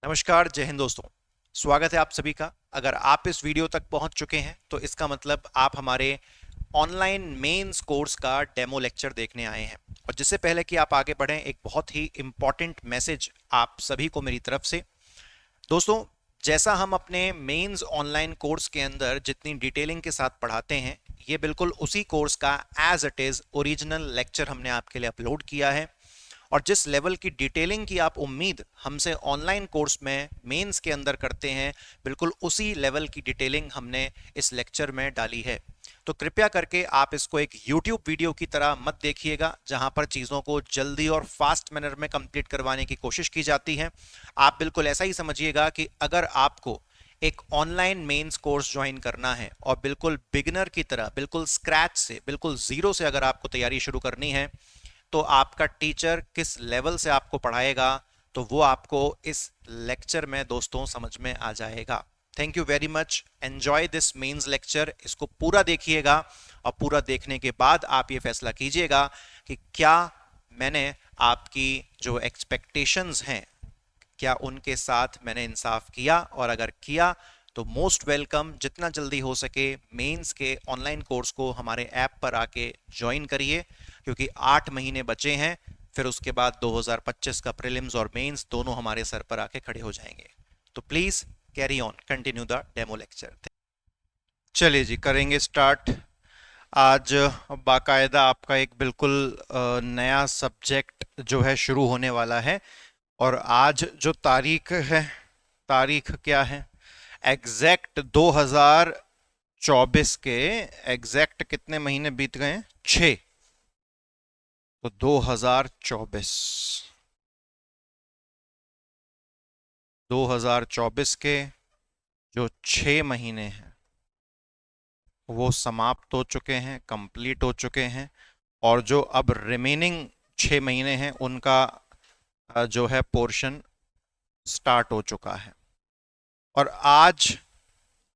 नमस्कार, जय हिंद दोस्तों। स्वागत है आप सभी का। अगर आप इस वीडियो तक पहुंच चुके हैं तो इसका मतलब आप हमारे ऑनलाइन मेंस कोर्स का डेमो लेक्चर देखने आए हैं। और जिससे पहले कि आप आगे बढ़ें, एक बहुत ही इंपॉर्टेंट मैसेज आप सभी को मेरी तरफ से। दोस्तों, जैसा हम अपने मेंस ऑनलाइन कोर्स के अंदर जितनी डिटेलिंग के साथ पढ़ाते हैं, ये बिल्कुल उसी कोर्स का as it is original lecture हमने आपके लिए अपलोड किया है। और जिस लेवल की डिटेलिंग की आप उम्मीद हमसे ऑनलाइन कोर्स में मेंस के अंदर करते हैं, बिल्कुल उसी लेवल की डिटेलिंग हमने इस लेक्चर में डाली है। तो कृपया करके आप इसको एक YouTube वीडियो की तरह मत देखिएगा जहां पर चीज़ों को जल्दी और फास्ट मैनर में कंप्लीट करवाने की कोशिश की जाती है। आप बिल्कुल ऐसा ही समझिएगा कि अगर आपको एक ऑनलाइन मेंस कोर्स ज्वाइन करना है और बिल्कुल बिगिनर की तरह, बिल्कुल स्क्रैच से, बिल्कुल जीरो से अगर आपको तैयारी शुरू करनी है, तो आपका टीचर किस लेवल से आपको पढ़ाएगा तो वो आपको इस लेक्चर में दोस्तों समझ में आ जाएगा। Thank you very much. Enjoy this mains lecture. इसको पूरा देखिएगा और पूरा देखने के बाद आप ये फैसला कीजिएगा कि क्या मैंने आपकी जो एक्सपेक्टेशंस हैं, क्या उनके साथ मैंने इंसाफ किया। और अगर किया तो मोस्ट वेलकम। जितना जल्दी हो सके मेंस के ऑनलाइन कोर्स को हमारे ऐप पर आके ज्वाइन करिए, क्योंकि 8 महीने बचे हैं। फिर उसके बाद 2025 का प्रीलिम्स और मेंस दोनों हमारे सर पर आके खड़े हो जाएंगे। तो please carry on, continue the demo lecture. चलिए जी, करेंगे स्टार्ट। आज बाकायदा आपका एक बिल्कुल नया सब्जेक्ट जो है शुरू होने वाला है। और आज जो तारीख है, तारीख क्या है? एग्जैक्ट 2024 के एग्जैक्ट कितने महीने बीत गए हैं? 6। तो 2024 के जो 6 महीने हैं वो समाप्त हो चुके हैं, कंप्लीट हो चुके हैं। और जो अब रिमेनिंग 6 महीने हैं उनका जो है पोर्शन स्टार्ट हो चुका है। और आज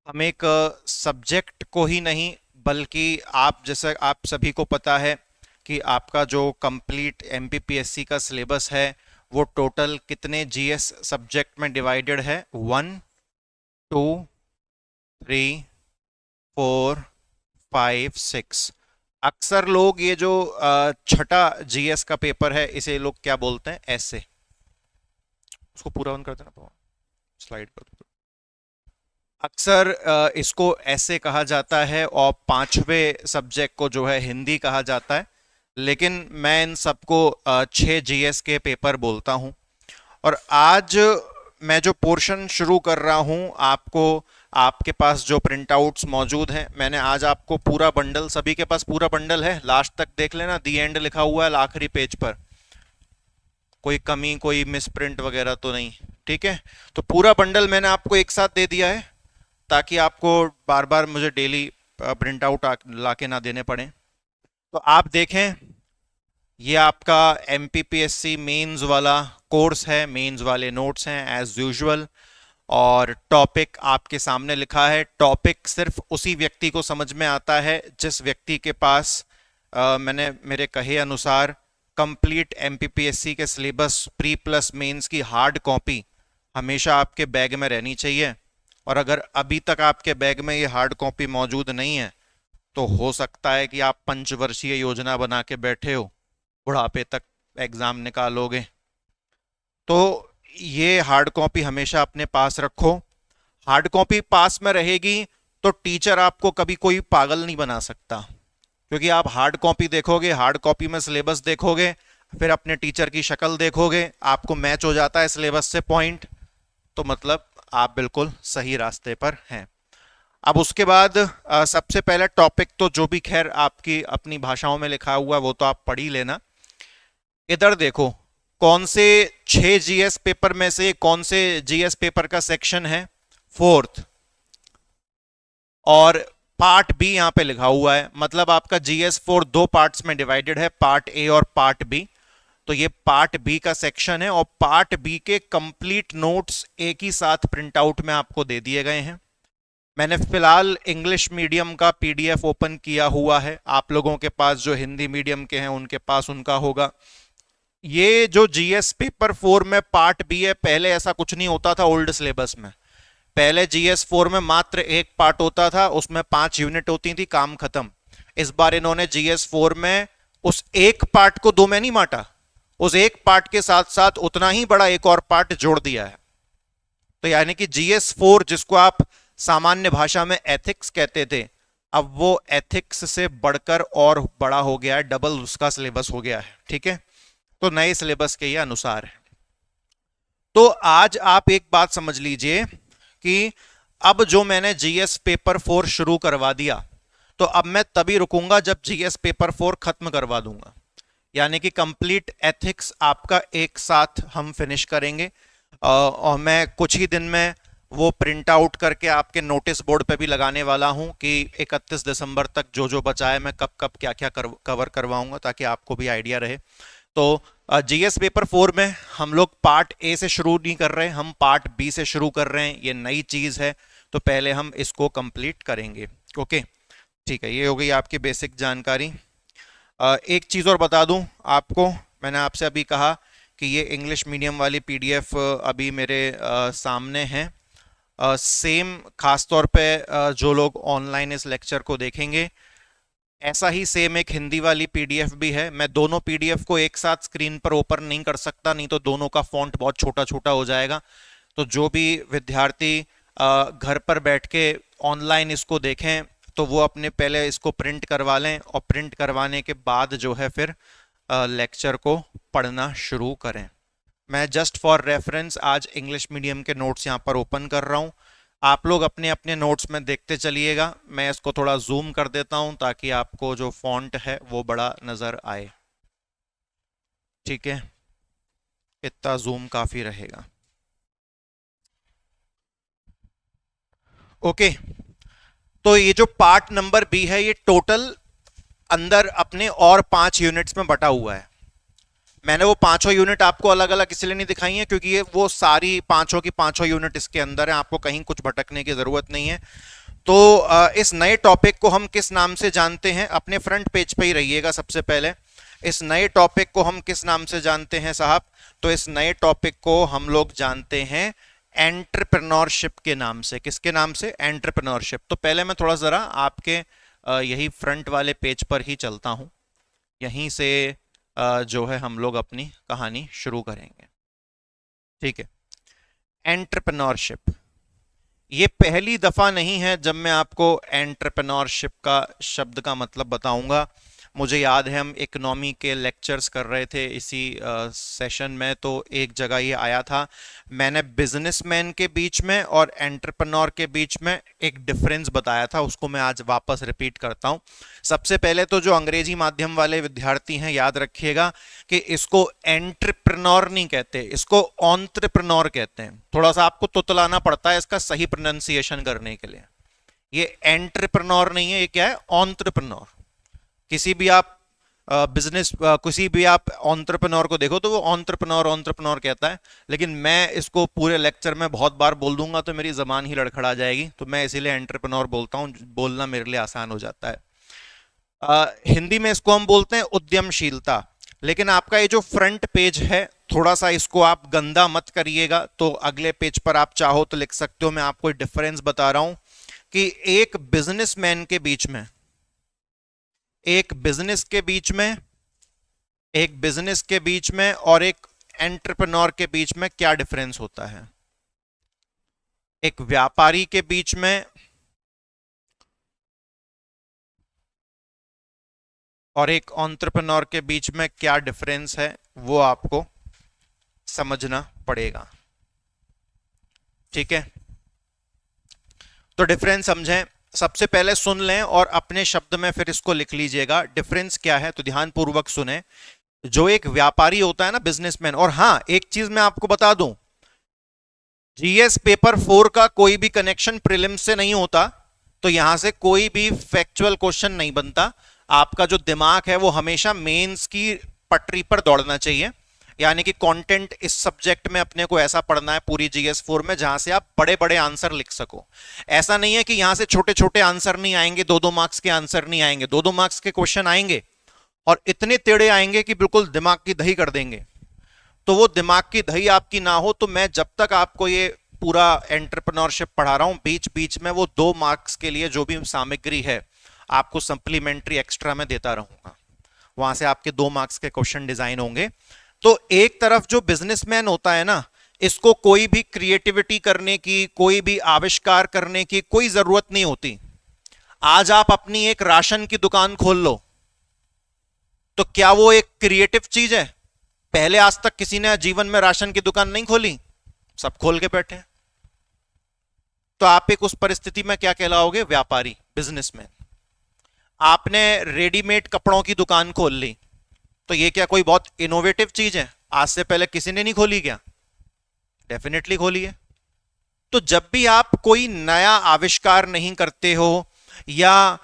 हम एक सब्जेक्ट को ही नहीं, बल्कि आप जैसे आप सभी को पता है कि आपका जो कंप्लीट एमपीपीएससी का सिलेबस है वो टोटल कितने जीएस सब्जेक्ट में डिवाइडेड है? 1, 2, 3, 4, 5, 6। अक्सर लोग ये जो छठा जीएस का पेपर है इसे लोग क्या बोलते हैं? ऐसे। उसको पूरा ऑन कर देना, स्लाइड कर दो। अक्सर इसको ऐसे कहा जाता है और पांचवें सब्जेक्ट को जो है हिंदी कहा जाता है। लेकिन मैं इन सबको 6 जीएस के पेपर बोलता हूं। और आज मैं जो पोर्शन शुरू कर रहा हूं, आपको आपके पास जो प्रिंट आउट्स मौजूद हैं, मैंने आज आपको पूरा बंडल, सभी के पास पूरा बंडल है, लास्ट तक देख लेना, दी एंड लिखा हुआ है आखिरी पेज पर। कोई कमी, कोई मिस प्रिंट वगैरह तो नहीं? ठीक है। तो पूरा बंडल मैंने आपको एक साथ दे दिया है ताकि आपको बार बार मुझे डेली प्रिंट आउट ला के ना देने पड़े। तो आप देखें, ये आपका एमपीपीएससी मेंस वाला कोर्स है, मेंस वाले नोट्स हैं एज यूजुअल। और टॉपिक आपके सामने लिखा है। टॉपिक सिर्फ उसी व्यक्ति को समझ में आता है जिस व्यक्ति के पास मैंने मेरे कहे अनुसार कंप्लीट एमपीपीएससी के सिलेबस प्री प्लस मेंस की हार्ड कॉपी हमेशा आपके बैग में रहनी चाहिए। और अगर अभी तक आपके बैग में ये हार्ड कॉपी मौजूद नहीं है तो हो सकता है कि आप पंचवर्षीय योजना बना के बैठे हो, बुढ़ापे तक एग्जाम निकालोगे। तो ये हार्ड कॉपी हमेशा अपने पास रखो। हार्ड कॉपी पास में रहेगी तो टीचर आपको कभी कोई पागल नहीं बना सकता, क्योंकि आप हार्ड कॉपी देखोगे, हार्ड कॉपी में सिलेबस देखोगे, फिर अपने टीचर की शक्ल देखोगे, आपको मैच हो जाता है सिलेबस से पॉइंट, तो मतलब आप बिल्कुल सही रास्ते पर हैं। अब उसके बाद सबसे पहले टॉपिक तो जो भी खैर आपकी अपनी भाषाओं में लिखा हुआ है वो तो आप पढ़ ही लेना। इधर देखो, कौन से 6 जीएस पेपर में से कौन से जीएस पेपर का सेक्शन है? फोर्थ। और पार्ट बी यहां पे लिखा हुआ है, मतलब आपका जीएस 4 दो पार्ट्स में डिवाइडेड है, पार्ट ए और पार्ट बी। तो ये पार्ट बी का सेक्शन है और पार्ट बी के कंप्लीट नोट्स एक ही साथ प्रिंट आउट में आपको दे दिए गए हैं। मैंने फिलहाल इंग्लिश मीडियम का पीडीएफ ओपन किया हुआ है, आप लोगों के पास जो हिंदी मीडियम के हैं उनके पास उनका होगा। ये जो जीएस पेपर 4 में पार्ट बी है, पहले ऐसा कुछ नहीं होता था ओल्ड सिलेबस में। पहले जीएस 4 में मात्र एक पार्ट होता था, उसमें 5 यूनिट होती थी, काम खत्म। इस बार इन्होंने जीएस 4 में उस एक पार्ट को दो में नहीं बांटा, उस एक पार्ट के साथ साथ उतना ही बड़ा एक और पार्ट जोड़ दिया है। तो यानी कि जीएस 4 जिसको आप सामान्य भाषा में एथिक्स कहते थे, अब वो एथिक्स से बढ़कर और बड़ा हो गया है, डबल उसका सिलेबस हो गया है। ठीक है, तो नए सिलेबस के ये अनुसार है। तो आज आप एक बात समझ लीजिए कि अब जो मैंने जीएस पेपर 4 शुरू करवा दिया, तो अब मैं तभी रुकूंगा जब जीएस पेपर 4 खत्म करवा दूंगा। यानी कि कंप्लीट एथिक्स आपका एक साथ हम फिनिश करेंगे। और मैं कुछ ही दिन में वो प्रिंट आउट करके आपके नोटिस बोर्ड पे भी लगाने वाला हूं कि 31 दिसंबर तक जो जो बचा है मैं कब कब क्या क्या कवर करवाऊंगा, ताकि आपको भी आइडिया रहे। तो जीएस पेपर 4 में हम लोग पार्ट ए से शुरू नहीं कर रहे, हम पार्ट बी से शुरू कर रहे हैं। ये नई चीज है, तो पहले हम इसको कंप्लीट करेंगे। ओके, ठीक है, ये हो गई आपकी बेसिक जानकारी। एक चीज़ और बता दूं आपको, मैंने आपसे अभी कहा कि ये इंग्लिश मीडियम वाली पीडीएफ अभी मेरे सामने है। सेम खास तौर पे जो लोग ऑनलाइन इस लेक्चर को देखेंगे, ऐसा ही सेम एक हिंदी वाली पीडीएफ भी है। मैं दोनों पीडीएफ को एक साथ स्क्रीन पर ओपन नहीं कर सकता, नहीं तो दोनों का फॉन्ट बहुत छोटा छोटा हो जाएगा। तो जो भी विद्यार्थी घर पर बैठ के ऑनलाइन इसको देखें, तो वो अपने पहले इसको प्रिंट करवा लें, और प्रिंट करवाने के बाद जो है फिर लेक्चर को पढ़ना शुरू करें। मैं जस्ट फॉर रेफरेंस आज इंग्लिश मीडियम के नोट्स यहाँ पर ओपन कर रहा हूँ। आप लोग अपने अपने नोट्स में देखते चलिएगा। मैं इसको थोड़ा जूम कर देता हूँ ताकि आपको जो फॉन्ट है वो बड़ा नज़र आए। ठीक है, इतना जूम काफ़ी रहेगा। ओके, तो ये जो पार्ट नंबर बी है, ये टोटल अंदर अपने और 5 यूनिट्स में बटा हुआ है। मैंने वो पांचों यूनिट आपको अलग अलग इसलिए नहीं दिखाई है क्योंकि ये वो सारी पांचों की पांचों यूनिट इसके अंदर है, आपको कहीं कुछ भटकने की जरूरत नहीं है। तो इस नए टॉपिक को हम किस नाम से जानते हैं, अपने फ्रंट पेज पे ही रहिएगा। सबसे पहले इस नए टॉपिक को हम किस नाम से जानते हैं साहब? तो इस नए टॉपिक को हम लोग जानते हैं एंटरप्रेन्योरशिप के नाम से। किसके नाम से? एंटरप्रेन्योरशिप। तो पहले मैं थोड़ा जरा आपके यही फ्रंट वाले पेज पर ही चलता हूं, यहीं से जो है हम लोग अपनी कहानी शुरू करेंगे। ठीक है, एंटरप्रेन्योरशिप, ये पहली दफा नहीं है जब मैं आपको एंटरप्रेन्योरशिप का शब्द का मतलब बताऊंगा। मुझे याद है हम इकोनॉमी के लेक्चर्स कर रहे थे इसी सेशन में, तो एक जगह ये आया था। मैंने बिजनेसमैन के बीच में और एंटरप्रेन्योर के बीच में एक डिफरेंस बताया था, उसको मैं आज वापस रिपीट करता हूं। सबसे पहले तो जो अंग्रेजी माध्यम वाले विद्यार्थी हैं, याद रखिएगा कि इसको एंटरप्रेन्योर नहीं कहते, इसको एंटरप्रेन्योर कहते हैं। थोड़ा सा आपको तुतलाना पड़ता है इसका सही प्रोनाउंसिएशन करने के लिए। ये एंटरप्रेन्योर नहीं है, ये क्या है? एंटरप्रेन्योर। किसी भी आप बिजनेस किसी भी आप एंटरप्रेन्योर को देखो तो वो एंटरप्रेन्योर एंटरप्रेन्योर कहता है, लेकिन मैं इसको पूरे लेक्चर में बहुत बार बोल दूंगा तो मेरी जबान ही लड़खड़ा जाएगी, तो मैं इसीलिए एंटरप्रेन्योर बोलता हूँ, बोलना मेरे लिए आसान हो जाता है। हिंदी में इसको हम बोलते हैं उद्यमशीलता। लेकिन आपका ये जो फ्रंट पेज है, थोड़ा सा इसको आप गंदा मत करिएगा, तो अगले पेज पर आप चाहो तो लिख सकते हो। मैं आपको डिफरेंस बता रहा हूं कि एक बिजनेसमैन के बीच में, एक बिजनेस के बीच में, एक बिजनेस के बीच में और एक एंटरप्रेन्योर के बीच में क्या डिफरेंस होता है? एक व्यापारी के बीच में और एक एंटरप्रेन्योर के बीच में क्या डिफरेंस है, वो आपको समझना पड़ेगा। ठीक है, तो डिफरेंस समझें। सबसे पहले सुन लें और अपने शब्द में फिर इसको लिख लीजिएगा। डिफरेंस क्या है, तो ध्यान पूर्वक सुने। जो एक व्यापारी होता है ना, बिजनेसमैन, और हां एक चीज मैं आपको बता दूं, जीएस पेपर 4 का कोई भी कनेक्शन प्रीलिम्स से नहीं होता, तो यहां से कोई भी फैक्चुअल क्वेश्चन नहीं बनता। आपका जो दिमाग है वो हमेशा मेंस की पटरी पर दौड़ना चाहिए, यानी कि कंटेंट इस सब्जेक्ट में अपने को ऐसा पढ़ना है पूरी जीएस 4 में जहां से आप बड़े बड़े आंसर लिख सको। ऐसा नहीं है कि यहां से छोटे छोटे आंसर नहीं आएंगे, 2-2 मार्क्स के आंसर नहीं आएंगे। 2-2 मार्क्स के क्वेश्चन आएंगे और इतने टेढ़े आएंगे कि बिल्कुल दिमाग की दही कर देंगे। तो वो दिमाग की दही आपकी ना हो, तो मैं जब तक आपको ये पूरा एंटरप्रेन्योरशिप पढ़ा रहा हूं, बीच बीच में वो 2 मार्क्स के लिए जो भी सामग्री है आपको सप्लीमेंट्री एक्स्ट्रा में देता रहूंगा। वहां से आपके 2 मार्क्स के क्वेश्चन डिजाइन होंगे। तो एक तरफ जो बिजनेसमैन होता है ना, इसको कोई भी क्रिएटिविटी करने की, कोई भी आविष्कार करने की कोई जरूरत नहीं होती। आज आप अपनी एक राशन की दुकान खोल लो, तो क्या वो एक क्रिएटिव चीज है? पहले आज तक किसी ने जीवन में राशन की दुकान नहीं खोली, सब खोल के बैठे हैं। तो आप एक उस परिस्थिति में क्या कहलाओगे? व्यापारी, बिजनेसमैन। आपने रेडीमेड कपड़ों की दुकान खोल ली, तो ये क्या कोई बहुत इनोवेटिव चीज है? आज से पहले किसी ने नहीं खोली क्या? डेफिनेटली खोली है। तो जब भी आप कोई नया आविष्कार नहीं करते हो, या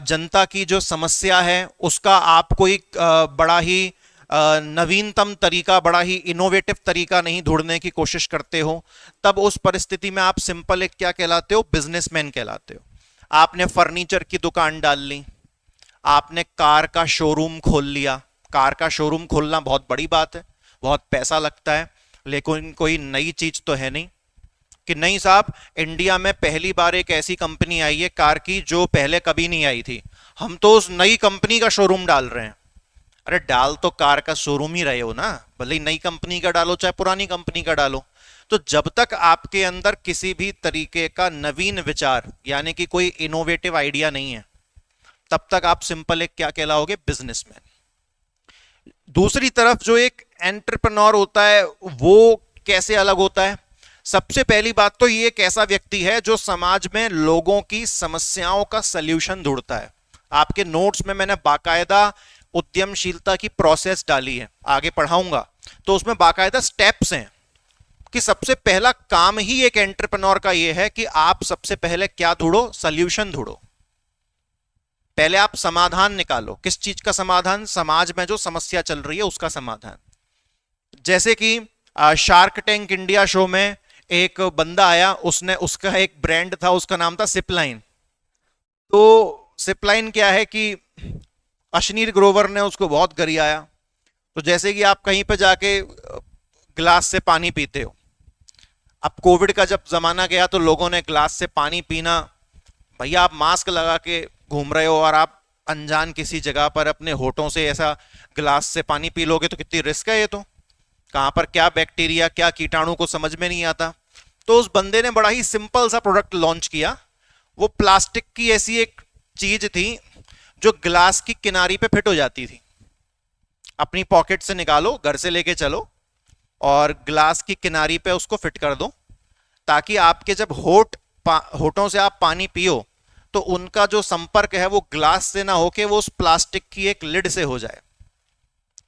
जनता की जो समस्या है उसका आप कोई बड़ा ही नवीनतम तरीका, बड़ा ही इनोवेटिव तरीका नहीं ढूंढने की कोशिश करते हो, तब उस परिस्थिति में आप सिंपल एक क्या कहलाते हो? बिजनेसमैन कहलाते हो। आपने फर्नीचर की दुकान डाल ली, आपने कार का शोरूम खोल लिया। कार का शोरूम खोलना बहुत बड़ी बात है, बहुत पैसा लगता है, लेकिन कोई नई चीज तो है नहीं कि नहीं साहब इंडिया में पहली बार एक ऐसी कंपनी आई है कार की जो पहले कभी नहीं आई थी, हम तो उस नई कंपनी का शोरूम डाल रहे हैं। अरे डाल तो कार का शोरूम ही रहे हो ना, भले ही नई कंपनी का डालो चाहे पुरानी कंपनी का डालो। तो जब तक आपके अंदर किसी भी तरीके का नवीन विचार यानी कि कोई इनोवेटिव आइडिया नहीं है, तब तक आप सिंपल एक क्या कहलाओगे? बिजनेसमैन। दूसरी तरफ जो एक एंटरप्रेन्योर होता है वो कैसे अलग होता है? सबसे पहली बात तो ये एक ऐसा व्यक्ति है जो समाज में लोगों की समस्याओं का सल्यूशन ढूंढता है। आपके नोट्स में मैंने बाकायदा उद्यमशीलता की प्रोसेस डाली है, आगे पढ़ाऊंगा, तो उसमें बाकायदा स्टेप्स हैं कि सबसे पहला काम ही एक एंटरप्रेन्योर का ये है कि आप सबसे पहले क्या ढूंढो? सल्यूशन ढूंढो। पहले आप समाधान निकालो। किस चीज का समाधान? समाज में जो समस्या चल रही है उसका समाधान। जैसे कि शार्क टैंक इंडिया शो में एक बंदा आया, उसने, उसका एक ब्रांड था, उसका नाम था सिपलाइन। तो सिपलाइन क्या है कि अश्नीर ग्रोवर ने उसको बहुत गरियाया। तो जैसे कि आप कहीं पे जाके ग्लास से पानी पीते हो, अब कोविड का जब जमाना गया तो लोगों ने ग्लास से पानी पीना, भैया आप मास्क लगा के घूम रहे हो और आप अनजान किसी जगह पर अपने होठों से ऐसा ग्लास से पानी पी लोगे तो कितनी रिस्क है ये। तो कहां पर क्या बैक्टीरिया, क्या कीटाणु को समझ में नहीं आता। तो उस बंदे ने बड़ा ही सिंपल सा प्रोडक्ट लॉन्च किया। वो प्लास्टिक की ऐसी एक चीज थी जो ग्लास की किनारी पे फिट हो जाती थी। अपनी पॉकेट से निकालो, घर से लेके चलो और ग्लास की किनारी पे उसको फिट कर दो, ताकि आपके जब होठों से आप पानी पियो तो उनका जो संपर्क है वो ग्लास से ना होके वो उस प्लास्टिक की एक लिड से हो जाए।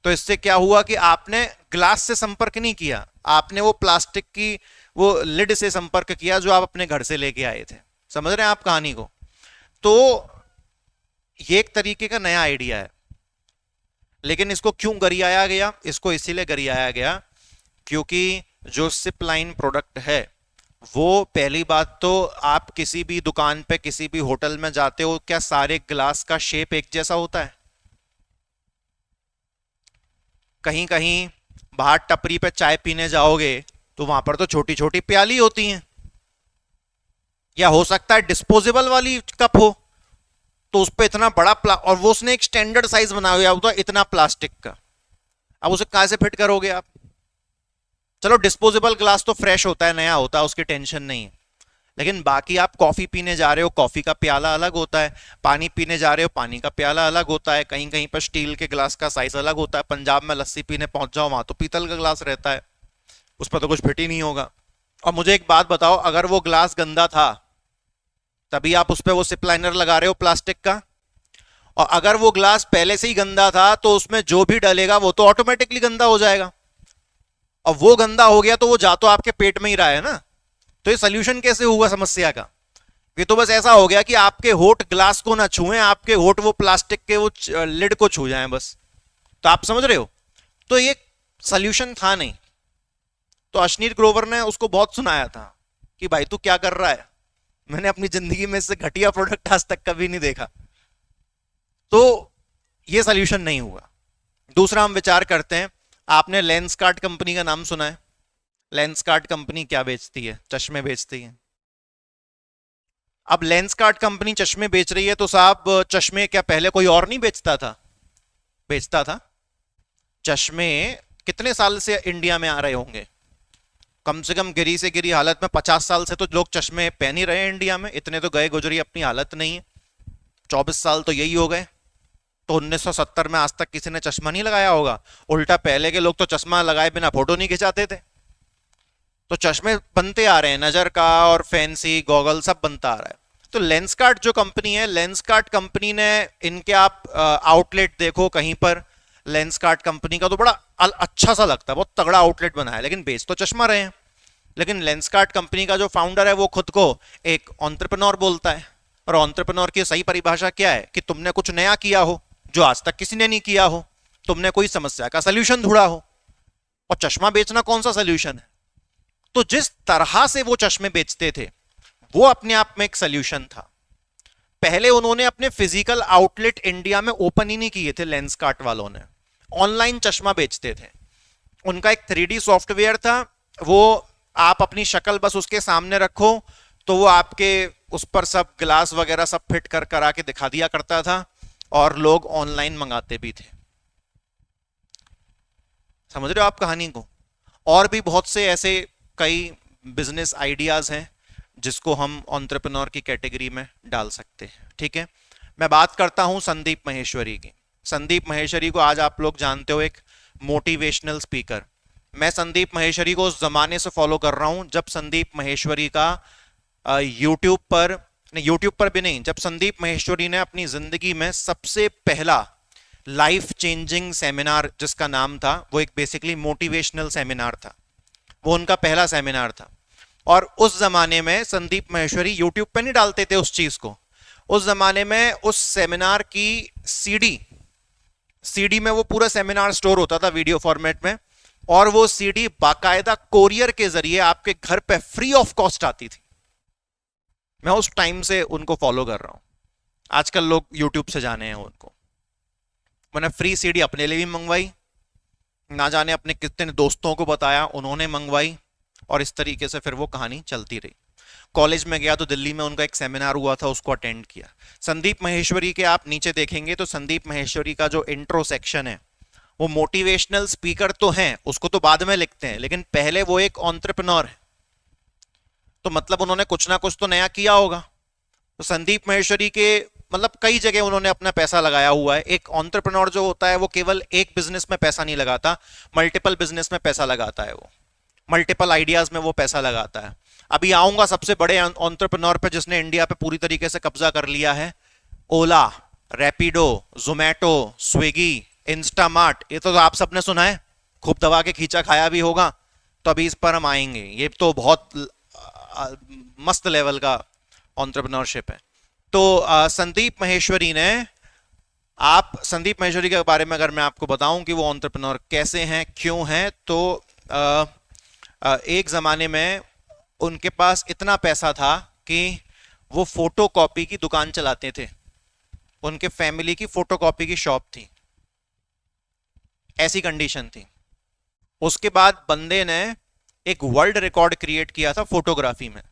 तो इससे क्या हुआ कि आपने ग्लास से संपर्क नहीं किया, आपने वो प्लास्टिक की वो लिड से संपर्क किया जो आप अपने घर से लेके आए थे। समझ रहे हैं आप कहानी को? तो ये एक तरीके का नया आइडिया है। लेकिन इसको क्यों गरियाया गया? इसको इसीलिए गरियाया गया क्योंकि जो सिप लाइन प्रोडक्ट है वो, पहली बात तो आप किसी भी दुकान पे, किसी भी होटल में जाते हो, क्या सारे ग्लास का शेप एक जैसा होता है? कहीं कहीं बाहर टपरी पे चाय पीने जाओगे तो वहां पर तो छोटी छोटी प्याली होती हैं, या हो सकता है डिस्पोजेबल वाली कप हो, तो उस पर इतना बड़ा और वो उसने एक स्टैंडर्ड साइज बनाया हुआ होता है इतना प्लास्टिक का। अब उसे कहां से फिट करोगे आप? चलो डिस्पोजेबल ग्लास तो फ्रेश होता है, नया होता है, उसकी टेंशन नहीं है। लेकिन बाकी आप कॉफी पीने जा रहे हो, कॉफी का प्याला अलग होता है, पानी पीने जा रहे हो, पानी का प्याला अलग होता है, कहीं कहीं पर स्टील के ग्लास का साइज अलग होता है। पंजाब में लस्सी पीने पहुंच जाओ, वहां तो पीतल का ग्लास रहता है, उस पर तो कुछ फिट ही नहीं होगा। और मुझे एक बात बताओ, अगर वो ग्लास गंदा था तभी आप उस पर वो सिप लाइनर लगा रहे हो प्लास्टिक का, और अगर वो ग्लास पहले से ही गंदा था तो उसमें जो भी डलेगा वो तो ऑटोमेटिकली गंदा हो जाएगा। और वो गंदा हो गया तो वो जा तो आपके पेट में ही रहा है ना। तो ये सोल्यूशन कैसे हुआ समस्या का? ये तो बस ऐसा हो गया कि आपके होठ ग्लास को ना छुएं, आपके होठ वो प्लास्टिक के वो लिड को छू जाएं बस। तो आप समझ रहे हो? तो ये सोल्यूशन था नहीं। तो अश्नीर ग्रोवर ने उसको बहुत सुनाया था कि भाई तू क्या कर रहा है, मैंने अपनी जिंदगी में इससे घटिया प्रोडक्ट आज तक कभी नहीं देखा। तो ये सोल्यूशन नहीं हुआ। दूसरा हम विचार करते हैं, आपने लेंसकार्ट कंपनी का नाम सुना है? लेंसकार्ट कंपनी क्या बेचती है? चश्मे बेचती है। अब लेंसकार्ट कंपनी चश्मे बेच रही है तो साहब चश्मे क्या पहले कोई और नहीं बेचता था? बेचता था। चश्मे कितने साल से इंडिया में आ रहे होंगे? कम से कम गिरी से गिरी हालत में 50 साल से तो लोग चश्मे पहन ही रहे हैं इंडिया में। इतने तो गए गुजरी अपनी हालत नहीं है। 24 साल तो यही हो गए। तो 1970 में आज तक किसी ने चश्मा नहीं लगाया होगा। उल्टा पहले के लोग तो चश्मा लगाए बिना फोटो नहीं खिंचाते थे। तो चश्मे बनते आ रहे हैं, नजर का और फैंसी गॉगल सब बनता आ रहा है। तो लेंसकार्ट जो कंपनी है, लेंसकार्ट कंपनी ने, इनके आप आउटलेट देखो कहीं पर, लेंसकार्ट कंपनी का तो बड़ा अच्छा सा लगता है, बहुत तगड़ा आउटलेट बना है, लेकिन बेच तो चश्मा रहे हैं। लेकिन लेंसकार्ट कंपनी का जो फाउंडर है वो खुद को एक एंटरप्रेन्योर बोलता है। और एंटरप्रेन्योर की सही परिभाषा क्या है? कि तुमने कुछ नया किया हो जो आज तक किसी ने नहीं किया हो, तुमने कोई समस्या का सोल्यूशन ढूंढा हो। और चश्मा बेचना कौन सा सोल्यूशन है? तो जिस तरह से वो चश्मे बेचते थे वो अपने आप में एक सोल्यूशन था। पहले उन्होंने अपने फिजिकल आउटलेट इंडिया में ओपन ही नहीं किए थे। लेंसकार्ट वालों ने ऑनलाइन चश्मा बेचते थे। उनका एक 3D सॉफ्टवेयर था, वो आप अपनी शक्ल बस उसके सामने रखो तो वो आपके उस पर सब ग्लास वगैरह सब फिट कर करा के दिखा दिया करता था, और लोग ऑनलाइन मंगाते भी थे। समझ रहे हो आप कहानी को? और भी बहुत से ऐसे कई बिजनेस आइडियाज हैं जिसको हम एंटरप्रेन्योर की कैटेगरी में डाल सकते हैं। ठीक है, मैं बात करता हूं संदीप माहेश्वरी की। संदीप माहेश्वरी को आज आप लोग जानते हो, एक मोटिवेशनल स्पीकर। मैं संदीप माहेश्वरी को उस जमाने से फॉलो कर रहा हूं जब संदीप माहेश्वरी का यूट्यूब पर, नहीं यूट्यूब पर भी नहीं, जब संदीप माहेश्वरी ने अपनी जिंदगी में सबसे पहला लाइफ चेंजिंग सेमिनार, जिसका नाम था, वो एक बेसिकली मोटिवेशनल सेमिनार था, वो उनका पहला सेमिनार था। और उस जमाने में संदीप माहेश्वरी यूट्यूब पे नहीं डालते थे उस चीज को। उस जमाने में उस सेमिनार की सीडी में वो पूरा सेमिनार स्टोर होता था वीडियो फॉर्मेट में, और वो सीडी बाकायदा कोरियर के जरिए आपके घर पे फ्री ऑफ कॉस्ट आती थी। मैं उस टाइम से उनको फॉलो कर रहा हूं। आजकल लोग यूट्यूब से जाने हैं उनको। मैंने फ्री सीडी अपने लिए भी मंगवाई, ना जाने अपने कितने दोस्तों को बताया, उन्होंने मंगवाई, और इस तरीके से फिर वो कहानी चलती रही। कॉलेज में गया तो दिल्ली में उनका एक सेमिनार हुआ था, उसको अटेंड किया। संदीप माहेश्वरी के आप नीचे देखेंगे तो संदीप माहेश्वरी का जो इंट्रो सेक्शन है, वो मोटिवेशनल स्पीकर तो हैं, उसको तो बाद में लिखते हैं, लेकिन पहले वो एक एंटरप्रेन्योर है। तो मतलब उन्होंने कुछ ना कुछ तो नया किया होगा। तो संदीप माहेश्वरी के मतलब कई जगह उन्होंने अपना पैसा लगाया हुआ है। एक एंटरप्रेन्योर जो होता है वो केवल एक बिजनेस में पैसा नहीं लगाता, मल्टीपल बिजनेस में पैसा लगाता है, वो मल्टीपल आइडियाज में वो पैसा लगाता है। अभी आऊंगा सबसे बड़े एंटरप्रेन्योर पे जिसने इंडिया पे पूरी तरीके से कब्जा कर लिया है, ओला, रैपिडो, जोमैटो, स्विगी, इंस्टामार्ट। ये तो आप सबने सुना है, खूब दबा के खींचा खाया भी होगा। तो अभी इस पर हम आएंगे। ये तो बहुत मस्त लेवल का एंटरप्रेन्योरशिप है। तो संदीप माहेश्वरी ने, आप संदीप माहेश्वरी के बारे में अगर मैं आपको बताऊं कि वो एंटरप्रेन्योर कैसे हैं, क्यों हैं, तो एक ज़माने में उनके पास इतना पैसा था कि वो फोटोकॉपी की दुकान चलाते थे। उनके फैमिली की फोटोकॉपी की शॉप थी, ऐसी कंडीशन थी। उसके बाद बंदे ने एक वर्ल्ड रिकॉर्ड क्रिएट किया था फोटोग्राफी में।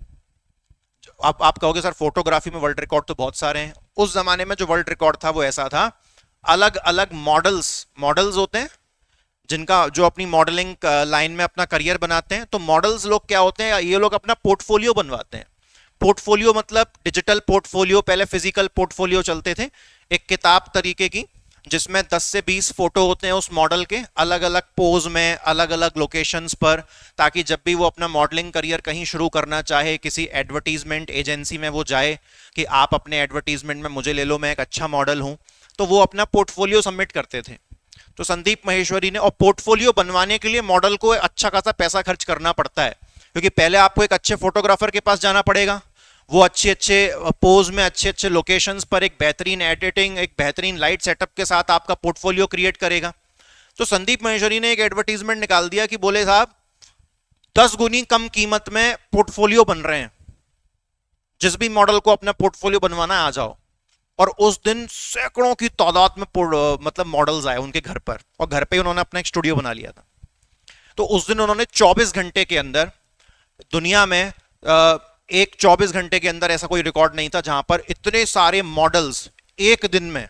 आप कहोगे सर फोटोग्राफी में वर्ल्ड रिकॉर्ड तो बहुत सारे हैं। उस जमाने में जो वर्ल्ड रिकॉर्ड था वो ऐसा था, अलग अलग मॉडल्स होते हैं जिनका, जो अपनी मॉडलिंग लाइन में अपना करियर बनाते हैं। तो मॉडल्स लोग क्या होते हैं, ये लोग अपना पोर्टफोलियो बनवाते हैं। पोर्टफोलियो मतलब डिजिटल पोर्टफोलियो, पहले फिजिकल पोर्टफोलियो चलते थे, एक किताब तरीके की जिसमें 10 से 20 फोटो होते हैं उस मॉडल के, अलग अलग पोज में, अलग अलग लोकेशंस पर, ताकि जब भी वो अपना मॉडलिंग करियर कहीं शुरू करना चाहे, किसी एडवर्टीजमेंट एजेंसी में वो जाए कि आप अपने एडवर्टीजमेंट में मुझे ले लो, मैं एक अच्छा मॉडल हूं, तो वो अपना पोर्टफोलियो सबमिट करते थे। तो संदीप माहेश्वरी ने, और पोर्टफोलियो बनवाने के लिए मॉडल को अच्छा खासा पैसा खर्च करना पड़ता है, क्योंकि पहले आपको एक अच्छे फोटोग्राफर के पास जाना पड़ेगा, वो अच्छे अच्छे पोज में, अच्छे अच्छे लोकेशंस पर एक बेहतरीन एडिटिंग, एक बेहतरीन लाइट सेटअप के साथ आपका पोर्टफोलियो क्रिएट करेगा। तो संदीप माहेश्वरी ने एक एडवर्टीजमेंट निकाल दिया कि बोले साहब 10 गुनी कम कीमत में पोर्टफोलियो बन रहे हैं, जिस भी मॉडल को अपना पोर्टफोलियो बनवाना है आ जाओ। और उस दिन सैकड़ों की तादाद में मतलब मॉडल्स आए उनके घर पर, और घर पे उन्होंने अपना एक स्टूडियो बना लिया था। तो उस दिन उन्होंने 24 घंटे के अंदर दुनिया में एक 24 घंटे के अंदर ऐसा कोई रिकॉर्ड नहीं था जहां पर इतने सारे मॉडल्स एक दिन में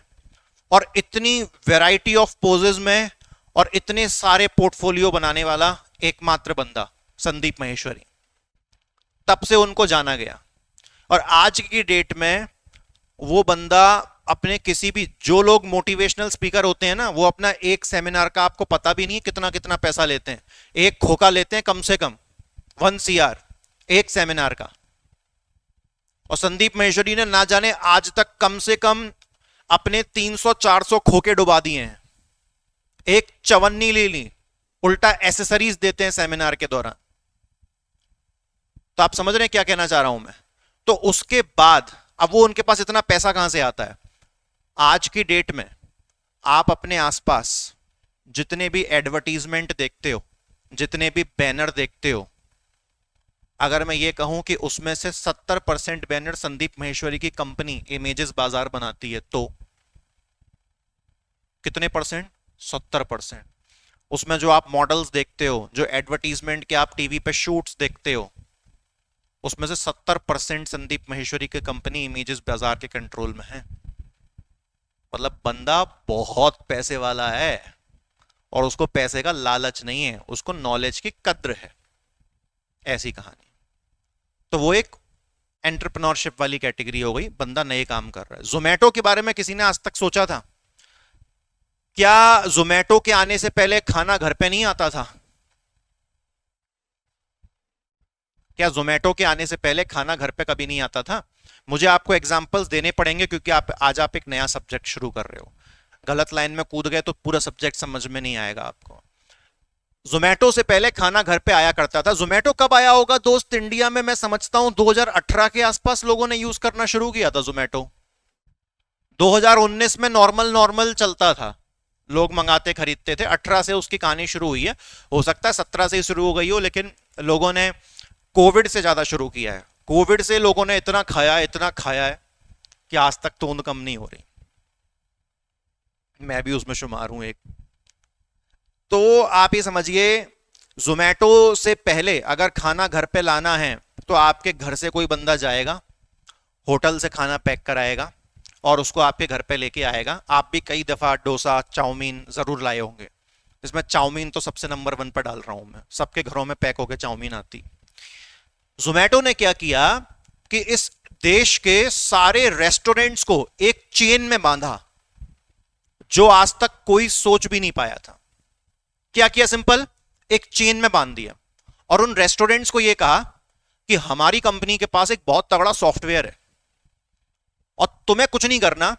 और इतनी वैरायटी ऑफ पोजेज में और इतने सारे पोर्टफोलियो बनाने वाला एकमात्र बंदा संदीप माहेश्वरी। तब से उनको जाना गया और आज की डेट में वो बंदा अपने किसी भी, जो लोग मोटिवेशनल स्पीकर होते हैं ना, वो अपना एक सेमिनार का आपको पता भी नहीं कितना कितना पैसा लेते हैं। एक खोखा लेते हैं कम से कम 1 CR एक सेमिनार का। और संदीप माहेश्वरी ने ना जाने आज तक कम से कम अपने 300-400 खोखे डुबा दिए हैं। एक चवन्नी ले ली, उल्टा एसेसरीज देते हैं सेमिनार के दौरान। तो आप समझ रहे हैं क्या कहना चाह रहा हूं मैं। तो उसके बाद अब वो उनके पास इतना पैसा कहां से आता है। आज की डेट में आप अपने आसपास जितने भी एडवर्टीजमेंट देखते हो, जितने भी बैनर देखते हो, अगर मैं ये कहूं कि उसमें से 70% बैनर संदीप माहेश्वरी की कंपनी इमेजेस बाजार बनाती है, तो कितने परसेंट? 70%। उसमें जो आप मॉडल्स देखते हो, जो एडवर्टीजमेंट के आप टीवी पे शूट्स देखते हो, उसमें से 70% संदीप माहेश्वरी की कंपनी इमेजेस बाजार के कंट्रोल में है। मतलब बंदा बहुत पैसे वाला है और उसको पैसे का लालच नहीं है, उसको नॉलेज की कद्र है। ऐसी कहानी। तो वो एक एंटरप्रेन्योरशिप वाली कैटेगरी हो गई, बंदा नए काम कर रहा है। जोमेटो के बारे में किसी ने आज तक सोचा था? क्या जोमेटो के आने से पहले खाना घर पे नहीं आता था? क्या जोमेटो के आने से पहले खाना घर पे कभी नहीं आता था? मुझे आपको एग्जांपल्स देने पड़ेंगे क्योंकि आज आप एक नया सब्जेक्ट शुरू कर रहे हो। गलत लाइन में कूद गए तो पूरा सब्जेक्ट समझ में नहीं आएगा आपको। जोमेटो से पहले खाना घर पे आया करता था। जोमेटो कब आया होगा दोस्त इंडिया में? मैं समझता हूं 2018 के आसपास लोगों ने यूज करना शुरू किया था जोमेटो। 2019 में नॉर्मल चलता था, लोग मंगाते खरीदते थे। 18 से उसकी कहानी शुरू हुई है, हो सकता है 17 से ही शुरू हो गई हो, लेकिन लोगों ने कोविड से ज्यादा शुरू किया है। कोविड से लोगों ने इतना खाया है कि आज तक तोंद कम नहीं हो रही। मैं भी उसमें शुमार हूं एक। तो आप ये समझिए, जोमेटो से पहले अगर खाना घर पे लाना है तो आपके घर से कोई बंदा जाएगा, होटल से खाना पैक कराएगा और उसको आपके घर पे लेके आएगा। आप भी कई दफा डोसा, चाउमीन जरूर लाए होंगे। इसमें चाउमीन तो सबसे नंबर 1 पर डाल रहा हूं मैं, सबके घरों में पैक होकर चाउमीन आती। जोमेटो ने क्या किया कि इस देश के सारे रेस्टोरेंट्स को एक चेन में बांधा जो आज तक कोई सोच भी नहीं पाया था। क्या किया? सिंपल, एक चेन में बांध दिया और उन रेस्टोरेंट्स को यह कहा कि हमारी कंपनी के पास एक बहुत तगड़ा सॉफ्टवेयर है और तुम्हें कुछ नहीं करना,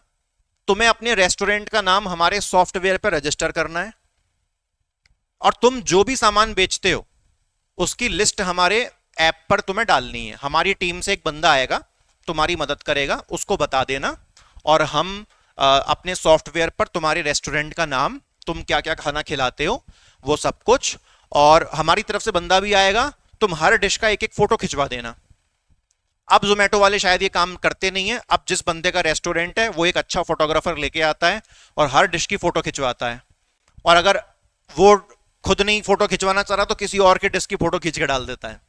तुम्हें अपने रेस्टोरेंट का नाम हमारे सॉफ्टवेयर पर रजिस्टर करना है और तुम जो भी सामान बेचते हो उसकी लिस्ट हमारे ऐप पर तुम्हें डालनी है। हमारी टीम से एक बंदा आएगा, तुम्हारी मदद करेगा, उसको बता देना और हम अपने सॉफ्टवेयर पर तुम्हारे रेस्टोरेंट का नाम, तुम क्या क्या खाना खिलाते हो, वो सब कुछ, और हमारी तरफ से बंदा भी आएगा, तुम हर डिश का एक एक फोटो खिंचवा देना। अब जोमेटो वाले शायद ये काम करते नहीं है। अब जिस बंदे का रेस्टोरेंट है वो एक अच्छा फोटोग्राफर लेके आता है और हर डिश की फोटो खिंचवाता है, और अगर वो खुद नहीं फोटो खिंचवाना चाह रहा तो किसी और के डिश की फोटो खींच के डाल देता है।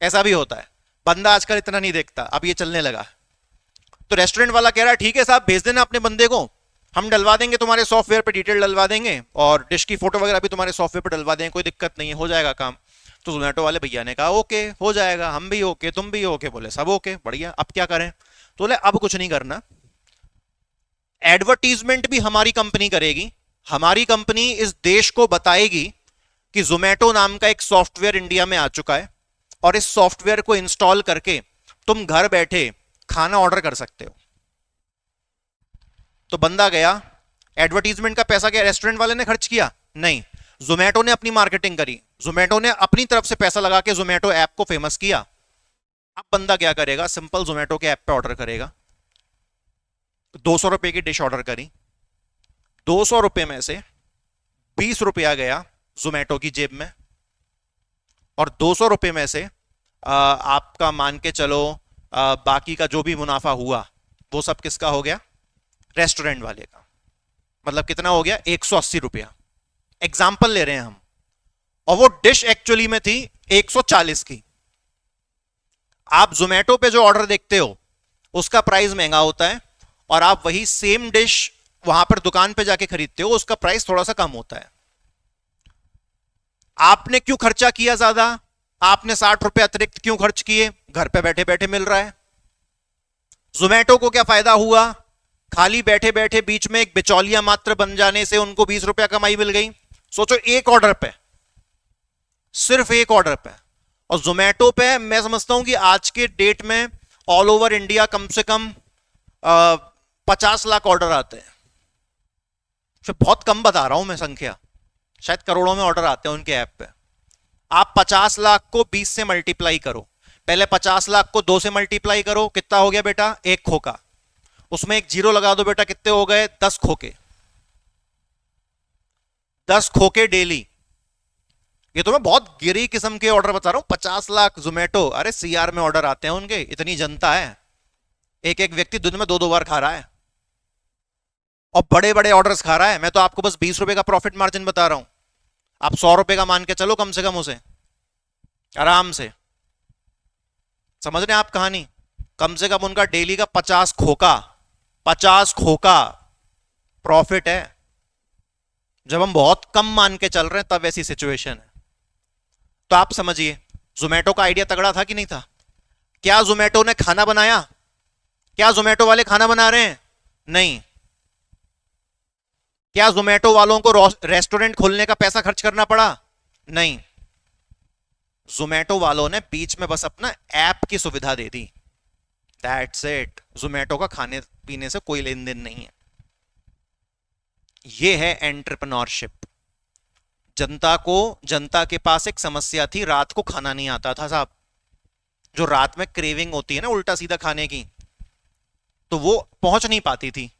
ऐसा भी होता है। बंदा आजकल इतना नहीं देखता, अब ये चलने लगा। तो रेस्टोरेंट वाला कह रहा है ठीक है साहब, भेज देना अपने बंदे को, हम डलवा देंगे तुम्हारे सॉफ्टवेयर पे, डिटेल डलवा देंगे और डिश की फोटो वगैरह भी तुम्हारे सॉफ्टवेयर पे डलवा देंगे, कोई दिक्कत नहीं है, हो जाएगा काम। तो जोमेटो वाले भैया ने कहा ओके हो जाएगा, हम भी ओके, तुम भी ओके। बोले सब ओके, बढ़िया, अब क्या करें? तो बोले अब कुछ नहीं करना, एडवर्टीजमेंट भी हमारी कंपनी करेगी। हमारी कंपनी इस देश को बताएगी कि जोमेटो नाम का एक सॉफ्टवेयर इंडिया में आ चुका है और इस सॉफ्टवेयर को इंस्टॉल करके तुम घर बैठे खाना ऑर्डर कर सकते हो। तो बंदा गया, एडवर्टीजमेंट का पैसा क्या रेस्टोरेंट वाले ने खर्च किया? नहीं, जोमेटो ने अपनी मार्केटिंग करी, जोमेटो ने अपनी तरफ से पैसा लगा के जोमेटो ऐप को फेमस किया। अब बंदा क्या करेगा? सिंपल जोमेटो के ऐप पे ऑर्डर करेगा। 200 रुपए की डिश ऑर्डर करी, 200 रुपए में से 20 रुपया गया जोमेटो की जेब में और 200 रुपए में से आपका मान के चलो बाकी का जो भी मुनाफा हुआ वो सब किसका हो गया? रेस्टोरेंट वाले का। मतलब कितना हो गया? 180 रुपया। एग्जाम्पल ले रहे हैं हम। और वो डिश एक्चुअली में थी 140 की। आप जोमेटो पे जो ऑर्डर देखते हो उसका प्राइस महंगा होता है, और आप वही सेम डिश वहां पर दुकान पे जाके खरीदते हो, उसका प्राइस थोड़ा सा कम होता है। आपने क्यों खर्चा किया ज्यादा? आपने 60 रुपए अतिरिक्त क्यों खर्च किए? घर पे बैठे बैठे मिल रहा है। जोमेटो को क्या फायदा हुआ? खाली बैठे बैठे बीच में एक बिचौलिया मात्र बन जाने से उनको 20 रुपया कमाई मिल गई। सोचो, एक ऑर्डर पे, सिर्फ एक ऑर्डर पे। और जोमेटो पे मैं समझता हूं कि आज के डेट में ऑल ओवर इंडिया कम से कम 50 लाख ऑर्डर आते हैं। फिर बहुत कम बता रहा हूं मैं संख्या, शायद करोड़ों में ऑर्डर आते हैं उनके ऐप पे। आप 50 लाख को 20 से मल्टीप्लाई करो, पहले 50 लाख को 2 से मल्टीप्लाई करो, कितना हो गया बेटा? एक खोखा। उसमें एक जीरो लगा दो बेटा, कितने हो गए? 10 खोखे। 10 खोखे डेली। ये तो मैं बहुत गिरी किस्म के ऑर्डर बता रहा हूं। 50 लाख जोमेटो, अरे सीआर में ऑर्डर आते हैं उनके, इतनी जनता है। एक एक व्यक्ति दिन में 2-2 बार खा रहा है, और बड़े बड़े ऑर्डर्स खा रहा है। मैं तो आपको बस 20 रुपए का प्रॉफिट मार्जिन बता रहा हूं, आप 100 रुपए का मान के चलो कम से कम उसे, आराम से। समझ रहे हैं आप कहानी? कम से कम उनका डेली का 50 खोखा, 50 खोखा प्रॉफिट है। जब हम बहुत कम मान के चल रहे हैं तब ऐसी सिचुएशन है। तो आप समझिए, जोमेटो का आइडिया तगड़ा था कि नहीं था? क्या जोमेटो ने खाना बनाया? क्या जोमेटो वाले खाना बना रहे हैं? नहीं। क्या जोमेटो वालों को रेस्टोरेंट खोलने का पैसा खर्च करना पड़ा? नहीं। जोमेटो वालों ने बीच में बस अपना ऐप की सुविधा दे दी, दैट्स इट। जोमेटो का खाने पीने से कोई लेन देन नहीं है। यह है एंटरप्रेन्योरशिप। जनता को, जनता के पास एक समस्या थी, रात को खाना नहीं आता था साहब। जो रात में क्रेविंग होती है ना उल्टा सीधा खाने की, तो वो पहुंच नहीं पाती थी।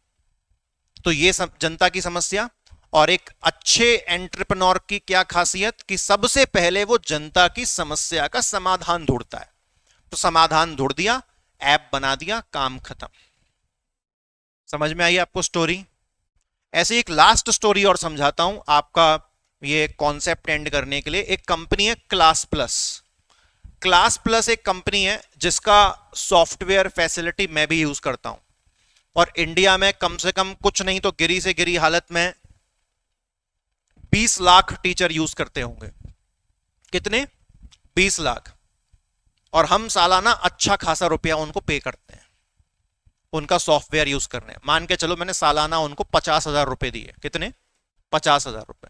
तो ये जनता की समस्या। और एक अच्छे एंटरप्रेन्योर की क्या खासियत कि सबसे पहले वो जनता की समस्या का समाधान ढूंढता है। तो समाधान ढूंढ दिया, ऐप बना दिया, काम खत्म। समझ में आई आपको स्टोरी? ऐसे एक लास्ट स्टोरी और समझाता हूं आपका ये कॉन्सेप्ट एंड करने के लिए। एक कंपनी है क्लास प्लस। क्लास प्लस एक कंपनी है जिसका सॉफ्टवेयर फैसिलिटी मैं भी यूज करता हूं, और इंडिया में कम से कम कुछ नहीं तो गिरी से गिरी हालत में 20 लाख टीचर यूज करते होंगे। कितने? 20 लाख। और हम सालाना अच्छा खासा रुपया उनको पे करते हैं उनका सॉफ्टवेयर यूज करने। मान के चलो मैंने सालाना उनको 50,000 रुपए दिए। कितने? 50,000 रुपए।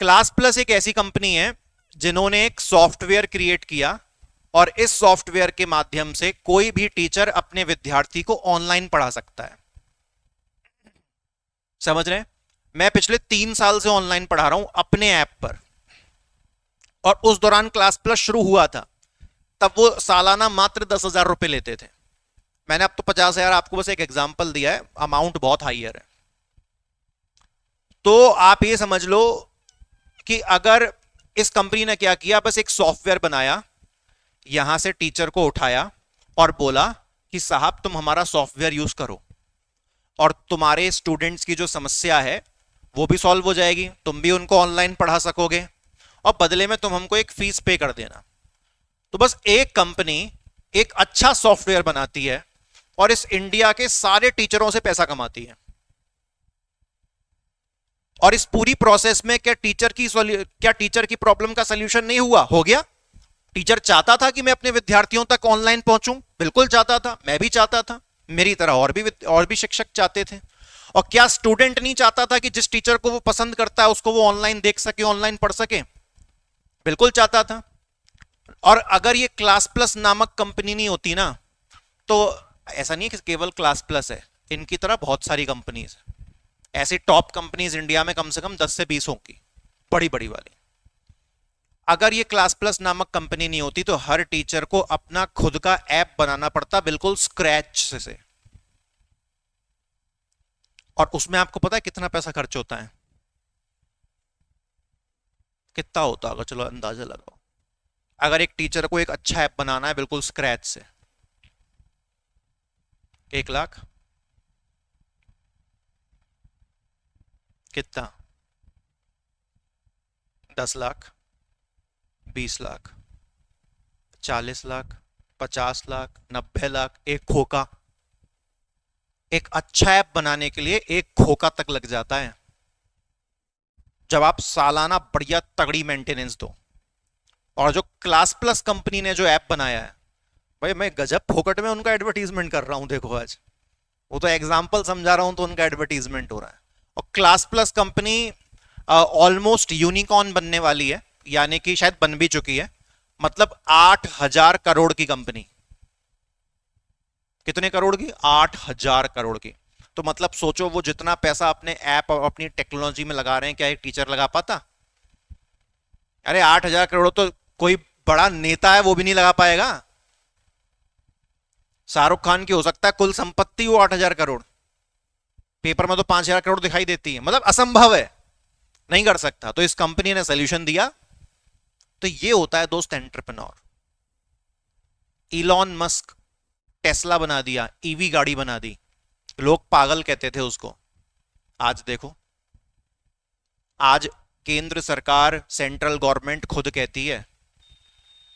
क्लास प्लस एक ऐसी कंपनी है जिन्होंने एक सॉफ्टवेयर क्रिएट किया, और इस सॉफ्टवेयर के माध्यम से कोई भी टीचर अपने विद्यार्थी को ऑनलाइन पढ़ा सकता है। समझ रहे हैं? मैं पिछले 3 साल से ऑनलाइन पढ़ा रहा हूं अपने ऐप पर, और उस दौरान क्लास प्लस शुरू हुआ था, तब वो सालाना मात्र 10,000 रुपए लेते थे। मैंने अब तो 50,000 आपको बस एक एग्जांपल दिया है, अमाउंट बहुत हाइयर है। तो आप ये समझ लो कि अगर इस कंपनी ने क्या किया, बस एक सॉफ्टवेयर बनाया, यहां से टीचर को उठाया और बोला कि साहब तुम हमारा सॉफ्टवेयर यूज करो, और तुम्हारे स्टूडेंट्स की जो समस्या है वो भी सॉल्व हो जाएगी, तुम भी उनको ऑनलाइन पढ़ा सकोगे, और बदले में तुम हमको एक फीस पे कर देना। तो बस एक कंपनी एक अच्छा सॉफ्टवेयर बनाती है और इस इंडिया के सारे टीचरों से पैसा कमाती है। और इस पूरी प्रोसेस में क्या टीचर की प्रॉब्लम का सोल्यूशन नहीं हुआ? हो गया। टीचर चाहता था कि मैं अपने विद्यार्थियों तक ऑनलाइन पहुंचूं, बिल्कुल चाहता था, मैं भी चाहता था, मेरी तरह और भी शिक्षक चाहते थे। और क्या स्टूडेंट नहीं चाहता था कि जिस टीचर को वो पसंद करता है उसको वो ऑनलाइन देख सके, ऑनलाइन पढ़ सके? बिल्कुल चाहता था। और अगर ये क्लास प्लस नामक कंपनी नहीं होती ना, तो ऐसा नहीं है कि केवल क्लास प्लस है, इनकी तरह बहुत सारी कंपनीज है। ऐसी टॉप कंपनीज इंडिया में कम से कम 10 से 20 होंगी, बड़ी बड़ी वाली। अगर ये क्लास प्लस नामक कंपनी नहीं होती तो हर टीचर को अपना खुद का ऐप बनाना पड़ता, बिल्कुल स्क्रैच से। और उसमें आपको पता है कितना पैसा खर्च होता है? कितना होता होगा, चलो अंदाजा लगाओ। अगर एक टीचर को एक अच्छा ऐप बनाना है बिल्कुल स्क्रैच से, 1 लाख? कितना? 10 लाख, 20 लाख, 40 लाख, 50 लाख, 90 लाख, एक खोखा। एक अच्छा ऐप बनाने के लिए एक खोखा तक लग जाता है, जब आप सालाना बढ़िया तगड़ी मेंटेनेंस दो। और जो क्लास प्लस कंपनी ने जो ऐप बनाया है, भाई मैं गजब फोकट में उनका एडवर्टीजमेंट कर रहा हूं, देखो आज वो तो एग्जाम्पल समझा रहा हूं तो उनका एडवर्टीजमेंट हो रहा है। और class plus company almost unicorn बनने वाली है, यानी कि शायद बन भी चुकी है। मतलब 8,000 करोड़ की कंपनी। कितने करोड़ की? 8,000 करोड़ की। तो मतलब सोचो वो जितना पैसा अपने ऐप और अपनी टेक्नोलॉजी में लगा रहे हैं, क्या एक टीचर लगा पाता? अरे 8,000 करोड़ तो कोई बड़ा नेता है वो भी नहीं लगा पाएगा। शाहरुख खान की हो सकता है कुल संपत्ति वो 8,000 करोड़, पेपर में तो 5,000 करोड़ दिखाई देती है। मतलब असंभव है, नहीं कर सकता। तो इस कंपनी ने सोल्यूशन दिया। तो ये होता है दोस्त एंटरप्रेन्योर। इलॉन मस्क टेस्ला बना दिया, ईवी गाड़ी बना दी। लोग पागल कहते थे उसको, आज देखो। आज केंद्र सरकार, सेंट्रल गवर्नमेंट खुद कहती है,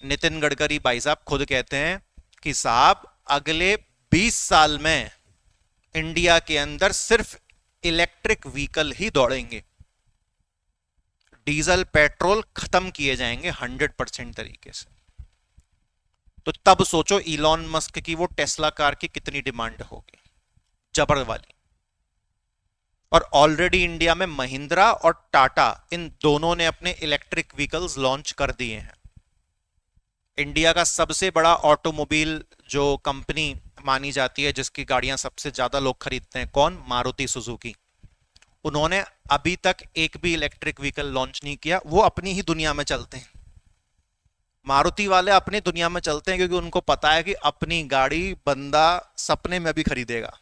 नितिन गडकरी भाई साहब खुद कहते हैं कि साहब अगले 20 साल में इंडिया के अंदर सिर्फ इलेक्ट्रिक व्हीकल ही दौड़ेंगे, डीजल पेट्रोल खत्म किए जाएंगे 100% तरीके से। तो तब सोचो इलॉन मस्क की वो टेस्ला कार की कितनी डिमांड होगी, जबर वाली। और ऑलरेडी इंडिया में महिंद्रा और टाटा इन दोनों ने अपने इलेक्ट्रिक व्हीकल्स लॉन्च कर दिए हैं। इंडिया का सबसे बड़ा ऑटोमोबाइल जो कंपनी मानी जाती है, जिसकी गाड़ियां सबसे ज्यादा लोग खरीदते हैं, कौन? मारुति सुजुकी। उन्होंने अभी तक एक भी इलेक्ट्रिक व्हीकल लॉन्च नहीं किया। वो अपनी ही दुनिया में चलते हैं, मारुति वाले अपनी दुनिया में चलते हैं, क्योंकि उनको पता है कि अपनी गाड़ी बंदा सपने में भी खरीदेगा,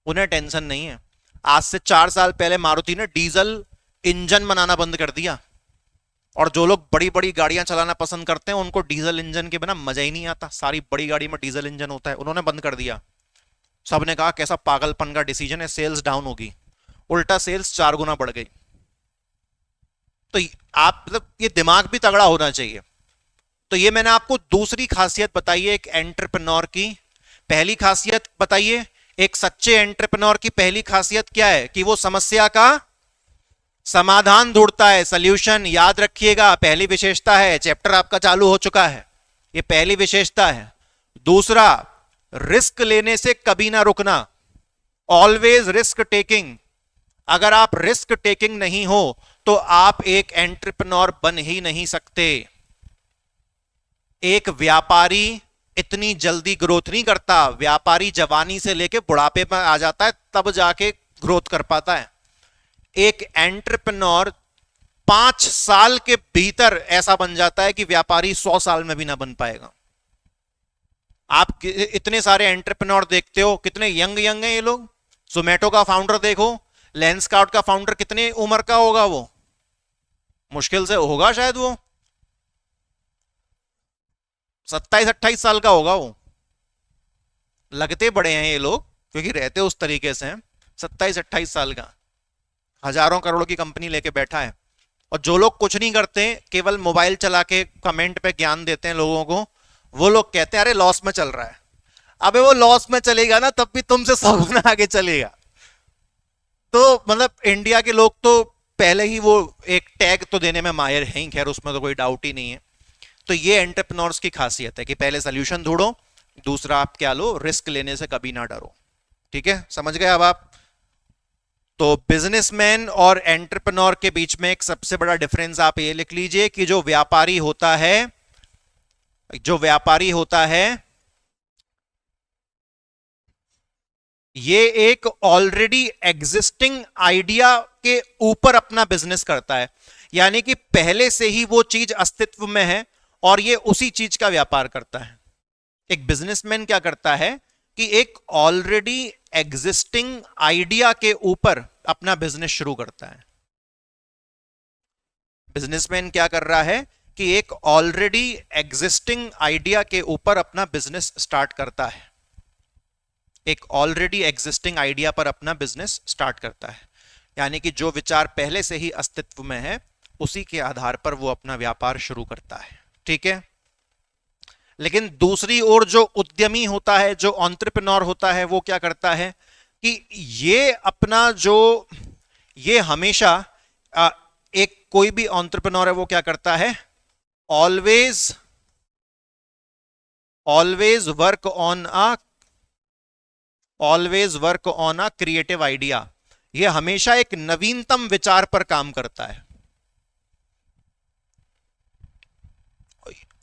उन्हें टेंशन नहीं है। आज से 4 साल पहले मारुति ने डीजल इंजन बनाना बंद कर दिया, और जो लोग बड़ी बड़ी गाड़ियां चलाना पसंद करते हैं उनको डीजल इंजन के बिना मजा ही नहीं आता। सारी बड़ी गाड़ी में डीजल इंजन होता है, उन्होंने बंद कर दिया। सबने कहा कैसा पागलपन का डिसीजन है, सेल्स डाउन होगी। उल्टा सेल्स 4 गुना बढ़ गई। तो आप मतलब ये दिमाग भी तगड़ा होना चाहिए। तो ये मैंने आपको दूसरी खासियत बताई है एक एंटरप्रेन्योर की। पहली खासियत बताइए, एक सच्चे एंटरप्रेन्योर की पहली खासियत क्या है? कि वो समस्या का समाधान ढूंढता है, सॉल्यूशन। याद रखिएगा, पहली विशेषता है। चैप्टर आपका चालू हो चुका है, ये पहली विशेषता है। दूसरा, रिस्क लेने से कभी ना रुकना, ऑलवेज रिस्क टेकिंग। अगर आप रिस्क टेकिंग नहीं हो तो आप एक एंटरप्रेन्योर बन ही नहीं सकते। एक व्यापारी इतनी जल्दी ग्रोथ नहीं करता। व्यापारी जवानी से लेके बुढ़ापे में आ जाता है, तब जाके ग्रोथ कर पाता है। एक एंटरप्रेन्योर 5 साल के भीतर ऐसा बन जाता है कि व्यापारी 100 साल में भी ना बन पाएगा। आप इतने सारे एंटरप्रेन्योर देखते हो, कितने यंग यंग हैं ये लोग। जोमेटो का फाउंडर देखो, लेंसकार्ट का फाउंडर कितने उम्र का होगा? वो मुश्किल से होगा शायद वो 27-28 साल का होगा। वो लगते बड़े हैं ये लोग, क्योंकि रहते उस तरीके से हैं। 27-28 साल का, हजारों करोड़ की कंपनी लेके बैठा है। और जो लोग कुछ नहीं करते, केवल मोबाइल चला के कमेंट पे ज्ञान देते हैं लोगों को, वो लोग कहते हैं अरे लॉस में चल रहा है। अबे वो लॉस में चलेगा ना, तब भी तुमसे 100 गुना आगे चलेगा। तो मतलब इंडिया के लोग तो पहले ही वो एक टैग तो देने में माहिर हैं ही, खैर उसमें तो कोई डाउट ही नहीं है। तो ये एंटरप्रेन्योर्स की खासियत है कि पहले सोल्यूशन ढूंढो, दूसरा आप क्या लो, रिस्क लेने से कभी ना डरो। ठीक है, समझ गए अब आप? तो बिजनेसमैन और एंटरप्रेन्योर के बीच में एक सबसे बड़ा डिफरेंस आप ये लिख लीजिए कि जो व्यापारी होता है ये एक ऑलरेडी एग्जिस्टिंग आइडिया के ऊपर अपना बिजनेस करता है। यानी कि पहले से ही वो चीज अस्तित्व में है और ये उसी चीज का व्यापार करता है। एक बिजनेसमैन क्या करता है कि एक ऑलरेडी एग्जिस्टिंग आइडिया के ऊपर अपना बिजनेस शुरू करता है। बिजनेसमैन क्या कर रहा है कि एक ऑलरेडी एग्जिस्टिंग आइडिया के ऊपर अपना बिजनेस स्टार्ट करता है। एक ऑलरेडी एग्जिस्टिंग आइडिया पर अपना बिजनेस स्टार्ट करता है, यानी कि जो विचार पहले से ही अस्तित्व में है उसी के आधार पर वो अपना व्यापार शुरू करता है। ठीक है, लेकिन दूसरी ओर जो उद्यमी होता है, जो एंटरप्रेन्योर होता है, वो क्या करता है कि ये अपना जो ये हमेशा एक कोई भी एंटरप्रेन्योर है वो क्या करता है, always always work on a always work on a creative idea. ये हमेशा एक नवीनतम विचार पर काम करता है।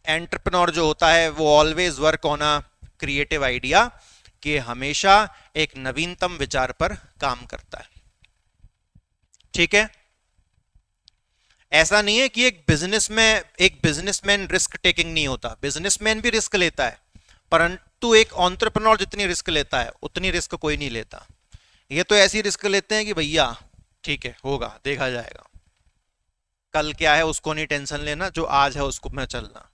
एंटरप्रेन्योर जो होता है वो always work on a creative idea, कि हमेशा एक नवीनतम विचार पर काम करता है। ठीक है, ऐसा नहीं है कि एक बिजनेसमैन रिस्क टेकिंग नहीं होता, बिजनेसमैन भी रिस्क लेता है, परंतु एक एंटरप्रेन्योर जितनी रिस्क लेता है उतनी रिस्क कोई नहीं लेता। ये तो ऐसी रिस्क लेते हैं कि भैया ठीक है, होगा, देखा जाएगा, कल क्या है उसको नहीं टेंशन लेना, जो आज है उसको मैं चलना।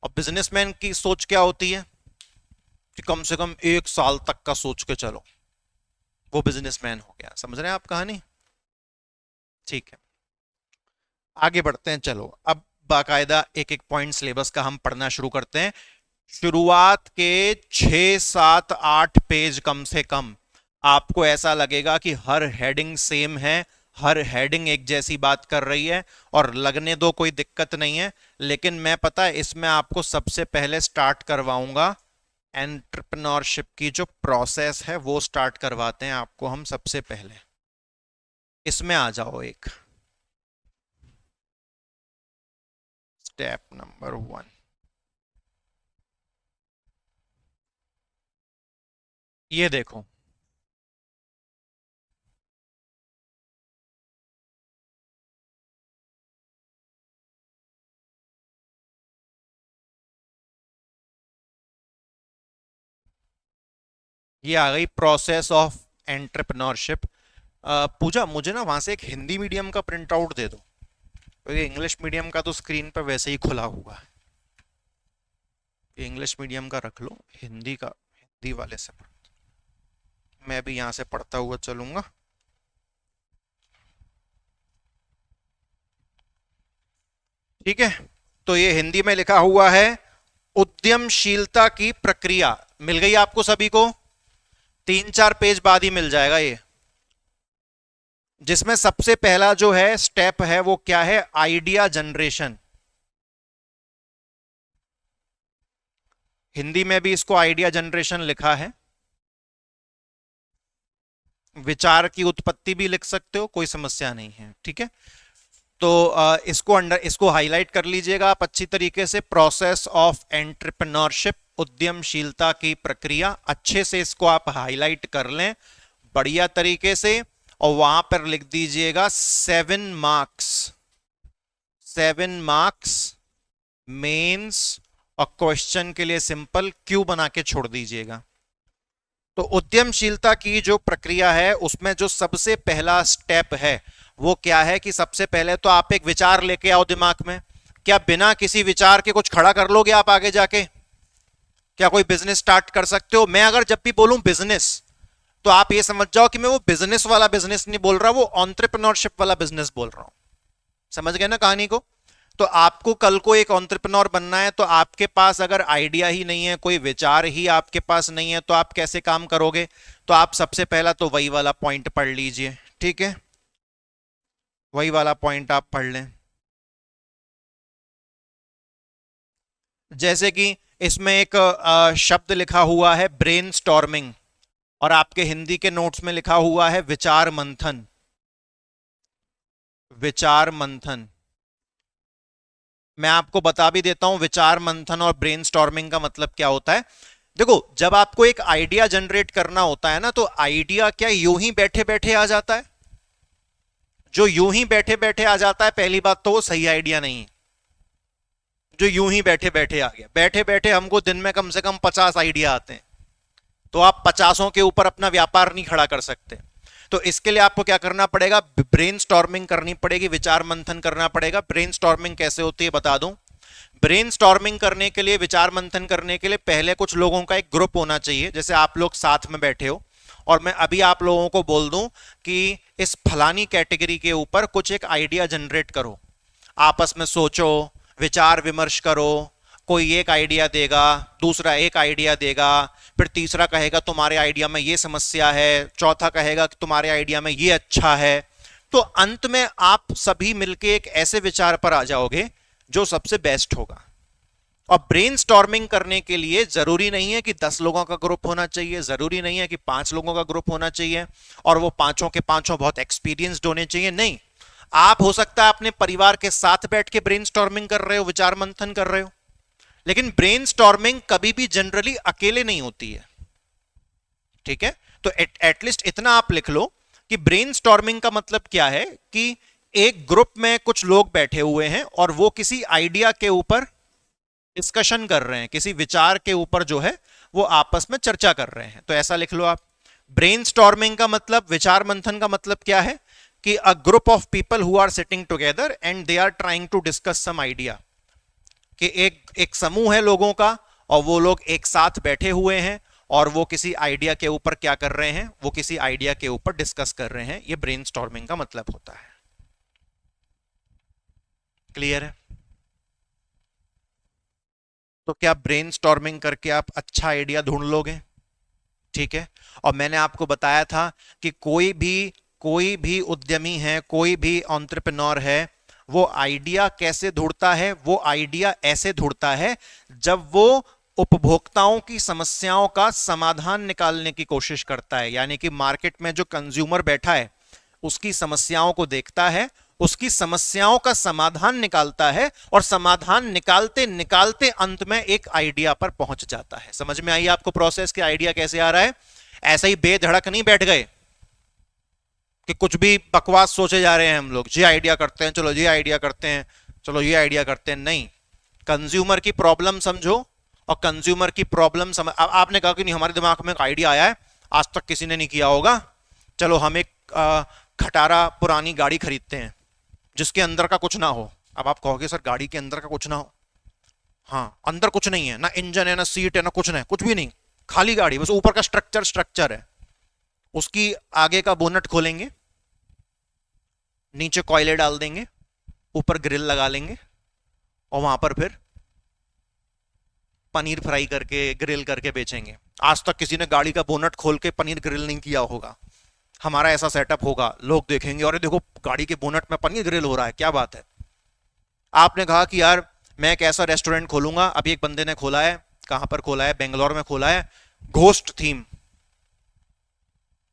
और बिजनेसमैन की सोच क्या होती है कि कम से कम 1 साल तक का सोच के चलो, वो बिजनेसमैन हो गया। समझ रहे हैं आप कहानी? ठीक है, आगे बढ़ते हैं। चलो अब बाकायदा एक एक पॉइंट सिलेबस का हम पढ़ना शुरू करते हैं। शुरुआत के 6, 7, 8 पेज कम से कम आपको ऐसा लगेगा कि हर हेडिंग सेम है, हर हेडिंग एक जैसी बात कर रही है, और लगने दो, कोई दिक्कत नहीं है। लेकिन मैं पता है इसमें आपको सबसे पहले स्टार्ट करवाऊंगा एंटरप्रेन्योरशिप की जो प्रोसेस है वो स्टार्ट करवाते हैं आपको हम सबसे पहले। इसमें आ जाओ, एक स्टेप नंबर 1। ये देखो, ये आ गई प्रोसेस ऑफ एंटरप्रेन्योरशिप। पूजा, मुझे ना वहां से एक हिंदी मीडियम का प्रिंट आउट दे दो, क्योंकि इंग्लिश मीडियम का तो स्क्रीन पर वैसे ही खुला हुआ है। इंग्लिश मीडियम का रख लो, हिंदी का हिंदी वाले से मैं भी यहां से पढ़ता हुआ चलूंगा। ठीक है, तो ये हिंदी में लिखा हुआ है उद्यमशीलता की प्रक्रिया। मिल गई आपको सभी को? 3-4 पेज बाद ही मिल जाएगा ये, जिसमें सबसे पहला जो है स्टेप है वो क्या है, आइडिया जनरेशन। हिंदी में भी इसको आइडिया जनरेशन लिखा है। विचार की उत्पत्ति भी लिख सकते हो, कोई समस्या नहीं है। ठीक है, तो इसको हाईलाइट कर लीजिएगा आप अच्छी तरीके से। प्रोसेस ऑफ एंटरप्रेन्योरशिप, उद्यमशीलता की प्रक्रिया, अच्छे से इसको आप हाईलाइट कर लें बढ़िया तरीके से, और वहां पर लिख दीजिएगा 7 मार्क्स, 7 मार्क्स मेंस, और क्वेश्चन के लिए सिंपल क्यू बना के छोड़ दीजिएगा। तो उद्यमशीलता की जो प्रक्रिया है उसमें जो सबसे पहला स्टेप है वो क्या है कि सबसे पहले तो आप एक विचार लेके आओ दिमाग में। क्या बिना किसी विचार के कुछ खड़ा कर लोगे आप आगे जाके? क्या कोई बिजनेस स्टार्ट कर सकते हो? मैं अगर जब भी बोलूं बिजनेस, तो आप ये समझ जाओ कि मैं वो बिजनेस वाला बिजनेस नहीं बोल रहा, वो एंटरप्रेन्योरशिप वाला बिजनेस बोल रहा हूं। समझ गए ना कहानी को? तो आपको कल को एक एंटरप्रेन्योर बनना है, तो आपके पास अगर आइडिया ही नहीं है, कोई विचार ही आपके पास नहीं है, तो आप कैसे काम करोगे? तो आप सबसे पहला तो वही वाला पॉइंट पढ़ लीजिए। ठीक है, वही वाला पॉइंट आप पढ़ लें। जैसे कि इसमें एक शब्द लिखा हुआ है ब्रेनस्टॉर्मिंग, और आपके हिंदी के नोट्स में लिखा हुआ है विचार मंथन। विचार मंथन, मैं आपको बता भी देता हूं विचार मंथन और ब्रेनस्टॉर्मिंग का मतलब क्या होता है। देखो, जब आपको एक आइडिया जनरेट करना होता है ना, तो आइडिया क्या यूं ही बैठे बैठे आ जाता है? जो यूं ही बैठे बैठे आ जाता है, पहली बात तो वो सही आइडिया नहीं है। जो यूं ही बैठे बैठे आ गया, बैठे बैठे हमको दिन में कम से कम 50 आइडिया आते हैं, तो आप 50 के ऊपर अपना व्यापार नहीं खड़ा कर सकते। तो इसके लिए आपको क्या करना पड़ेगा? ब्रेनस्टॉर्मिंग करनी पड़ेगी, विचार मंथन करना पड़ेगा। ब्रेनस्टॉर्मिंग कैसे होती है बता दूं। ब्रेनस्टॉर्मिंग करने के लिए, विचार मंथन करने के लिए पहले कुछ लोगों का एक ग्रुप होना चाहिए। जैसे आप लोग साथ में बैठे हो और मैं अभी आप लोगों को बोल दूं कि इस फलानी कैटेगरी के ऊपर कुछ एक आइडिया जनरेट करो, आपस में सोचो, विचार विमर्श करो, कोई एक आइडिया देगा, दूसरा एक आइडिया देगा, फिर तीसरा कहेगा तुम्हारे आइडिया में ये समस्या है, चौथा कहेगा कि तुम्हारे आइडिया में ये अच्छा है। तो अंत में आप सभी मिलके एक ऐसे विचार पर आ जाओगे जो सबसे बेस्ट होगा। और ब्रेनस्टॉर्मिंग करने के लिए जरूरी नहीं है कि 10 लोगों का ग्रुप होना चाहिए, जरूरी नहीं है कि 5 लोगों का ग्रुप होना चाहिए और वो पांचों के पांचों बहुत एक्सपीरियंस्ड होने चाहिए। नहीं, आप हो सकता है अपने परिवार के साथ बैठ के ब्रेनस्टॉर्मिंग कर रहे हो, विचार मंथन कर रहे हो, लेकिन ब्रेनस्टॉर्मिंग कभी भी जनरली अकेले नहीं होती है। ठीक है, तो एटलीस्ट इतना आप लिख लो कि ब्रेनस्टॉर्मिंग का मतलब क्या है कि एक ग्रुप में कुछ लोग बैठे हुए हैं और वो किसी आइडिया के ऊपर डिस्कशन कर रहे हैं, किसी विचार के ऊपर जो है वो आपस में चर्चा कर रहे हैं। तो ऐसा लिख लो आप। ब्रेनस्टॉर्मिंग का मतलब, विचार मंथन का मतलब क्या है कि a group of people who are sitting together and they are trying to discuss some idea, कि एक समूह है लोगों का और वो लोग एक साथ बैठे हुए हैं और वो किसी आइडिया के ऊपर क्या कर रहे हैं, वो किसी आइडिया के ऊपर डिस्कस कर रहे हैं। ये ब्रेनस्टॉर्मिंग का मतलब होता है। क्लियर है? तो क्या ब्रेनस्टॉर्मिंग करके आप अच्छा आइडिया ढूंढ लोगे? ठीक है। और मैंने आपको बताया था कि कोई भी उद्यमी है, कोई भी एंटरप्रेन्योर है, वो आइडिया कैसे ढूंढता है? वो आइडिया ऐसे ढूंढता है जब वो उपभोक्ताओं की समस्याओं का समाधान निकालने की कोशिश करता है। यानी कि मार्केट में जो कंज्यूमर बैठा है उसकी समस्याओं को देखता है, उसकी समस्याओं का समाधान निकालता है और समाधान निकालते निकालते अंत में एक आइडिया पर पहुंच जाता है। समझ में आई आपको प्रोसेस कि आइडिया कैसे आ रहा है? ऐसा ही बेधड़क नहीं बैठ गए कि कुछ भी बकवास सोचे जा रहे हैं हम लोग, ये आइडिया करते हैं, चलो ये आइडिया करते हैं, चलो ये आइडिया करते हैं। नहीं, कंज्यूमर की प्रॉब्लम समझो और कंज्यूमर की प्रॉब्लम समझ। आपने कहा कि नहीं, हमारे दिमाग में एक आइडिया आया है, आज तक किसी ने नहीं किया होगा, चलो हम एक खटारा पुरानी गाड़ी खरीदते हैं जिसके अंदर का कुछ ना हो। अब आप कहोगे सर गाड़ी के अंदर का कुछ ना हो? हाँ, अंदर कुछ नहीं है, ना इंजन है, ना सीट है, ना कुछ नहीं, कुछ भी नहीं, खाली गाड़ी, बस ऊपर का स्ट्रक्चर स्ट्रक्चर है। उसकी आगे का बोनट खोलेंगे, नीचे कोयले डाल देंगे, ऊपर ग्रिल लगा लेंगे और वहां पर फिर पनीर फ्राई करके ग्रिल करके बेचेंगे। आज तक किसी ने गाड़ी का बोनट खोल के पनीर ग्रिल नहीं किया होगा। हमारा ऐसा सेटअप होगा, लोग देखेंगे और देखो गाड़ी के बोनट में पनीर ग्रिल हो रहा है, क्या बात है। आपने कहा कि यार मैं एक ऐसा रेस्टोरेंट खोलूंगा, अभी एक बंदे ने खोला है, कहां पर खोला है, बेंगलोर में खोला है, घोस्ट थीम।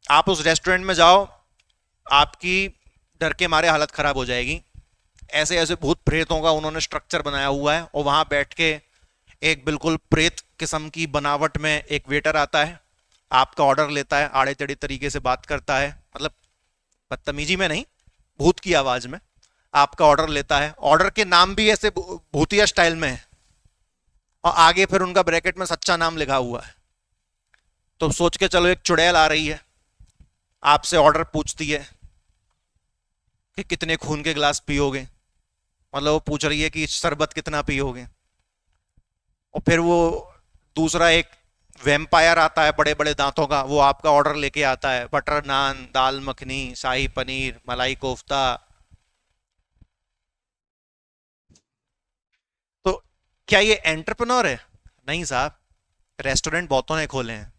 आप उस रेस्टोरेंट में जाओ, आपकी डर के मारे हालत खराब हो जाएगी। ऐसे ऐसे भूत प्रेतों का उन्होंने स्ट्रक्चर बनाया हुआ है और वहां बैठ के एक बिल्कुल प्रेत किस्म की बनावट में एक वेटर आता है, आपका ऑर्डर लेता है, आड़े टेढ़े तरीके से बात करता है, मतलब बदतमीजी में नहीं, भूत की आवाज में आपका ऑर्डर लेता है। ऑर्डर के नाम भी ऐसे भूतिया स्टाइल में है और आगे फिर उनका ब्रैकेट में सच्चा नाम लिखा हुआ है। तो सोच के चलो एक चुड़ैल आ रही है, आपसे ऑर्डर पूछती है कि कितने खून के गिलास पियोगे, मतलब वो पूछ रही है कि शरबत कितना पियोगे। और फिर वो दूसरा एक वेम्पायर आता है बड़े बड़े दांतों का, वो आपका ऑर्डर लेके आता है, बटर नान, दाल मखनी, शाही पनीर, मलाई कोफ्ता। तो क्या ये एंटरप्रेन्योर है? नहीं साहब, रेस्टोरेंट बहुतों ने खोले हैं,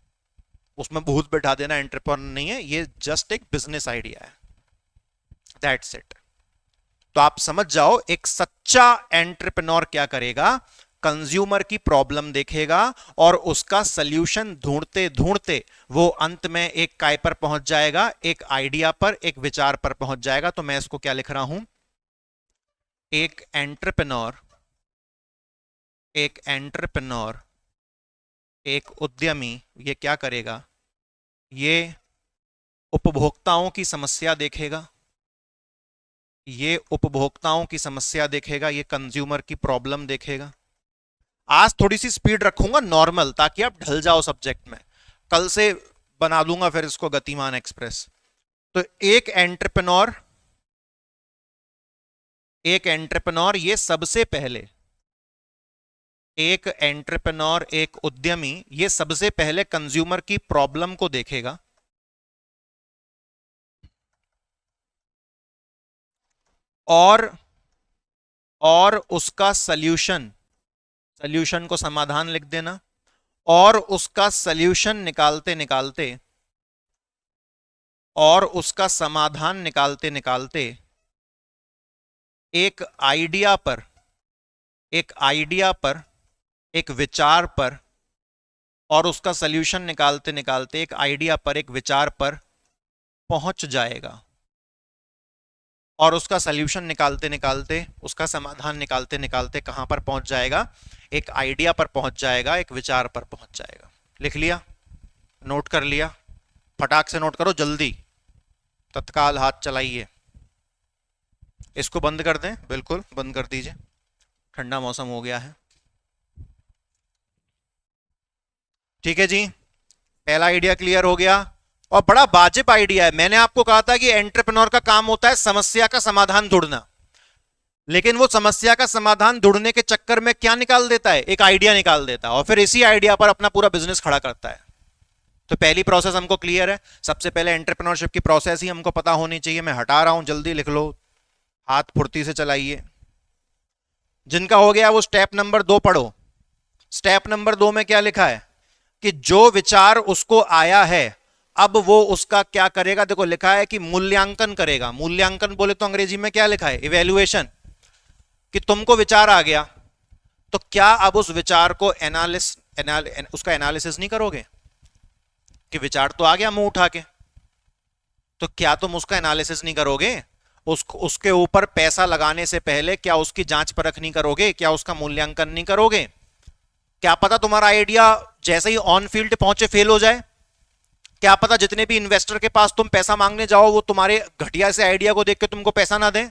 उसमें भूत बैठा देना एंटरप्रेन्योर नहीं है, ये जस्ट एक बिजनेस आइडिया है, दैट्स इट। तो आप समझ जाओ एक सच्चा एंटरप्रेन्योर क्या करेगा, कंज्यूमर की प्रॉब्लम देखेगा और उसका सल्यूशन ढूंढते ढूंढते वो अंत में एक काय पर पहुंच जाएगा, एक आइडिया पर, एक विचार पर पहुंच जाएगा। तो मैं इसको क्या लिख रहा हूं, एक एंटरप्रेन्योर, एक एंटरप्रेन्योर, एक उद्यमी, ये क्या करेगा, ये उपभोक्ताओं की समस्या देखेगा, ये उपभोक्ताओं की समस्या देखेगा, ये कंज्यूमर की प्रॉब्लम देखेगा। आज थोड़ी सी स्पीड रखूंगा नॉर्मल, ताकि आप ढल जाओ सब्जेक्ट में, कल से बना दूंगा फिर इसको गतिमान एक्सप्रेस। तो एक एंटरप्रेन्योर, एक एंटरप्रेन्योर ये सबसे पहले, एक एंटरप्रेन्योर, एक उद्यमी ये सबसे पहले कंज्यूमर की प्रॉब्लम को देखेगा और और उसका सल्यूशन, सल्यूशन को समाधान लिख देना, और उसका सल्यूशन निकालते निकालते, और उसका समाधान निकालते निकालते एक आइडिया पर, एक आइडिया पर, एक विचार पर, और उसका सल्यूशन निकालते निकालते एक आइडिया पर, एक विचार पर पहुंच जाएगा, और उसका सल्यूशन निकालते निकालते, उसका समाधान निकालते निकालते कहां पर पहुंच जाएगा? एक आइडिया पर पहुंच जाएगा, एक विचार पर पहुंच जाएगा। लिख लिया? नोट कर लिया? फटाक से नोट करो, जल्दी, तत्काल हाथ चलाइए। इसको बंद कर दें, बिल्कुल बंद कर दीजिए, ठंडा मौसम हो गया है। ठीक है जी, पहला आइडिया क्लियर हो गया, और बड़ा वाजिब आइडिया है। मैंने आपको कहा था कि एंटरप्रेन्योर का काम होता है समस्या का समाधान ढूंढना, लेकिन वो समस्या का समाधान ढूंढने के चक्कर में क्या निकाल देता है? एक आइडिया निकाल देता है, और फिर इसी आइडिया पर अपना पूरा बिजनेस खड़ा करता है। तो पहली प्रोसेस हमको क्लियर है। सबसे पहले एंटरप्रेन्योरशिप की प्रोसेस ही हमको पता होनी चाहिए। मैं हटा रहा हूं, जल्दी लिख लो, हाथ फुर्ती से चलाइए। जिनका हो गया वो स्टेप नंबर 2 पढ़ो। स्टेप नंबर 2 में क्या लिखा है कि जो विचार उसको आया है, अब वो उसका क्या करेगा? देखो लिखा है कि मूल्यांकन करेगा। मूल्यांकन बोले तो अंग्रेजी में क्या लिखा है? इवैल्यूएशन। कि तुमको विचार आ गया, तो क्या अब उस विचार को उसका एनालिसिस नहीं करोगे? कि विचार तो आ गया मुंह उठा के, तो क्या तुम उसका एनालिसिस नहीं करोगे? उसके ऊपर पैसा लगाने से पहले क्या उसकी जांच परख नहीं करोगे? क्या उसका मूल्यांकन नहीं करोगे? क्या पता तुम्हारा आइडिया जैसे ही ऑन फील्ड पहुंचे फेल हो जाए? क्या पता जितने भी इन्वेस्टर के पास तुम पैसा मांगने जाओ वो तुम्हारे घटिया से आइडिया को देख के तुमको पैसा ना दें?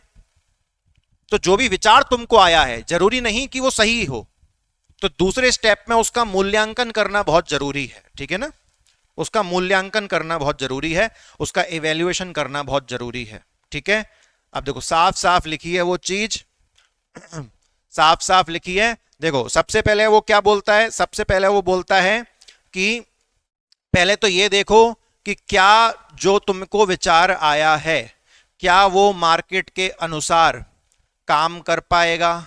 तो जो भी विचार तुमको आया है, जरूरी नहीं कि वो सही हो, तो दूसरे स्टेप में उसका मूल्यांकन करना बहुत जरूरी है। ठीक है ना? उसका मूल्यांकन करना बहुत जरूरी है, उसका इवैल्यूएशन करना बहुत जरूरी है। ठीक है? अब देखो साफ साफ लिखी है वो चीज, साफ साफ लिखी है। देखो सबसे पहले वो क्या बोलता है? सबसे पहले वो बोलता है कि पहले तो ये देखो कि क्या जो तुमको विचार आया है, क्या वो मार्केट के अनुसार काम कर पाएगा?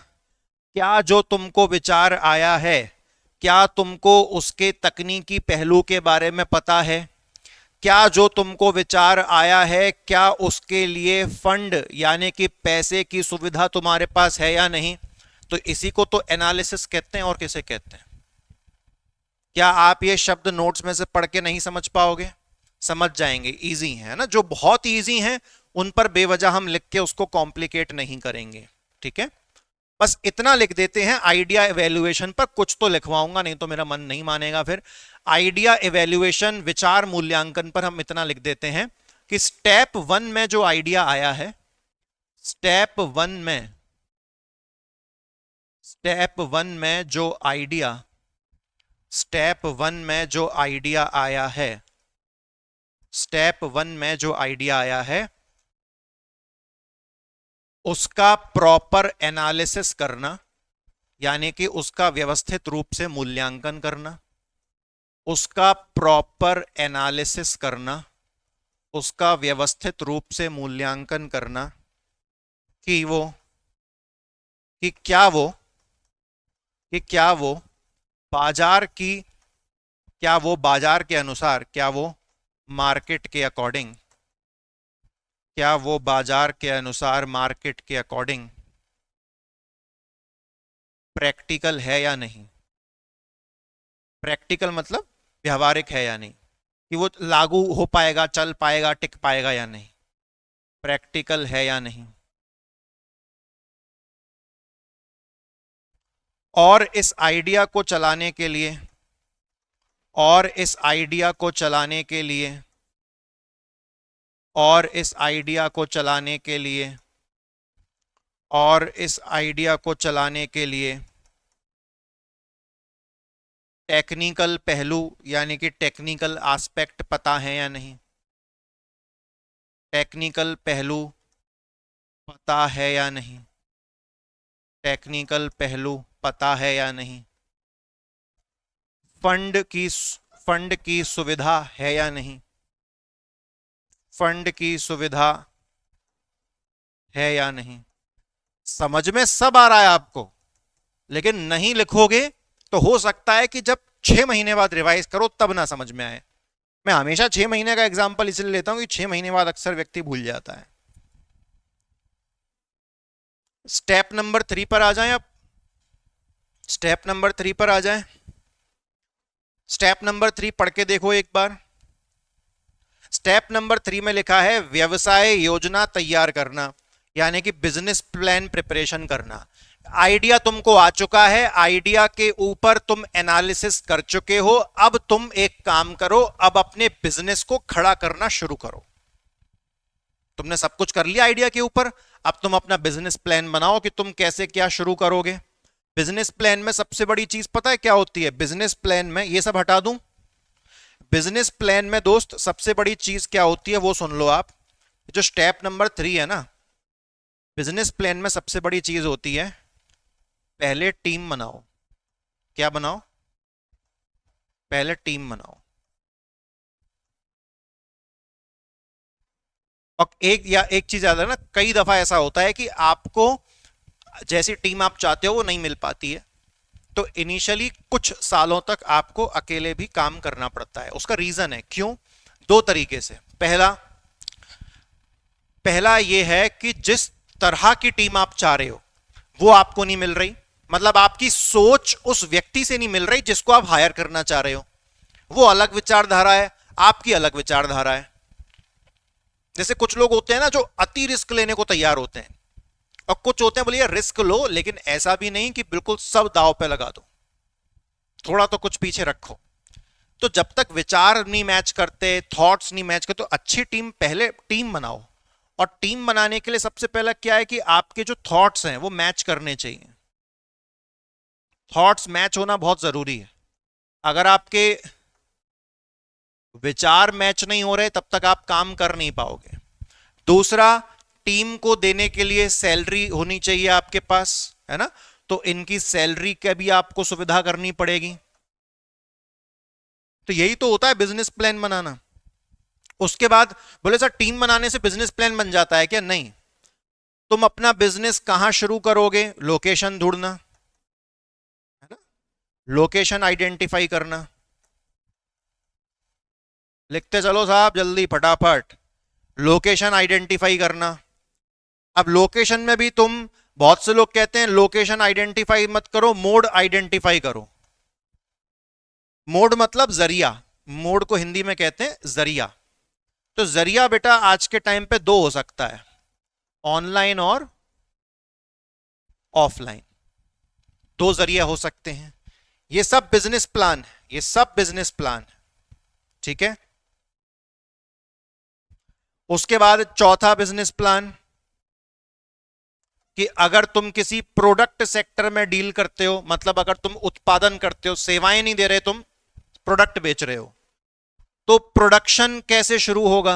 क्या जो तुमको विचार आया है, क्या तुमको उसके तकनीकी पहलू के बारे में पता है? क्या जो तुमको विचार आया है, क्या उसके लिए फंड यानी कि पैसे की सुविधा तुम्हारे पास है या नहीं? तो इसी को तो एनालिसिस कहते हैं। और किसे कहते हैं? क्या आप ये शब्द नोट्स में से पढ़ के नहीं समझ पाओगे? समझ जाएंगे, इजी है ना? जो बहुत इजी है उन पर बेवजह हम लिख के उसको कॉम्प्लिकेट नहीं करेंगे। ठीक है? बस इतना लिख देते हैं आइडिया इवैल्यूएशन पर। कुछ तो लिखवाऊंगा, नहीं तो मेरा मन नहीं मानेगा फिर। आइडिया इवैल्यूएशन, विचार मूल्यांकन पर हम इतना लिख देते हैं कि स्टेप 1 में जो आइडिया आया है, स्टेप 1 में, स्टेप 1 में जो आइडिया, स्टेप 1 में जो आइडिया आया है, स्टेप 1 में जो आइडिया आया है, उसका प्रॉपर एनालिसिस करना, यानी कि उसका व्यवस्थित रूप से मूल्यांकन करना, उसका प्रॉपर एनालिसिस करना, उसका व्यवस्थित रूप से मूल्यांकन करना कि वो, कि क्या वो, कि क्या वो बाजार की, क्या वो बाजार के अनुसार, क्या वो मार्केट के अकॉर्डिंग, क्या वो बाजार के अनुसार, मार्केट के अकॉर्डिंग प्रैक्टिकल है या नहीं? प्रैक्टिकल मतलब व्यवहारिक है या नहीं, कि वो लागू हो पाएगा, चल पाएगा, टिक पाएगा या नहीं, प्रैक्टिकल है या नहीं। और इस आइडिया को चलाने के लिए, और इस आइडिया को चलाने के लिए, और इस आइडिया को चलाने के लिए, और इस आइडिया को चलाने के लिए टेक्निकल पहलू यानी कि टेक्निकल एस्पेक्ट पता है या नहीं? टेक्निकल पहलू पता है या नहीं? टेक्निकल पहलू पता है या नहीं? फंड की सुविधा है या नहीं? फंड की सुविधा है या नहीं? समझ में सब आ रहा है आपको, लेकिन नहीं लिखोगे तो हो सकता है कि जब 6 महीने बाद रिवाइज करो तब ना समझ में आए। मैं हमेशा 6 महीने का एग्जाम्पल इसलिए लेता हूं कि 6 महीने बाद अक्सर व्यक्ति भूल जाता है। स्टेप नंबर 3 पर आ जाएं अब। स्टेप नंबर 3 पर आ जाएं। स्टेप नंबर 3 पढ़ के देखो एक बार। स्टेप नंबर 3 में लिखा है व्यवसाय योजना तैयार करना, यानी कि बिजनेस प्लान प्रिपरेशन करना। आइडिया तुमको आ चुका है, आइडिया के ऊपर तुम एनालिसिस कर चुके हो, अब तुम एक काम करो, अब अपने बिजनेस को खड़ा करना शुरू करो। तुमने सब कुछ कर लिया आइडिया के ऊपर, अब तुम अपना बिजनेस प्लान बनाओ कि तुम कैसे क्या शुरू करोगे। बिजनेस प्लान में सबसे बड़ी चीज पता है क्या होती है? बिजनेस प्लान में, ये सब हटा दूं, बिजनेस प्लान में दोस्त सबसे बड़ी चीज क्या होती है वो सुन लो आप। जो स्टेप नंबर 3 है ना, बिजनेस प्लान में सबसे बड़ी चीज होती है, पहले टीम बनाओ। क्या बनाओ? पहले टीम बनाओ। और एक चीज याद है ना, कई दफा ऐसा होता है कि आपको जैसी टीम आप चाहते हो वो नहीं मिल पाती है, तो इनिशियली कुछ सालों तक आपको अकेले भी काम करना पड़ता है। उसका रीजन है क्यों, दो तरीके से। पहला ये है कि जिस तरह की टीम आप चाह रहे हो वो आपको नहीं मिल रही, मतलब आपकी सोच उस व्यक्ति से नहीं मिल रही जिसको आप हायर करना चाह रहे हो। वो अलग विचारधारा है, आपकी अलग विचारधारा है। जैसे कुछ लोग होते हैं ना जो अति रिस्क लेने को तैयार होते हैं, और कुछ होते हैं बोलिए रिस्क लो लेकिन ऐसा भी नहीं कि बिल्कुल सब दांव पे लगा दो, थोड़ा तो कुछ पीछे रखो। तो जब तक विचार नहीं मैच करते, थॉट्स नहीं मैच करते, तो अच्छी टीम, पहले टीम बनाओ। और टीम बनाने के लिए सबसे पहला क्या है कि आपके जो थॉट्स हैं वो मैच करने चाहिए। थॉट्स मैच होना बहुत जरूरी है। अगर आपके विचार मैच नहीं हो रहे तब तक आप काम कर नहीं पाओगे। दूसरा, टीम को देने के लिए सैलरी होनी चाहिए आपके पास, है ना? तो इनकी सैलरी का भी आपको सुविधा करनी पड़ेगी। तो यही तो होता है बिजनेस प्लान बनाना। उसके बाद बोले सर टीम बनाने से बिजनेस प्लान बन जाता है क्या? नहीं। तुम अपना बिजनेस कहां शुरू करोगे, लोकेशन ढूंढना, है ना? लोकेशन आइडेंटिफाई करना। लिखते चलो साहब जल्दी फटाफट। लोकेशन आइडेंटिफाई करना। अब लोकेशन में भी तुम, बहुत से लोग कहते हैं लोकेशन आइडेंटिफाई मत करो, मोड आइडेंटिफाई करो। मोड मतलब जरिया, मोड को हिंदी में कहते हैं जरिया। तो जरिया बेटा आज के टाइम पे दो हो सकता है, ऑनलाइन और ऑफलाइन। दो जरिया हो सकते हैं। ये सब बिजनेस प्लान है, ये सब बिजनेस प्लान है, ठीक है? उसके बाद चौथा बिजनेस प्लान कि अगर तुम किसी प्रोडक्ट सेक्टर में डील करते हो, मतलब अगर तुम उत्पादन करते हो, सेवाएं नहीं दे रहे, तुम प्रोडक्ट बेच रहे हो, तो प्रोडक्शन कैसे शुरू होगा,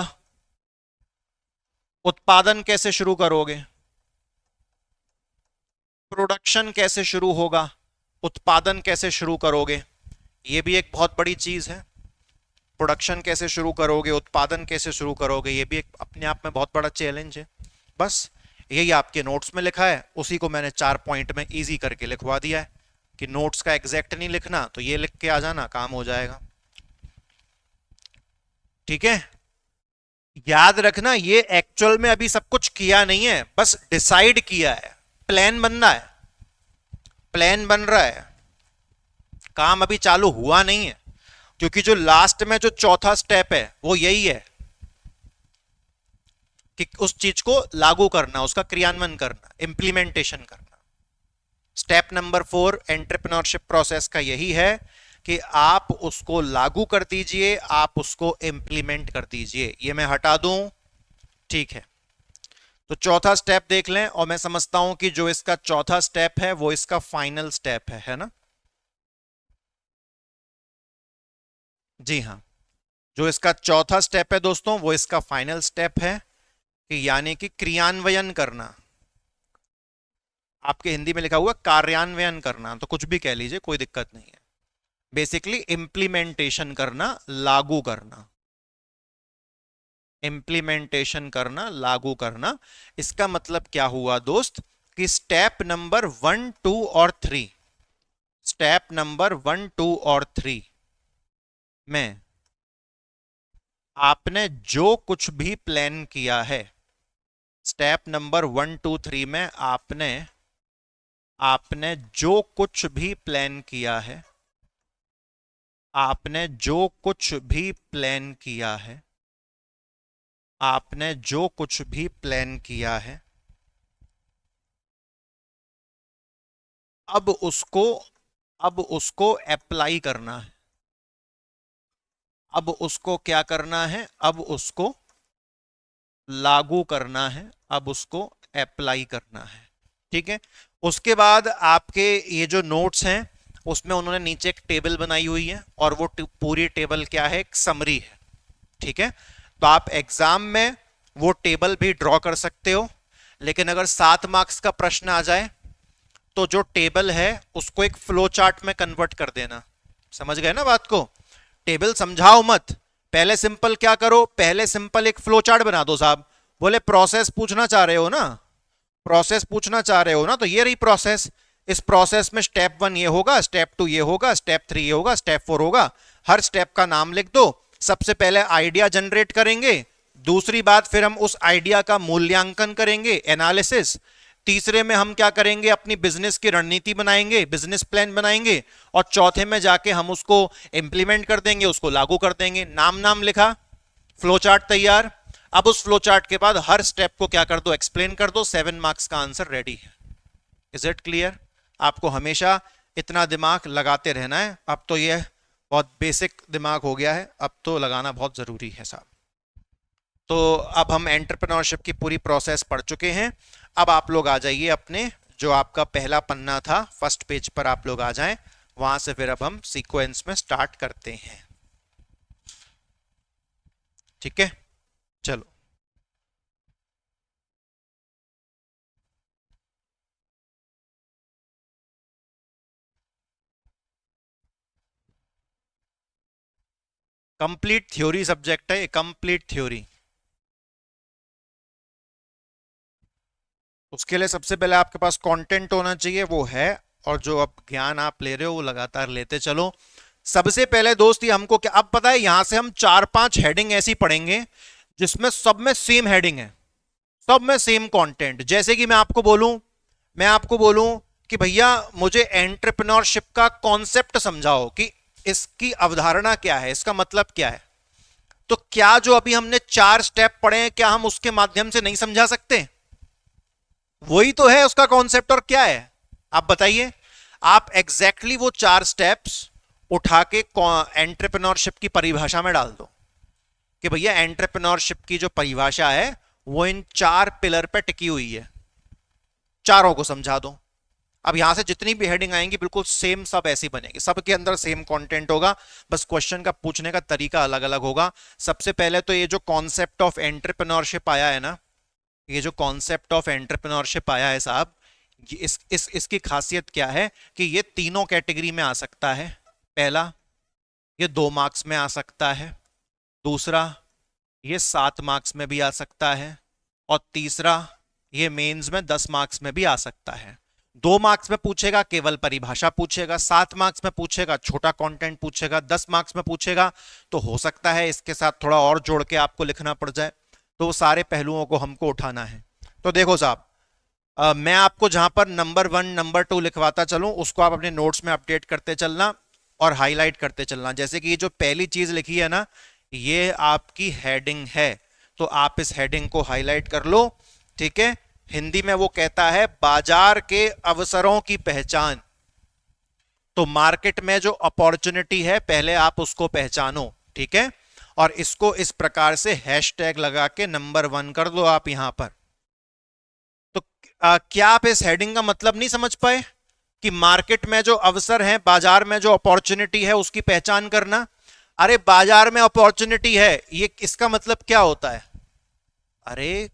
उत्पादन कैसे शुरू करोगे, प्रोडक्शन कैसे शुरू होगा, उत्पादन कैसे शुरू करोगे, ये भी एक बहुत बड़ी चीज है। प्रोडक्शन कैसे शुरू करोगे, उत्पादन कैसे शुरू करोगे, ये भी एक अपने आप में बहुत बड़ा चैलेंज है। बस यही आपके नोट्स में लिखा है, उसी को मैंने 4 पॉइंट में इजी करके लिखवा दिया है कि नोट्स का एग्जैक्ट नहीं लिखना, तो ये लिख के आ जाना, काम हो जाएगा। ठीक है? याद रखना ये एक्चुअल में अभी सब कुछ किया नहीं है, बस डिसाइड किया है। प्लान बनना है, प्लान बन रहा है, काम अभी चालू हुआ नहीं है। क्योंकि जो लास्ट में जो चौथा स्टेप है वो यही है कि उस चीज को लागू करना, उसका क्रियान्वयन करना, इंप्लीमेंटेशन करना। स्टेप नंबर 4 एंटरप्रेन्योरशिप प्रोसेस का यही है कि आप उसको लागू कर दीजिए, आप उसको इंप्लीमेंट कर दीजिए। ये मैं हटा दूं, ठीक है? तो चौथा स्टेप देख लें, और मैं समझता हूं कि जो इसका चौथा स्टेप है वो इसका फाइनल स्टेप है ना? जी हां, जो इसका चौथा स्टेप है दोस्तों वो इसका फाइनल स्टेप है, कि यानी कि क्रियान्वयन करना। आपके हिंदी में लिखा हुआ कार्यान्वयन करना, तो कुछ भी कह लीजिए, कोई दिक्कत नहीं है। बेसिकली इंप्लीमेंटेशन करना, लागू करना, इंप्लीमेंटेशन करना, लागू करना। इसका मतलब क्या हुआ दोस्त, कि स्टेप नंबर 1, 2 और 3, स्टेप नंबर 1, 2 और 3 में आपने जो कुछ भी प्लान किया है, स्टेप नंबर 1, 2, 3 में आपने आपने जो कुछ भी प्लान किया है, आपने जो कुछ भी प्लान किया है, आपने जो कुछ भी प्लान किया है, अब उसको अब उसको अप्लाई करना है। अब उसको क्या करना है? अब उसको लागू करना है, अब उसको अप्लाई करना है। ठीक है। उसके बाद आपके ये जो नोट्स हैं उसमें उन्होंने नीचे एक टेबल बनाई हुई है और वो पूरी टेबल क्या है? एक समरी है। ठीक है। तो आप एग्जाम में वो टेबल भी ड्रॉ कर सकते हो, लेकिन अगर 7 मार्क्स का प्रश्न आ जाए तो जो टेबल है उसको एक फ्लो चार्ट में कन्वर्ट कर देना। समझ गए ना बात को? टेबल समझाओ मत, पहले सिंपल क्या करो, पहले सिंपल एक फ्लो चार्ट बना दो साहब। बोले प्रोसेस पूछना चाह रहे हो ना, प्रोसेस पूछना चाह रहे हो ना, तो ये रही प्रोसेस। इस प्रोसेस में स्टेप 1 ये होगा, स्टेप 2 ये होगा, स्टेप 3 ये होगा, स्टेप 4 होगा। हर स्टेप का नाम लिख दो। सबसे पहले आइडिया जनरेट करेंगे, दूसरी बात फिर हम उस आइडिया का मूल्यांकन करेंगे, एनालिसिस। तीसरे में हम क्या करेंगे? अपनी बिजनेस की रणनीति बनाएंगे, बिजनेस प्लान बनाएंगे। और चौथे में जाके हम उसको इंप्लीमेंट कर देंगे, उसको लागू कर देंगे। नाम नाम लिखा, फ्लो चार्ट तैयार। अब उस फ्लो चार्ट के बाद हर स्टेप को क्या कर दो? एक्सप्लेन कर दो। 7 मार्क्स का आंसर रेडी है। Is it clear? आपको हमेशा इतना दिमाग लगाते रहना है। अब तो ये बहुत बेसिक दिमाग हो गया है, अब तो लगाना बहुत जरूरी है साहब। तो अब हम एंटरप्रेन्योरशिप की पूरी प्रोसेस पढ़ चुके हैं। अब आप लोग आ जाइए अपने जो आपका पहला पन्ना था, फर्स्ट पेज पर आप लोग आ जाएं। वहां से फिर अब हम सीक्वेंस में स्टार्ट करते हैं। ठीक है, चलो। कंप्लीट थ्योरी सब्जेक्ट है ये, कंप्लीट थ्योरी। उसके लिए सबसे पहले आपके पास कंटेंट होना चाहिए, वो है। और जो अब ज्ञान आप ले रहे हो वो लगातार लेते चलो। सबसे पहले दोस्त ये हमको क्या अब पता है, यहां से हम 4-5 हेडिंग ऐसी पढ़ेंगे जिसमें सब में सेम हेडिंग है, सब में सेम कंटेंट। जैसे कि मैं आपको बोलूं कि भैया मुझे एंटरप्रेन्योरशिप का कॉन्सेप्ट समझाओ कि इसकी अवधारणा क्या है, इसका मतलब क्या है। तो क्या जो अभी हमने 4 स्टेप पढ़े हैं, क्या हम उसके माध्यम से नहीं समझा सकते? वही तो है उसका कॉन्सेप्ट। और क्या है आप बताइए? आप एग्जैक्टली वो 4 स्टेप्स उठा के एंटरप्रेन्योरशिप की परिभाषा में डाल दो कि भैया एंटरप्रेन्योरशिप की जो परिभाषा है वो इन 4 पिलर पे टिकी हुई है। चारों को समझा दो। अब यहां से जितनी भी हेडिंग आएंगी बिल्कुल सेम, सब ऐसी बनेगी, सबके अंदर सेम कंटेंट होगा, बस क्वेश्चन का पूछने का तरीका अलग अलग होगा। सबसे पहले तो ये जो कॉन्सेप्ट ऑफ एंटरप्रेन्योरशिप आया है ना, ये जो कॉन्सेप्ट ऑफ एंटरप्रेन्योरशिप आया है साहब, ये इसकी खासियत क्या है कि ये तीनों कैटेगरी में आ सकता है। पहला, ये 2 मार्क्स में आ सकता है। दूसरा, ये 7 मार्क्स में भी आ सकता है। और तीसरा, ये मेंस में 10 मार्क्स में भी आ सकता है। 2 मार्क्स में पूछेगा केवल परिभाषा पूछेगा, 7 मार्क्स में पूछेगा छोटा कंटेंट पूछेगा, 10 मार्क्स में पूछेगा तो हो सकता है इसके साथ थोड़ा और जोड़ के आपको लिखना पड़ जाए। तो वो सारे पहलुओं को हमको उठाना है। तो देखो साहब, मैं आपको जहां पर नंबर 1 नंबर 2 लिखवाता चलूं उसको आप अपने नोट्स में अपडेट करते चलना और हाईलाइट करते चलना। जैसे कि ये जो पहली चीज लिखी है ना, ये आपकी हेडिंग है, तो आप इस हेडिंग को हाईलाइट कर लो। ठीक है। हिंदी में वो कहता है बाजार के अवसरों की पहचान। तो मार्केट में जो अपॉर्चुनिटी है पहले आप उसको पहचानो। ठीक है। और इसको इस प्रकार से हैशटैग लगा के नंबर 1 कर दो आप यहां पर। तो क्या आप इस हेडिंग का मतलब नहीं समझ पाए कि मार्केट में जो अवसर है, बाजार में जो अपॉर्चुनिटी है उसकी पहचान करना? अरे बाजार में अपॉर्चुनिटी है, ये इसका मतलब क्या होता है? अरे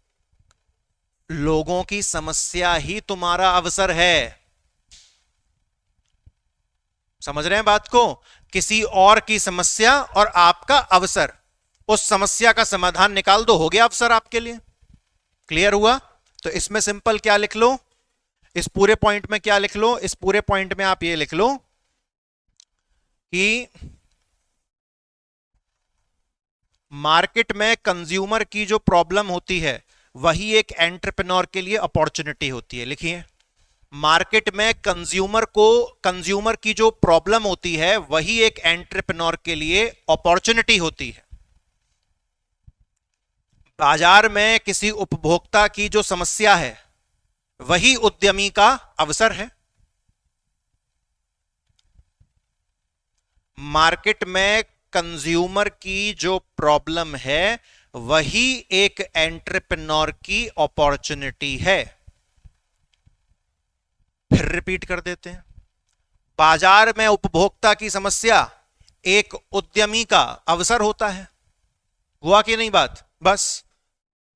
लोगों की समस्या ही तुम्हारा अवसर है। समझ रहे हैं बात को? किसी और की समस्या और आपका अवसर, उस समस्या का समाधान निकाल दो, हो गया अवसर आपके लिए। क्लियर हुआ? तो इसमें सिंपल क्या लिख लो? इस पूरे पॉइंट में क्या लिख लो, इस पूरे पॉइंट में आप ये लिख लो कि मार्केट में कंज्यूमर की जो प्रॉब्लम होती है वही एक एंटरप्रेन्योर के लिए अपॉर्चुनिटी होती है। लिखिए, मार्केट में कंज्यूमर की जो प्रॉब्लम होती है वही एक एंटरप्रेन्योर के लिए अपॉर्चुनिटी होती है। बाजार में किसी उपभोक्ता की जो समस्या है वही उद्यमी का अवसर है। मार्केट में कंज्यूमर की जो प्रॉब्लम है वही एक एंटरप्रेन्योर की अपॉर्चुनिटी है। फिर रिपीट कर देते हैं, बाजार में उपभोक्ता की समस्या एक उद्यमी का अवसर होता है। हुआ कि नहीं बात? बस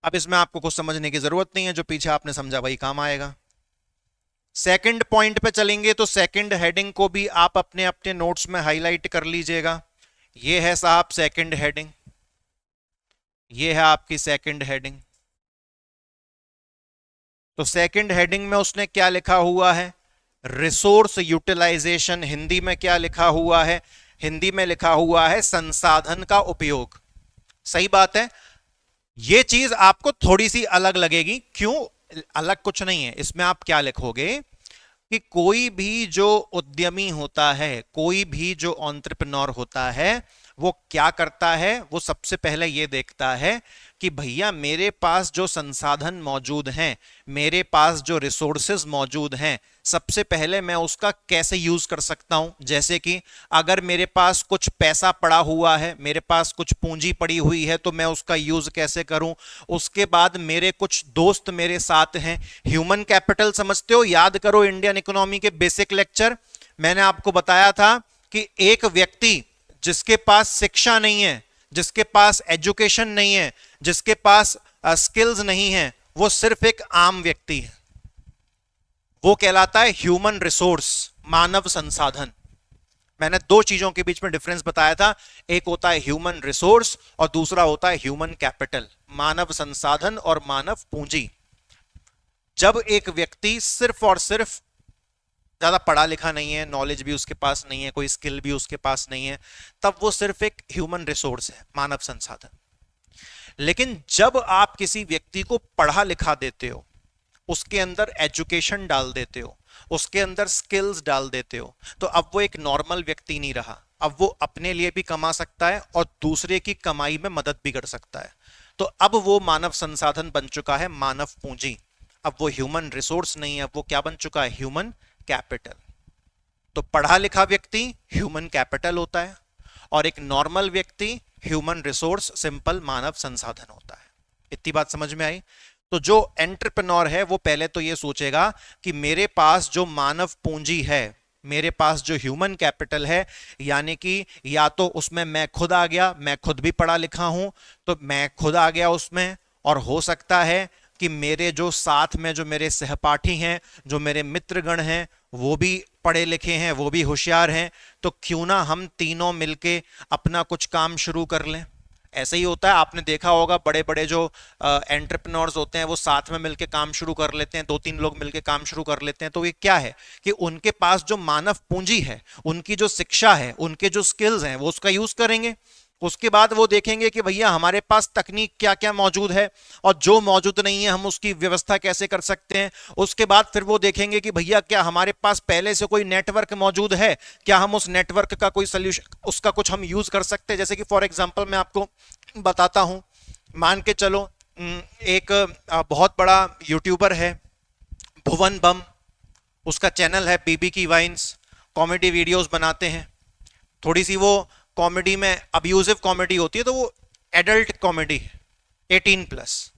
अब इसमें आपको कुछ समझने की जरूरत नहीं है, जो पीछे आपने समझा वही काम आएगा। सेकंड पॉइंट पे चलेंगे तो सेकंड हेडिंग को भी आप अपने अपने नोट्स में हाईलाइट कर लीजिएगा। ये है साहब सेकंड हेडिंग, ये है आपकी सेकंड हेडिंग। तो सेकंड हेडिंग में उसने क्या लिखा हुआ है? Resource utilisation. हिंदी में क्या लिखा हुआ है? हिंदी में लिखा हुआ है संसाधन का उपयोग। सही बात है। ये चीज आपको थोड़ी सी अलग लगेगी। क्यों अलग? कुछ नहीं है, इसमें आप क्या लिखोगे कि कोई भी जो उद्यमी होता है, कोई भी जो एंटरप्रेन्योर होता है, वो क्या करता है? वो सबसे पहले ये देखता है कि भैया मेरे पास जो संसाधन मौजूद हैं, मेरे पास जो रिसोर्सेज मौजूद हैं, सबसे पहले मैं उसका कैसे यूज कर सकता हूं। जैसे कि अगर मेरे पास कुछ पैसा पड़ा हुआ है, मेरे पास कुछ पूंजी पड़ी हुई है, तो मैं उसका यूज कैसे करूं। उसके बाद मेरे कुछ दोस्त मेरे साथ हैं। ह्यूमन कैपिटल समझते हो? याद करो इंडियन इकोनॉमी के बेसिक लेक्चर, मैंने आपको बताया था कि एक व्यक्ति जिसके पास शिक्षा नहीं है, जिसके पास एजुकेशन नहीं है, जिसके पास स्किल्स नहीं है, वो सिर्फ एक आम व्यक्ति है। वो कहलाता है ह्यूमन रिसोर्स, मानव संसाधन। मैंने दो चीजों के बीच में डिफरेंस बताया था, एक होता है ह्यूमन रिसोर्स और दूसरा होता है ह्यूमन कैपिटल, मानव संसाधन और मानव पूंजी। जब एक व्यक्ति सिर्फ और सिर्फ ज्यादा पढ़ा लिखा नहीं है, नॉलेज भी उसके पास नहीं है, कोई स्किल भी उसके पास नहीं है, तब वो सिर्फ एक ह्यूमन रिसोर्स है, मानव संसाधन। लेकिन जब आप किसी व्यक्ति को पढ़ा लिखा देते हो, उसके अंदर एजुकेशन डाल देते हो, उसके अंदर स्किल्स डाल देते हो, तो अब वो एक नॉर्मल व्यक्ति नहीं रहा। अब वो अपने लिए भी कमा सकता है और दूसरे की कमाई में मदद भी कर सकता है। तो अब वो मानव संसाधन बन चुका है, मानव पूंजी। अब वो ह्यूमन रिसोर्स नहीं है, अब वो क्या बन चुका है? Human capital. तो पढ़ा लिखा व्यक्ति ह्यूमन कैपिटल होता है और एक नॉर्मल व्यक्ति ह्यूमन रिसोर्स, सिंपल मानव संसाधन होता है। इतनी बात समझ में आई? तो जो एंटरप्रेन्योर है वो पहले तो ये सोचेगा कि मेरे पास जो मानव पूंजी है, मेरे पास जो ह्यूमन कैपिटल है, यानी कि या तो उसमें मैं खुद आ गया, मैं खुद भी पढ़ा लिखा हूं तो मैं खुद आ गया उसमें, और हो सकता है कि मेरे जो साथ में जो मेरे सहपाठी हैं, जो मेरे मित्रगण हैं, वो भी पढ़े लिखे हैं, वो भी होशियार हैं, तो क्यों ना हम तीनों मिलके अपना कुछ काम शुरू कर लें। ऐसे ही होता है, आपने देखा होगा बड़े बड़े जो एंटरप्रेन्योर्स होते हैं वो साथ में मिलके काम शुरू कर लेते हैं, दो तीन लोग मिलके काम शुरू कर लेते हैं। तो ये क्या है कि उनके पास जो मानव पूंजी है, उनकी जो शिक्षा है, उनके जो स्किल्स हैं, वो उसका यूज करेंगे। उसके बाद वो देखेंगे कि भैया हमारे पास तकनीक क्या क्या मौजूद है और जो मौजूद नहीं है हम उसकी व्यवस्था कैसे कर सकते हैं। उसके बाद फिर वो देखेंगे कि भैया क्या हमारे पास पहले से कोई नेटवर्क मौजूद है, क्या हम उस नेटवर्क का कोई सोल्यूशन, उसका कुछ हम यूज कर सकते हैं। जैसे कि फॉर एग्जांपल मैं आपको बताता हूं, मान के चलो एक बहुत बड़ा यूट्यूबर है भुवन बम, उसका चैनल है बीबी की वाइन्स, कॉमेडी वीडियोस बनाते हैं। थोड़ी सी वो कॉमेडी में अब्यूजिव कॉमेडी होती है, तो वो एडल्ट कॉमेडी 18+।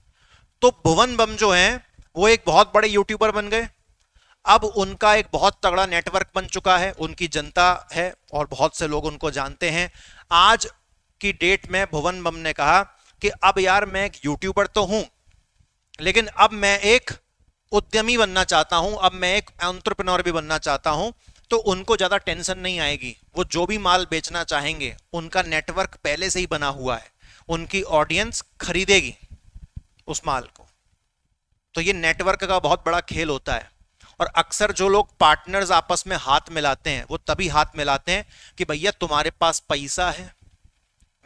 तो भुवन बम जो है वो एक बहुत बड़े यूट्यूबर बन गए। अब उनका एक बहुत तगड़ा नेटवर्क बन चुका है, उनकी जनता है और बहुत से लोग उनको जानते हैं। आज की डेट में भुवन बम ने कहा कि अब यार मैं एक यूट्यूबर तो हूं, लेकिन अब मैं एक उद्यमी बनना चाहता हूं, अब मैं एक एंटरप्रेन्योर भी बनना चाहता हूं। तो उनको ज्यादा टेंशन नहीं आएगी, वो जो भी माल बेचना चाहेंगे उनका नेटवर्क पहले से ही बना हुआ है, उनकी ऑडियंस खरीदेगी उस माल को। तो ये नेटवर्क का बहुत बड़ा खेल होता है। और अक्सर जो लोग पार्टनर्स आपस में हाथ मिलाते हैं वो तभी हाथ मिलाते हैं कि भैया तुम्हारे पास पैसा है,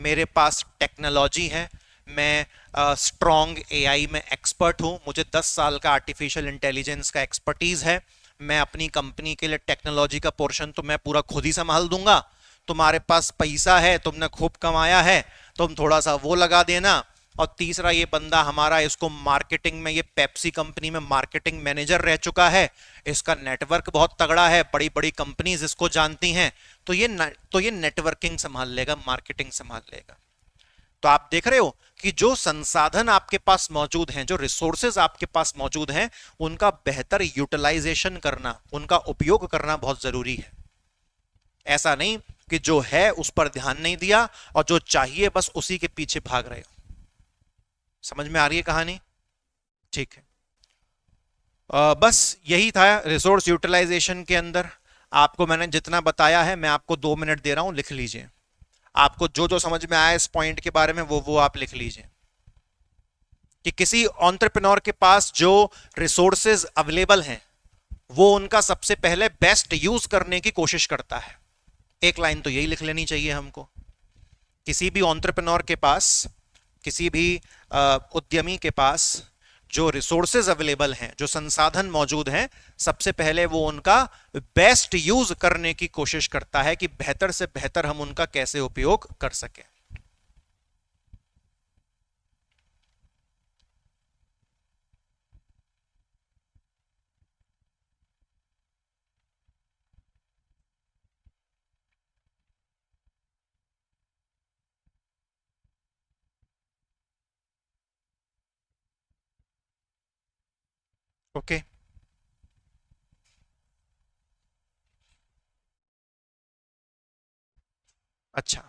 मेरे पास टेक्नोलॉजी है, मैं स्ट्रॉन्ग एआई में एक्सपर्ट हूं, मुझे 10 साल का आर्टिफिशियल इंटेलिजेंस का एक्सपर्टीज है, मैं अपनी कंपनी के लिए टेक्नोलॉजी का पोर्शन तो मैं पूरा खुद ही संभाल दूंगा, तुम्हारे पास पैसा है, तुमने खूब कमाया है, तुम थोड़ा सा वो लगा देना। और तीसरा, ये बंदा हमारा, इसको मार्केटिंग में, ये पेप्सी कंपनी में मार्केटिंग मैनेजर रह चुका है, इसका नेटवर्क बहुत तगड़ा है, बड़ी बड़ी कंपनीज इसको जानती हैं, तो ये नेटवर्किंग संभाल लेगा, मार्केटिंग संभाल लेगा। तो आप देख रहे हो कि जो संसाधन आपके पास मौजूद हैं, जो रिसोर्सेज आपके पास मौजूद हैं, उनका बेहतर यूटिलाइजेशन करना, उनका उपयोग करना बहुत जरूरी है। ऐसा नहीं कि जो है उस पर ध्यान नहीं दिया और जो चाहिए बस उसी के पीछे भाग रहे हो। समझ में आ रही है कहानी? ठीक है। बस यही था रिसोर्स यूटिलाइजेशन के अंदर। आपको मैंने जितना बताया है, मैं आपको 2 मिनट दे रहा हूं, लिख लीजिए। आपको जो जो समझ में आया इस पॉइंट के बारे में वो आप लिख लीजिए कि किसी एंटरप्रेन्योर के पास जो रिसोर्सेज अवेलेबल हैं वो उनका सबसे पहले बेस्ट यूज करने की कोशिश करता है। एक लाइन तो यही लिख लेनी चाहिए हमको। किसी भी एंटरप्रेन्योर के पास, किसी भी उद्यमी के पास जो रिसोर्सेज अवेलेबल हैं, जो संसाधन मौजूद हैं, सबसे पहले वो उनका बेस्ट यूज करने की कोशिश करता है कि बेहतर से बेहतर हम उनका कैसे उपयोग कर सकें। ओके, अच्छा,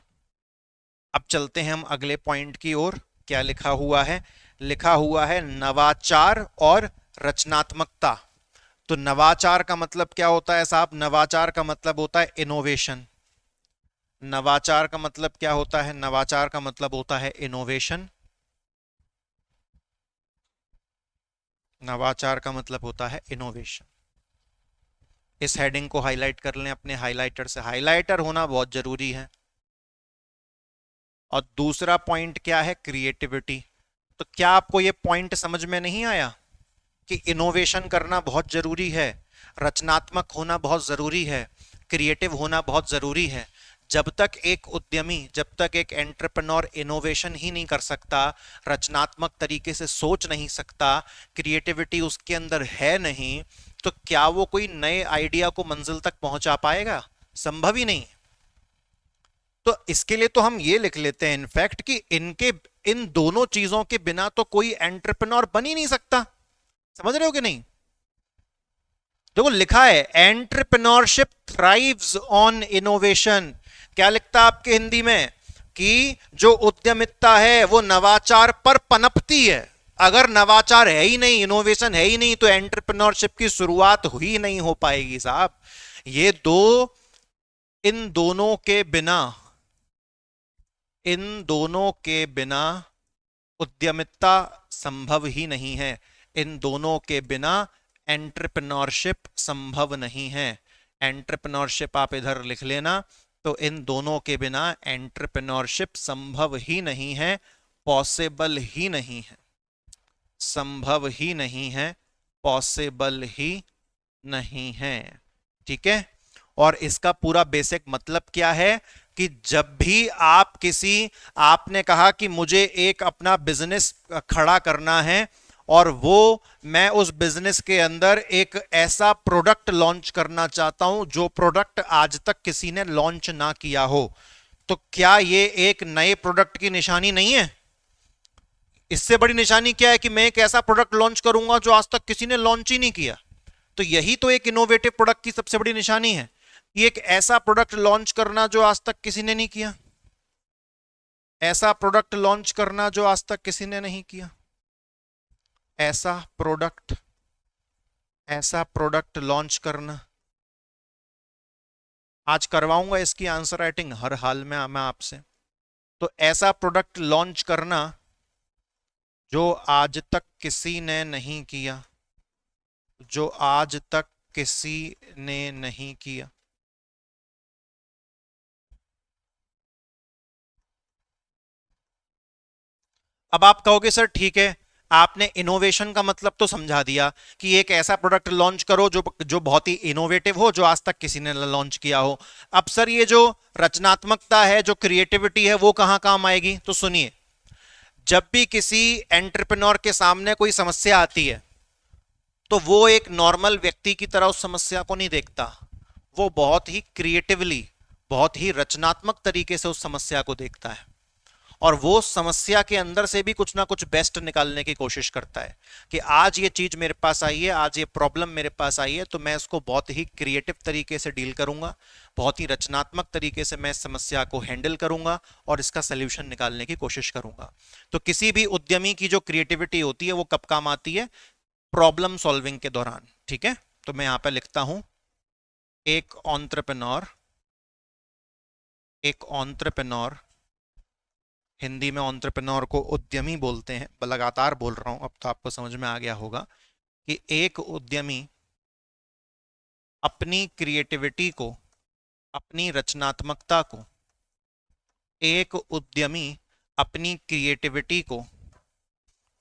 अब चलते हैं हम अगले पॉइंट की ओर। क्या लिखा हुआ है? लिखा हुआ है नवाचार और रचनात्मकता। तो नवाचार का मतलब क्या होता है साहब? नवाचार का मतलब होता है इनोवेशन। नवाचार का मतलब क्या होता है? नवाचार का मतलब होता है इनोवेशन। नवाचार का मतलब होता है इनोवेशन। इस हेडिंग को हाईलाइट कर लें अपने हाइलाइटर से। हाइलाइटर होना बहुत जरूरी है। और दूसरा पॉइंट क्या है? क्रिएटिविटी। तो क्या आपको ये पॉइंट समझ में नहीं आया कि इनोवेशन करना बहुत जरूरी है, रचनात्मक होना बहुत जरूरी है, क्रिएटिव होना बहुत जरूरी है। जब तक एक उद्यमी, जब तक एक एंटरप्रेन्योर इनोवेशन ही नहीं कर सकता, रचनात्मक तरीके से सोच नहीं सकता, क्रिएटिविटी उसके अंदर है नहीं, तो क्या वो कोई नए आइडिया को मंजिल तक पहुंचा पाएगा? संभव ही नहीं। तो इसके लिए तो हम ये लिख लेते हैं इनफैक्ट कि इनके, इन दोनों चीजों के बिना तो कोई एंटरप्रेन्योर बन ही नहीं सकता। समझ रहे हो कि नहीं? देखो लिखा है एंटरप्रेन्योरशिप थ्राइव्स ऑन इनोवेशन। क्या लिखता है आपके हिंदी में? कि जो उद्यमिता है वो नवाचार पर पनपती है। अगर नवाचार है ही नहीं, इनोवेशन है ही नहीं, तो एंटरप्रेन्योरशिप की शुरुआत हुई नहीं हो पाएगी साहब। ये दो, इन दोनों के बिना, इन दोनों के बिना उद्यमिता संभव ही नहीं है। इन दोनों के बिना एंटरप्रेन्योरशिप संभव नहीं है। एंटरप्रेन्योरशिप आप इधर लिख लेना। तो इन दोनों के बिना एंटरप्रेन्योरशिप संभव ही नहीं है, पॉसिबल ही नहीं है, संभव ही नहीं है, पॉसिबल ही नहीं है। ठीक है? और इसका पूरा बेसिक मतलब क्या है कि जब भी आप किसी, आपने कहा कि मुझे एक अपना बिजनेस खड़ा करना है और वो, मैं उस बिजनेस के अंदर एक ऐसा प्रोडक्ट लॉन्च करना चाहता हूं जो प्रोडक्ट आज तक किसी ने लॉन्च ना किया हो, तो क्या ये एक नए प्रोडक्ट की निशानी नहीं है? इससे बड़ी निशानी क्या है कि मैं एक ऐसा प्रोडक्ट लॉन्च करूंगा जो आज तक किसी ने लॉन्च ही नहीं किया। तो यही तो एक इनोवेटिव प्रोडक्ट की सबसे बड़ी निशानी है कि एक ऐसा प्रोडक्ट लॉन्च करना जो आज तक किसी ने नहीं किया। ऐसा प्रोडक्ट लॉन्च करना जो आज तक किसी ने नहीं किया। ऐसा प्रोडक्ट, ऐसा प्रोडक्ट लॉन्च करना। आज करवाऊंगा इसकी आंसर राइटिंग हर हाल में मैं आपसे। तो ऐसा प्रोडक्ट लॉन्च करना जो आज तक किसी ने नहीं किया। जो आज तक किसी ने नहीं किया। अब आप कहोगे सर ठीक है, आपने इनोवेशन का मतलब तो समझा दिया कि एक ऐसा प्रोडक्ट लॉन्च करो जो जो बहुत ही इनोवेटिव हो, जो आज तक किसी ने लॉन्च किया हो। अब सर ये जो रचनात्मकता है, जो क्रिएटिविटी है, वो कहां काम आएगी? तो सुनिए, जब भी किसी एंटरप्रेन्योर के सामने कोई समस्या आती है तो वो एक नॉर्मल व्यक्ति की तरह उस समस्या को नहीं देखता, वो बहुत ही क्रिएटिवली, बहुत ही रचनात्मक तरीके से उस समस्या को देखता है, और वो समस्या के अंदर से भी कुछ ना कुछ बेस्ट निकालने की कोशिश करता है कि आज ये चीज मेरे पास आई है, आज ये प्रॉब्लम मेरे पास आई है, तो मैं इसको बहुत ही क्रिएटिव तरीके से डील करूंगा, बहुत ही रचनात्मक तरीके से मैं इस समस्या को हैंडल करूंगा और इसका सोल्यूशन निकालने की कोशिश करूंगा। तो किसी भी उद्यमी की जो क्रिएटिविटी होती है वो कब काम आती है? प्रॉब्लम सॉल्विंग के दौरान। ठीक है, तो मैं यहां पर लिखता हूं, एक ऑन्ट्रप्रनोर, एक ऑन्ट्रप्रनोर, हिंदी में एंटरप्रेन्योर को उद्यमी बोलते हैं, लगातार बोल रहा हूं, अब तो आपको समझ में आ गया होगा कि एक उद्यमी अपनी क्रिएटिविटी को, अपनी रचनात्मकता को, एक उद्यमी अपनी क्रिएटिविटी को,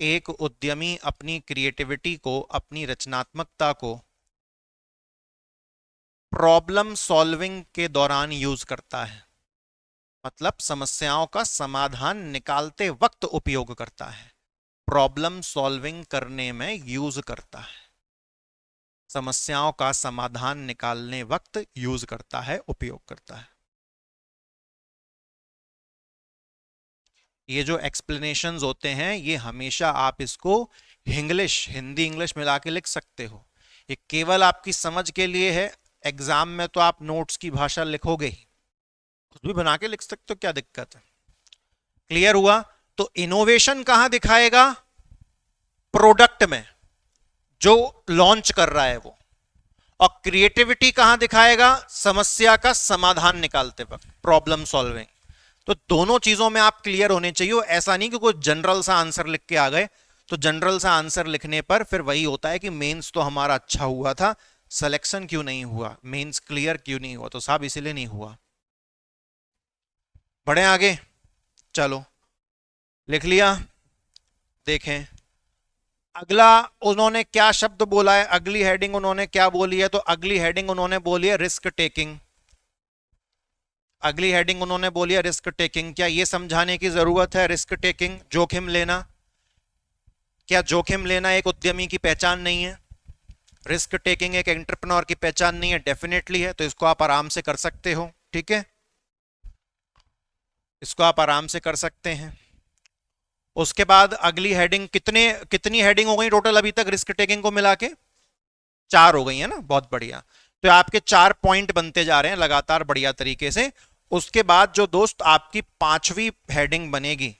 एक उद्यमी अपनी क्रिएटिविटी को, अपनी रचनात्मकता को प्रॉब्लम सॉल्विंग के दौरान यूज करता है, मतलब समस्याओं का समाधान निकालते वक्त उपयोग करता है, प्रॉब्लम सॉल्विंग करने में यूज करता है, समस्याओं का समाधान निकालने वक्त यूज करता है, उपयोग करता है। ये जो एक्सप्लेनेशंस होते हैं ये हमेशा आप इसको इंग्लिश, हिंदी इंग्लिश मिला के लिख सकते हो, ये केवल आपकी समझ के लिए है। एग्जाम में तो आप नोट्स की भाषा लिखोगे ही, खुद भी बना के लिख सकते हो, क्या दिक्कत है? क्लियर हुआ? तो इनोवेशन कहां दिखाएगा? प्रोडक्ट में, जो लॉन्च कर रहा है वो। और क्रिएटिविटी कहां दिखाएगा? समस्या का समाधान निकालते वक्त, प्रॉब्लम सॉल्विंग। तो दोनों चीजों में आप क्लियर होने चाहिए। ऐसा नहीं कि कोई जनरल सा आंसर लिख के आ गए, तो जनरल सा आंसर लिखने पर फिर वही होता है कि मेंस तो हमारा अच्छा हुआ था, सिलेक्शन क्यों नहीं हुआ, मेंस क्लियर क्यों नहीं हुआ? तो साहब इसीलिए नहीं हुआ। बढ़े आगे, चलो लिख लिया। देखें अगला उन्होंने क्या शब्द बोला है, अगली हेडिंग उन्होंने क्या बोली है? तो अगली हेडिंग उन्होंने बोली है रिस्क टेकिंग। अगली हेडिंग उन्होंने बोली है रिस्क टेकिंग। क्या ये समझाने की जरूरत है रिस्क टेकिंग, जोखिम लेना? क्या जोखिम लेना एक उद्यमी की पहचान नहीं है? रिस्क टेकिंग एक एंटरप्रेन्योर की पहचान नहीं है? डेफिनेटली है। तो इसको आप आराम से कर सकते हो, ठीक है, इसको आप आराम से कर सकते हैं। उसके बाद अगली हेडिंग, कितनी हेडिंग हो गई टोटल अभी तक रिस्क टेकिंग को मिला के? 4 हो गई है ना, बहुत बढ़िया। तो आपके 4 पॉइंट बनते जा रहे हैं लगातार बढ़िया तरीके से। उसके बाद जो दोस्त आपकी 5वीं हेडिंग बनेगी,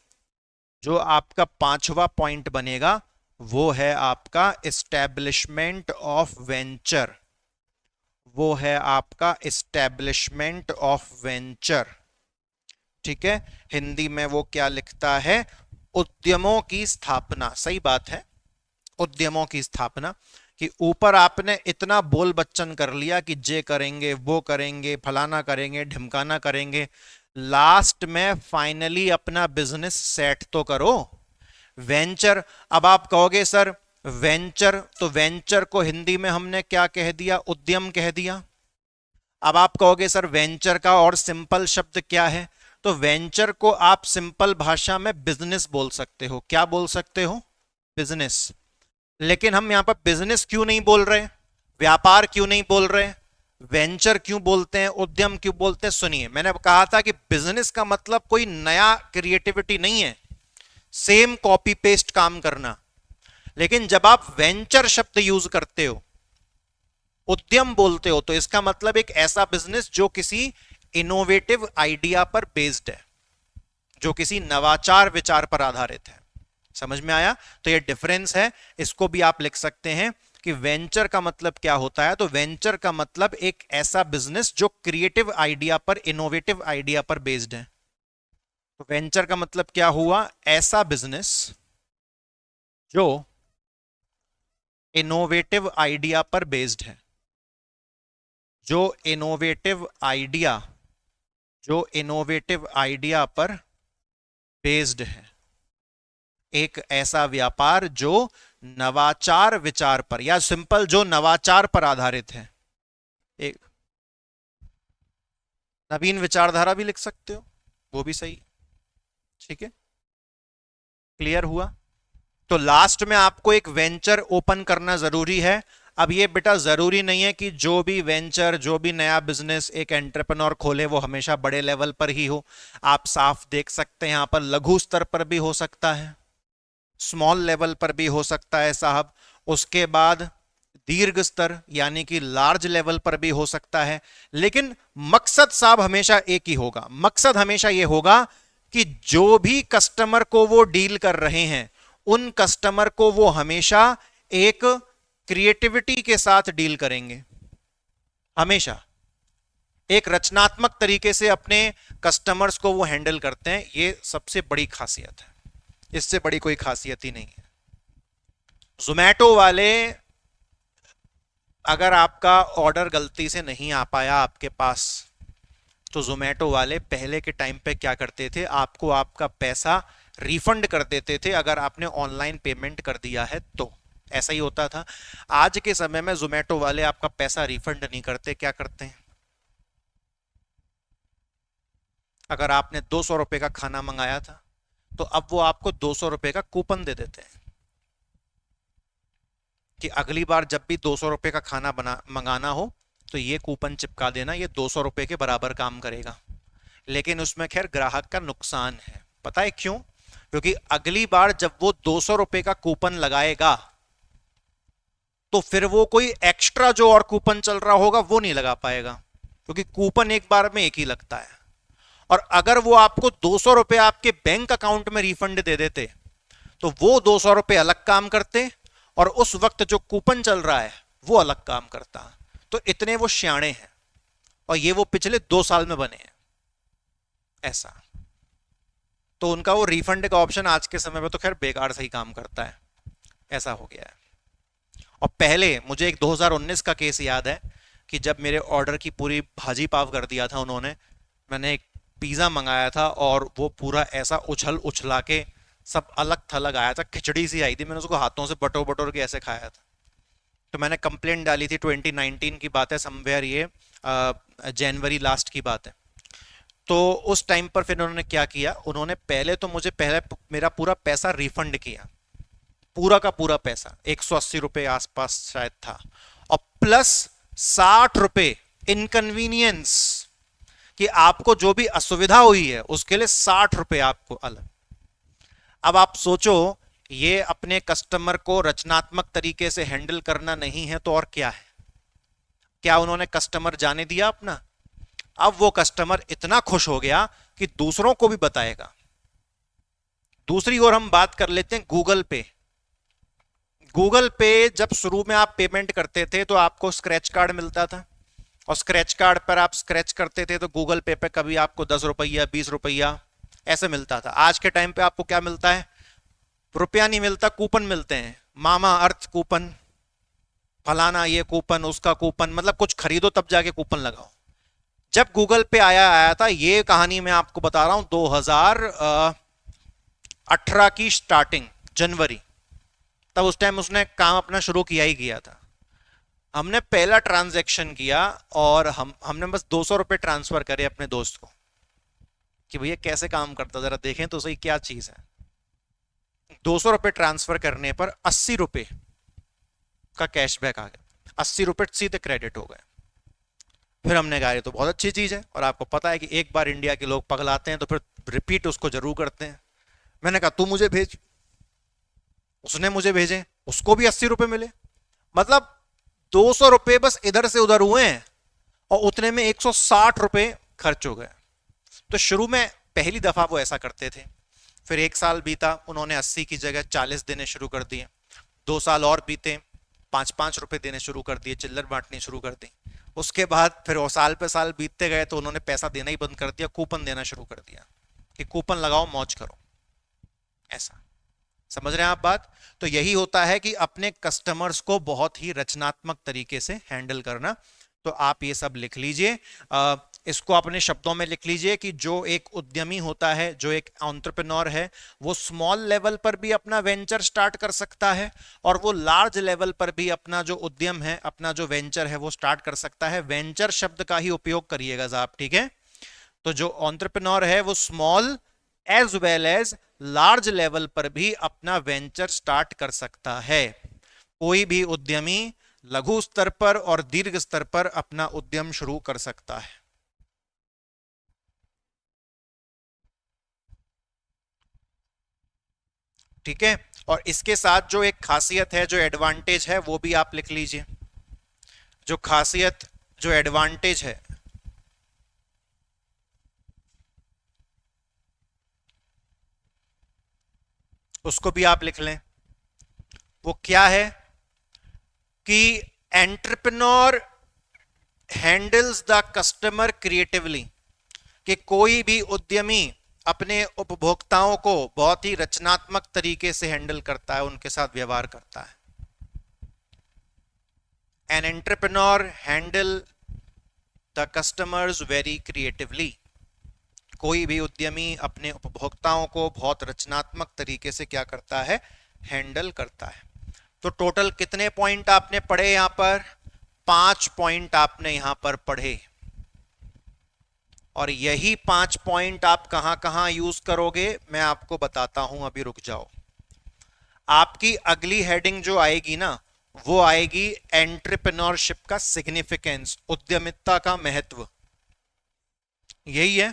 जो आपका 5वां पॉइंट बनेगा, वो है आपका एस्टेब्लिशमेंट ऑफ वेंचर। वो है आपका एस्टेब्लिशमेंट ऑफ वेंचर, ठीक है। हिंदी में वो क्या लिखता है? उद्यमों की स्थापना। सही बात है, उद्यमों की स्थापना। कि ऊपर आपने इतना बोल बच्चन कर लिया कि जे करेंगे, वो करेंगे, फलाना करेंगे, ढिमकाना करेंगे, लास्ट में फाइनली अपना बिजनेस सेट तो करो। वेंचर, अब आप कहोगे सर वेंचर, तो वेंचर को हिंदी में हमने क्या कह दिया? उद्यम कह दिया। अब आप कहोगे सर वेंचर का और सिंपल शब्द क्या है? तो वेंचर को आप सिंपल भाषा में बिजनेस बोल सकते हो। क्या बोल सकते हो? बिजनेस। लेकिन हम यहां पर बिजनेस क्यों नहीं बोल रहे, व्यापार क्यों नहीं बोल रहे, वेंचर क्यों बोलते हैं, उद्यम क्यों बोलते हैं? सुनिए, मैंने कहा था कि बिजनेस का मतलब कोई नया क्रिएटिविटी नहीं है, सेम कॉपी पेस्ट काम करना। लेकिन जब आप वेंचर शब्द यूज करते हो, उद्यम बोलते हो, तो इसका मतलब एक ऐसा बिजनेस जो किसी इनोवेटिव आइडिया पर बेस्ड है, जो किसी नवाचार विचार पर आधारित है। समझ में आया? तो ये डिफरेंस है, इसको भी आप लिख सकते हैं कि वेंचर का मतलब क्या होता है। तो वेंचर का मतलब एक ऐसा बिजनेस जो क्रिएटिव आइडिया पर, इनोवेटिव आइडिया पर बेस्ड है। तो वेंचर का मतलब क्या हुआ? ऐसा बिजनेस जो इनोवेटिव आइडिया पर बेस्ड है। जो इनोवेटिव आइडिया जो इनोवेटिव आइडिया पर बेस्ड है, एक ऐसा व्यापार जो नवाचार विचार पर, या सिंपल जो नवाचार पर आधारित है। एक नवीन विचारधारा भी लिख सकते हो, वो भी सही। ठीक है, क्लियर हुआ? तो लास्ट में आपको एक वेंचर ओपन करना जरूरी है। अब ये बेटा जरूरी नहीं है कि जो भी वेंचर, जो भी नया बिजनेस एक एंटरप्रेन्योर खोले वो हमेशा बड़े लेवल पर ही हो। आप साफ देख सकते हैं यहां पर लघु स्तर पर भी हो सकता है, स्मॉल लेवल पर भी हो सकता है साहब, उसके बाद दीर्घ स्तर यानी कि लार्ज लेवल पर भी हो सकता है। लेकिन मकसद साहब हमेशा एक ही होगा। मकसद हमेशा यह होगा कि जो भी कस्टमर को वो डील कर रहे हैं, उन कस्टमर को वो हमेशा एक क्रिएटिविटी के साथ डील करेंगे, हमेशा एक रचनात्मक तरीके से अपने कस्टमर्स को वो हैंडल करते हैं। ये सबसे बड़ी खासियत है, इससे बड़ी कोई खासियत ही नहीं है। जोमैटो वाले, अगर आपका ऑर्डर गलती से नहीं आ पाया आपके पास, तो जोमैटो वाले पहले के टाइम पे क्या करते थे, आपको आपका पैसा रिफंड कर देते थे अगर आपने ऑनलाइन पेमेंट कर दिया है तो। ऐसा ही होता था। आज के समय में जोमैटो वाले आपका पैसा रिफंड नहीं करते, क्या करते हैं, अगर आपने 200 रुपए का खाना मंगाया था तो अब वो आपको 200 रुपए का कूपन दे देते हैं कि अगली बार जब भी 200 रुपए का खाना मंगाना हो तो ये कूपन चिपका देना, ये 200 रुपए के बराबर काम करेगा। लेकिन उसमें खैर ग्राहक का नुकसान है, पता है क्यों? क्योंकि अगली बार जब वो 200 रुपए का कूपन लगाएगा तो फिर वो कोई एक्स्ट्रा जो और कूपन चल रहा होगा वो नहीं लगा पाएगा, क्योंकि कूपन एक बार में एक ही लगता है। और अगर वो आपको 200 रुपए आपके बैंक अकाउंट में रिफंड दे देते तो वो 200 रुपए अलग काम करते और उस वक्त जो कूपन चल रहा है वो अलग काम करता। तो इतने वो श्याणे हैं, और ये वो पिछले 2 साल में बने हैं ऐसा। तो उनका वो रिफंड का ऑप्शन आज के समय में तो खैर बेकार से ही काम करता है, ऐसा हो गया है। और पहले मुझे एक 2019 का केस याद है कि जब मेरे ऑर्डर की पूरी भाजी पाव कर दिया था उन्होंने, मैंने एक पिज़्ज़ा मंगाया था और वो पूरा ऐसा उछल उछला के सब अलग थलग आया था, खिचड़ी सी आई थी, मैंने उसको हाथों से बटोर बटोर के ऐसे खाया था। तो मैंने कंप्लेंट डाली थी, 2019 की बात है समवेयर, ये जनवरी लास्ट की बात है। तो उस टाइम पर फिर उन्होंने क्या किया, उन्होंने पहले तो मुझे पहले मेरा पूरा पैसा रिफंड किया, पूरा का पूरा पैसा 180 रुपए आसपास शायद था, और प्लस 60 रुपए इनकन्वीनियंस कि आपको जो भी असुविधा हुई है उसके लिए 60 रुपए आपको अलग। अब आप सोचो, ये अपने कस्टमर को रचनात्मक तरीके से हैंडल करना नहीं है तो और क्या है? क्या उन्होंने कस्टमर जाने दिया अपना? अब वो कस्टमर इतना खुश हो गया कि दूसरों को भी बताएगा। दूसरी ओर हम बात कर लेते हैं गूगल पे। गूगल पे जब शुरू में आप पेमेंट करते थे तो आपको स्क्रैच कार्ड मिलता था, और स्क्रैच कार्ड पर आप स्क्रैच करते थे तो गूगल पे पे कभी आपको 10 रुपया 20 रुपया ऐसे मिलता था। आज के टाइम पे आपको क्या मिलता है? रुपया नहीं मिलता, कूपन मिलते हैं। मामा अर्थ कूपन, फलाना ये कूपन, उसका कूपन, मतलब कुछ खरीदो तब जाके कूपन लगाओ। जब गूगल पे आया था, ये कहानी मैं आपको बता रहा हूं 2018 की स्टार्टिंग जनवरी, तब उस टाइम उसने काम अपना शुरू किया ही किया था। हमने पहला ट्रांजैक्शन किया और हमने बस 200 रुपए ट्रांसफर करे अपने दोस्त को कि भैया कैसे काम करता, जरा देखें तो सही क्या चीज है। 200 रुपए ट्रांसफर करने पर 80 रुपए का कैशबैक आ गया, 80 रुपए सीधे क्रेडिट हो गए। फिर हमने कहा ये तो बहुत अच्छी चीज है, और आपको पता है कि एक बार इंडिया के लोग पगलाते हैं तो फिर रिपीट उसको जरूर करते हैं। मैंने कहा तू मुझे भेज, उसने मुझे भेजे, उसको भी 80 रुपए मिले। मतलब 200 रुपए बस इधर से उधर हुए हैं और उतने में 160 रुपए खर्च हो गए। तो शुरू में पहली दफा वो ऐसा करते थे, फिर 1 साल बीता, उन्होंने 80 की जगह 40 देने शुरू कर दिए। 2 साल और बीते, 5-5 रुपए देने शुरू कर दिए, चिल्लर बांटनी शुरू कर दी। उसके बाद फिर वो साल पे साल बीतते गए तो उन्होंने पैसा देना ही बंद कर दिया, कूपन देना शुरू कर दिया कि कूपन लगाओ मौज करो, ऐसा। समझ रहे हैं आप बात? तो यही होता है कि अपने कस्टमर्स को बहुत ही रचनात्मक तरीके से हैंडल करना। तो आप ये सब लिख लीजिए। इसको अपने शब्दों में लिख लीजिए कि जो एक उद्यमी होता है, जो एक एंटरप्रेन्योर है, वो स्मॉल लेवल पर भी अपना वेंचर स्टार्ट कर सकता है और वो लार्ज लेवल पर भी अपना जो उद्यम है, अपना जो वेंचर है वो स्टार्ट कर सकता है। वेंचर शब्द का ही उपयोग करिएगा साहब, ठीक है? तो जो एंटरप्रेन्योर है वो small as well as large level पर भी अपना वेंचर स्टार्ट कर सकता है। कोई भी उद्यमी लघु स्तर पर और दीर्घ स्तर पर अपना उद्यम शुरू कर सकता है। ठीक है? और इसके साथ जो एक खासियत है, जो एडवांटेज है, वो भी आप लिख लीजिए। जो खासियत, जो एडवांटेज है, उसको भी आप लिख लें। वो क्या है कि entrepreneur handles the customer creatively, कि कोई भी उद्यमी अपने उपभोक्ताओं को बहुत ही रचनात्मक तरीके से हैंडल करता है, उनके साथ व्यवहार करता है। An entrepreneur handle the customers very creatively, कोई भी उद्यमी अपने उपभोक्ताओं को बहुत रचनात्मक तरीके से क्या करता है? हैंडल करता है। तो टोटल कितने पॉइंट आपने पढ़े यहां पर? 5 पॉइंट आपने यहां पर पढ़े। और यही 5 पॉइंट आप कहां कहां यूज करोगे मैं आपको बताता हूं, अभी रुक जाओ। आपकी अगली हेडिंग जो आएगी ना, वो आएगी एंटरप्रेन्योरशिप का सिग्निफिकेंस, उद्यमिता का महत्व। यही है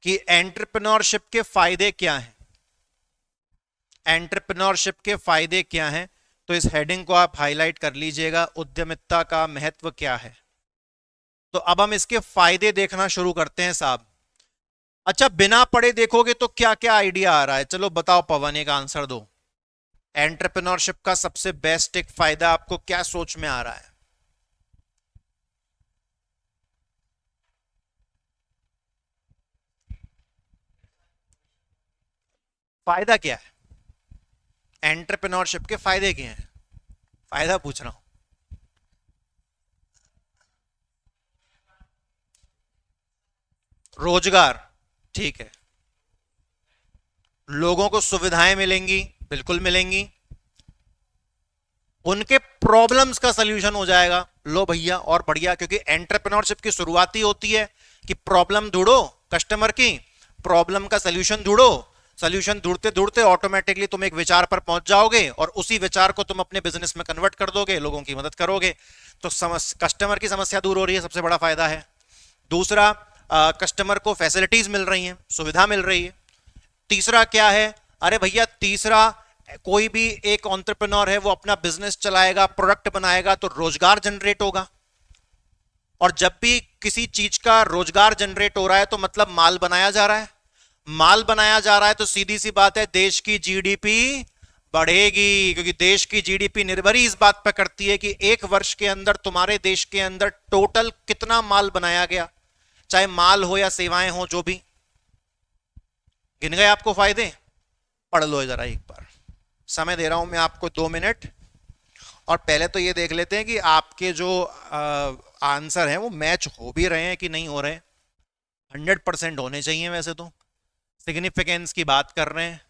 कि एंटरप्रेन्योरशिप के फायदे क्या हैं। एंटरप्रेन्योरशिप के फायदे क्या हैं? तो इस हेडिंग को आप हाईलाइट कर लीजिएगा, उद्यमिता का महत्व क्या है। तो अब हम इसके फायदे देखना शुरू करते हैं साहब। अच्छा, बिना पढ़े देखोगे तो क्या क्या आइडिया आ रहा है? चलो बताओ पवन, एक आंसर दो। एंटरप्रेन्योरशिप का सबसे बेस्ट एक फायदा आपको क्या सोच में आ रहा है? फायदा क्या है? एंटरप्रेन्योरशिप के फायदे क्या हैं? फायदा पूछ रहा हूं। रोजगार, ठीक है। लोगों को सुविधाएं मिलेंगी, बिल्कुल मिलेंगी। उनके प्रॉब्लम्स का सलूशन हो जाएगा, लो भैया और बढ़िया, क्योंकि एंटरप्रेन्योरशिप की शुरुआत ही होती है कि प्रॉब्लम ढूंढो कस्टमर की, प्रॉब्लम का सलूशन ढूंढो, सलूशन ढूंढते ढूंढते ऑटोमेटिकली तुम एक विचार पर पहुंच जाओगे और उसी विचार को तुम अपने बिजनेस में कन्वर्ट कर दोगे, लोगों की मदद करोगे। तो कस्टमर की समस्या दूर हो रही है, सबसे बड़ा फायदा है। दूसरा, कस्टमर को फैसिलिटीज मिल रही हैं, सुविधा मिल रही है। तीसरा क्या है? अरे भैया तीसरा, कोई भी एक एंटरप्रेन्योर है वो अपना बिजनेस चलाएगा, प्रोडक्ट बनाएगा तो रोजगार जनरेट होगा। और जब भी किसी चीज का रोजगार जनरेट हो रहा है तो मतलब माल बनाया जा रहा है। माल बनाया जा रहा है तो सीधी सी बात है, देश की जीडीपी बढ़ेगी, क्योंकि देश की जीडीपी निर्भर ही इस बात पर करती है कि एक वर्ष के अंदर तुम्हारे देश के अंदर टोटल कितना माल बनाया गया, चाहे माल हो या सेवाएं हो, जो भी। गिन गए आपको फायदे? पढ़ लो जरा एक बार, समय दे रहा हूं मैं आपको 2 मिनट। और पहले तो ये देख लेते हैं कि आपके जो आंसर हैं वो मैच हो भी रहे हैं कि नहीं हो रहे हैं। 100% होने चाहिए वैसे तो। सिग्निफिकेंस की बात कर रहे हैं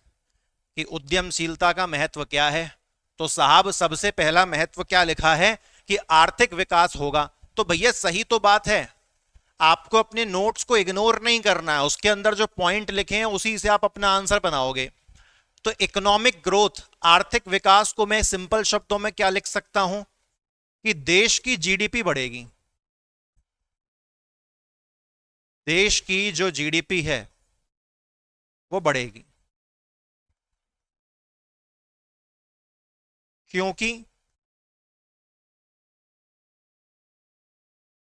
कि उद्यमशीलता का महत्व क्या है, तो साहब सबसे पहला महत्व क्या लिखा है कि आर्थिक विकास होगा। तो भैया सही तो बात है, आपको अपने नोट्स को इग्नोर नहीं करना है, उसके अंदर जो पॉइंट लिखे हैं उसी से आप अपना आंसर बनाओगे। तो इकोनॉमिक ग्रोथ, आर्थिक विकास को मैं सिंपल शब्दों में क्या लिख सकता हूं कि देश की जीडीपी बढ़ेगी। देश की जो जीडीपी है वो बढ़ेगी, क्योंकि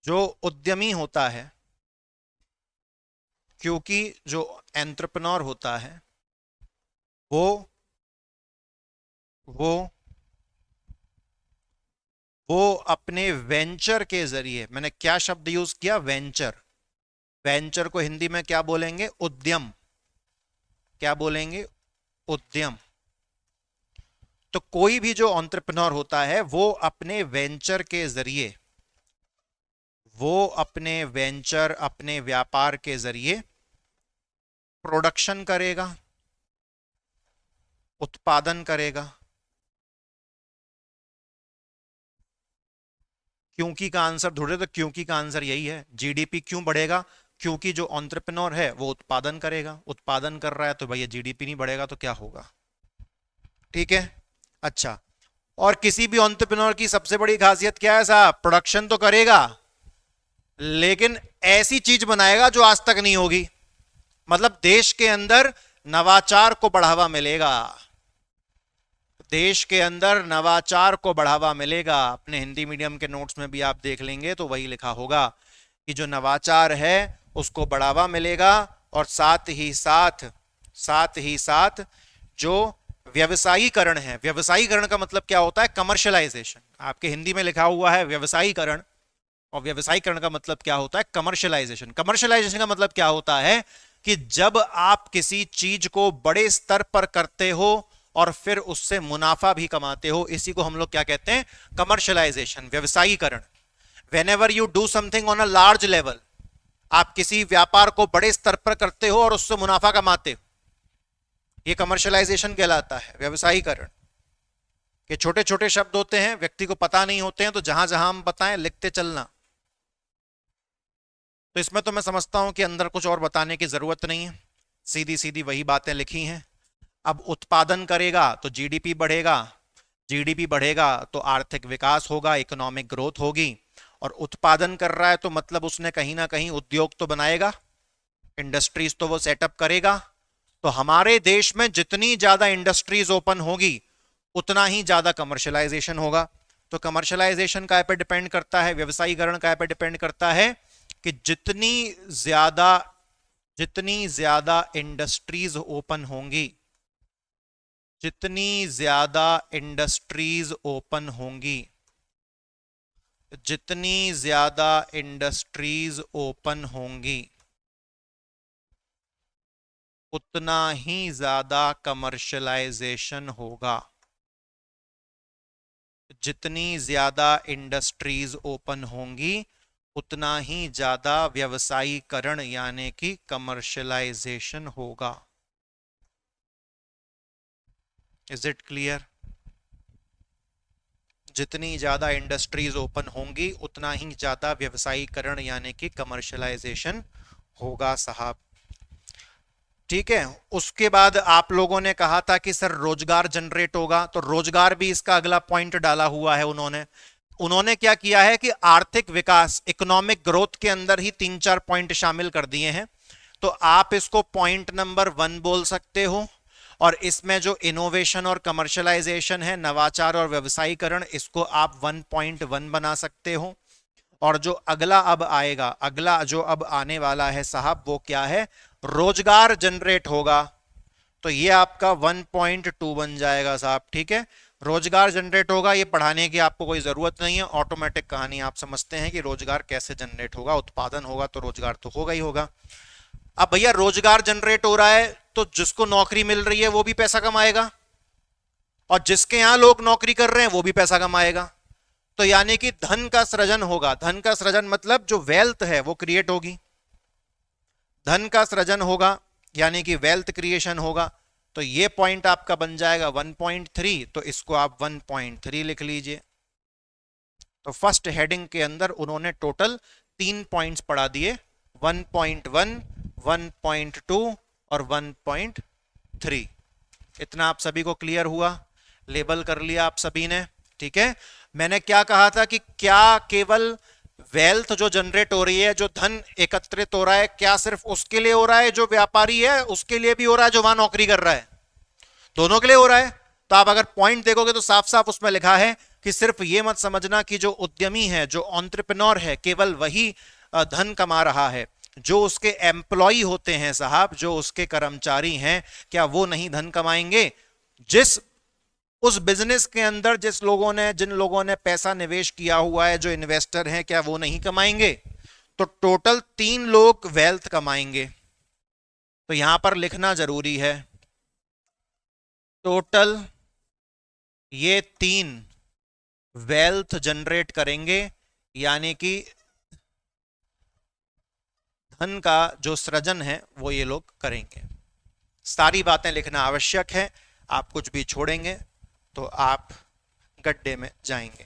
जो उद्यमी होता है, क्योंकि जो एंटरप्रेन्योर होता है वो वो वो अपने वेंचर के जरिए, मैंने क्या शब्द यूज किया? वेंचर। वेंचर को हिंदी में क्या बोलेंगे? उद्यम। क्या बोलेंगे? उद्यम। तो कोई भी जो एंटरप्रेन्योर होता है वो अपने वेंचर के जरिए, अपने व्यापार के जरिए प्रोडक्शन करेगा, उत्पादन करेगा। क्योंकि का आंसर ढूंढे तो क्योंकि का आंसर यही है, जीडीपी क्यों बढ़ेगा? क्योंकि जो एंटरप्रेन्योर है वो उत्पादन करेगा, उत्पादन कर रहा है तो भैया जीडीपी नहीं बढ़ेगा तो क्या होगा? ठीक है। अच्छा, और किसी भी एंटरप्रेन्योर की सबसे बड़ी खासियत क्या है साहब? प्रोडक्शन तो करेगा लेकिन ऐसी चीज बनाएगा जो आज तक नहीं होगी। मतलब देश के अंदर नवाचार को बढ़ावा मिलेगा, देश के अंदर नवाचार को बढ़ावा मिलेगा। अपने हिंदी मीडियम के नोट्स में भी आप देख लेंगे तो वही लिखा होगा कि जो नवाचार है उसको बढ़ावा मिलेगा, और साथ ही साथ जो व्यवसायीकरण है, व्यवसायीकरण का मतलब क्या होता है? कमर्शियलाइजेशन। आपके हिंदी में लिखा हुआ है व्यवसायीकरण, और व्यवसायीकरण का मतलब क्या होता है? कमर्शियलाइजेशन। कमर्शियलाइजेशन का मतलब क्या होता है कि जब आप किसी चीज को बड़े स्तर पर करते हो और फिर उससे मुनाफा भी कमाते हो, इसी को हम लोग क्या कहते हैं? कमर्शियलाइजेशन, व्यवसायीकरण। When ever you do something on a large level, आप किसी व्यापार को बड़े स्तर पर करते हो और उससे मुनाफा कमाते हो, यह कमर्शियलाइजेशन कहलाता है, व्यवसायीकरण। ये छोटे छोटे शब्द होते हैं, व्यक्ति को पता नहीं होते हैं, तो जहां जहां हम बताएं लिखते चलना। तो इसमें तो मैं समझता हूं कि अंदर कुछ और बताने की जरूरत नहीं है, सीधी सीधी वही बातें लिखी हैं। अब उत्पादन करेगा तो जीडीपी बढ़ेगा, जीडीपी बढ़ेगा तो आर्थिक विकास होगा, इकोनॉमिक ग्रोथ होगी। और उत्पादन कर रहा है तो मतलब उसने कहीं ना कहीं उद्योग तो बनाएगा, इंडस्ट्रीज तो वो सेटअप करेगा। तो हमारे देश में जितनी ज्यादा इंडस्ट्रीज ओपन होगी उतना ही ज्यादा कमर्शियलाइजेशन होगा। तो कमर्शियलाइजेशन काय पे डिपेंड करता है? व्यवसायीकरण काय पे डिपेंड करता है? कि ज्यादा जितनी ज्यादा इंडस्ट्रीज ओपन होंगी, जितनी ज्यादा इंडस्ट्रीज ओपन होंगी, जितनी ज्यादा इंडस्ट्रीज ओपन होंगी उतना ही ज्यादा कमर्शियलाइजेशन होगा। जितनी ज्यादा इंडस्ट्रीज ओपन होंगी उतना ही ज्यादा व्यवसायीकरण यानी कि कमर्शियलाइजेशन होगा। Is it clear? जितनी ज्यादा इंडस्ट्रीज ओपन होंगी उतना ही ज्यादा व्यवसायीकरण यानी कि कमर्शियलाइजेशन होगा साहब। ठीक है। उसके बाद आप लोगों ने कहा था कि सर रोजगार जनरेट होगा, तो रोजगार भी इसका अगला पॉइंट डाला हुआ है उन्होंने। उन्होंने क्या किया है कि आर्थिक विकास, इकोनॉमिक ग्रोथ के अंदर ही 3-4 पॉइंट शामिल कर दिए हैं। तो आप इसको पॉइंट नंबर 1 बोल सकते हो, और इसमें जो इनोवेशन और कमर्शियलाइजेशन है, नवाचार और व्यवसायीकरण, इसको आप 1.1 बना सकते हो। और जो अगला अब आएगा, अगला जो अब आने वाला है साहब, वो क्या है? रोजगार जनरेट होगा, तो ये आपका 1.2 बन जाएगा साहब। ठीक है, रोजगार जनरेट होगा, ये पढ़ाने की आपको कोई जरूरत नहीं है, ऑटोमेटिक कहानी आप समझते हैं कि रोजगार कैसे जनरेट होगा। उत्पादन होगा तो रोजगार तो होगा ही होगा। अब भैया रोजगार जनरेट हो रहा है तो जिसको नौकरी मिल रही है वो भी पैसा कमाएगा, और जिसके यहां लोग नौकरी कर रहे हैं वो भी पैसा कमाएगा। तो यानी कि धन का सृजन होगा। धन का सृजन मतलब जो वेल्थ है वो क्रिएट होगी, धन का सृजन होगा यानी कि वेल्थ क्रिएशन होगा। तो ये पॉइंट आपका बन जाएगा 1.3, तो इसको आप 1.3 लिख लीजिए। तो फर्स्ट हेडिंग के अंदर उन्होंने टोटल 3 पॉइंट्स पढ़ा दिए, 1.1, 1.2 और 1.3। इतना आप सभी को क्लियर हुआ? लेबल कर लिया आप सभी ने? ठीक है। मैंने क्या कहा था कि क्या केवल वेल्थ जो जनरेट हो रही है, जो धन एकत्रित हो रहा है, क्या सिर्फ उसके लिए हो रहा है जो व्यापारी है? उसके लिए भी हो रहा है जो वहां नौकरी कर रहा है, दोनों के लिए हो रहा है। तो आप अगर पॉइंट देखोगे तो साफ साफ उसमें लिखा है कि सिर्फ ये मत समझना कि जो उद्यमी है, जो एंटरप्रेन्योर है, केवल वही धन कमा रहा है। जो उसके एम्प्लॉय होते हैं साहब, जो उसके कर्मचारी हैं, क्या वो नहीं धन कमाएंगे? जिस उस बिजनेस के अंदर जिन लोगों ने पैसा निवेश किया हुआ है, जो इन्वेस्टर हैं, क्या वो नहीं कमाएंगे? तो टोटल 3 लोग वेल्थ कमाएंगे। तो यहां पर लिखना जरूरी है, टोटल ये 3 वेल्थ जनरेट करेंगे, यानी कि धन का जो सृजन है वो ये लोग करेंगे। सारी बातें लिखना आवश्यक है, आप कुछ भी छोड़ेंगे तो आप गड्ढे में जाएंगे।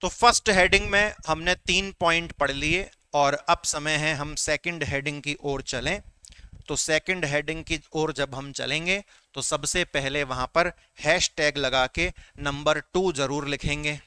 तो फर्स्ट हेडिंग में हमने 3 पॉइंट पढ़ लिए और अब समय है हम सेकंड हेडिंग की ओर चलें। तो सेकंड हेडिंग की ओर जब हम चलेंगे तो सबसे पहले वहां पर हैशटैग लगा के नंबर 2 जरूर लिखेंगे।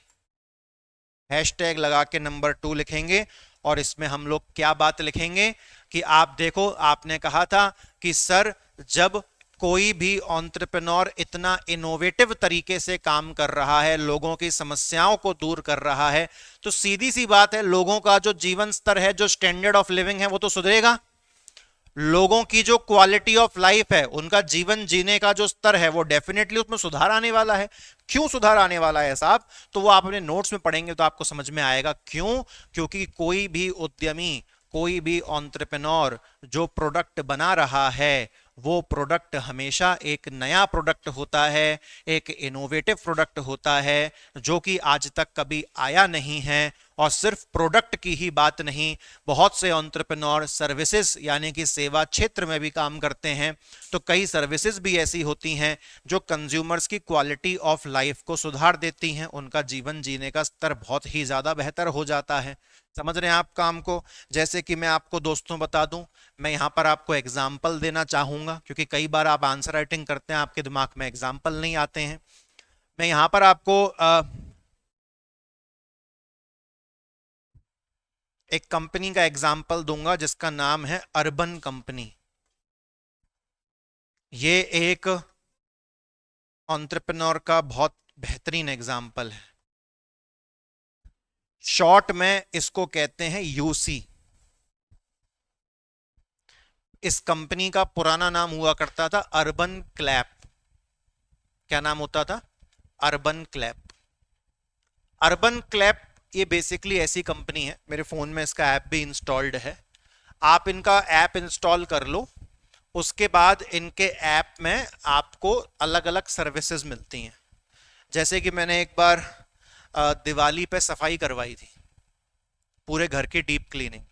हैशटैग लगा के नंबर 2 लिखेंगे और इसमें हम लोग क्या बात लिखेंगे कि आप देखो, आपने कहा था कि सर जब कोई भी एंटरप्रेन्योर इतना इनोवेटिव तरीके से काम कर रहा है, लोगों की समस्याओं को दूर कर रहा है, तो सीधी सी बात है लोगों का जो जीवन स्तर है, जो स्टैंडर्ड ऑफ लिविंग है वो तो सुधरेगा। लोगों की जो क्वालिटी ऑफ लाइफ है, उनका जीवन जीने का जो स्तर है वो डेफिनेटली उसमें सुधार आने वाला है। क्यों सुधार आने वाला है साहब, तो वो आप अपने नोट्स में पढ़ेंगे तो आपको समझ में आएगा क्यों। क्योंकि कोई भी उद्यमी, कोई भी एंटरप्रेन्योर जो प्रोडक्ट बना रहा है वो प्रोडक्ट हमेशा एक नया प्रोडक्ट होता है, एक इनोवेटिव प्रोडक्ट होता है जो कि आज तक कभी आया नहीं है। और सिर्फ प्रोडक्ट की ही बात नहीं, बहुत से एंटरप्रेन्योर सर्विसेज यानी कि सेवा क्षेत्र में भी काम करते हैं। तो कई सर्विसेज भी ऐसी होती हैं जो कंज्यूमर्स की क्वालिटी ऑफ लाइफ को सुधार देती हैं, उनका जीवन जीने का स्तर बहुत ही ज़्यादा बेहतर हो जाता है। समझ रहे हैं आप काम को। जैसे कि मैं आपको दोस्तों बता दूं, मैं यहाँ पर आपको एग्जाम्पल देना चाहूंगा क्योंकि कई बार आप आंसर राइटिंग करते हैं, आपके दिमाग में एग्जाम्पल नहीं आते हैं। मैं यहाँ पर आपको एक कंपनी का एग्जाम्पल दूंगा जिसका नाम है अर्बन कंपनी। ये एक एंटरप्रेन्योर का बहुत बेहतरीन एग्जाम्पल है। शॉर्ट में इसको कहते हैं यूसी। इस कंपनी का पुराना नाम हुआ करता था अर्बन क्लैप। क्या नाम होता था? Urban clap. अर्बन क्लैप ये बेसिकली ऐसी कंपनी है, मेरे फोन में इसका ऐप भी इंस्टॉल्ड है। आप इनका ऐप इंस्टॉल कर लो, उसके बाद इनके ऐप में आपको अलग अलग सर्विसेज मिलती हैं। जैसे कि मैंने एक बार दिवाली पे सफाई करवाई थी, पूरे घर की डीप क्लीनिंग।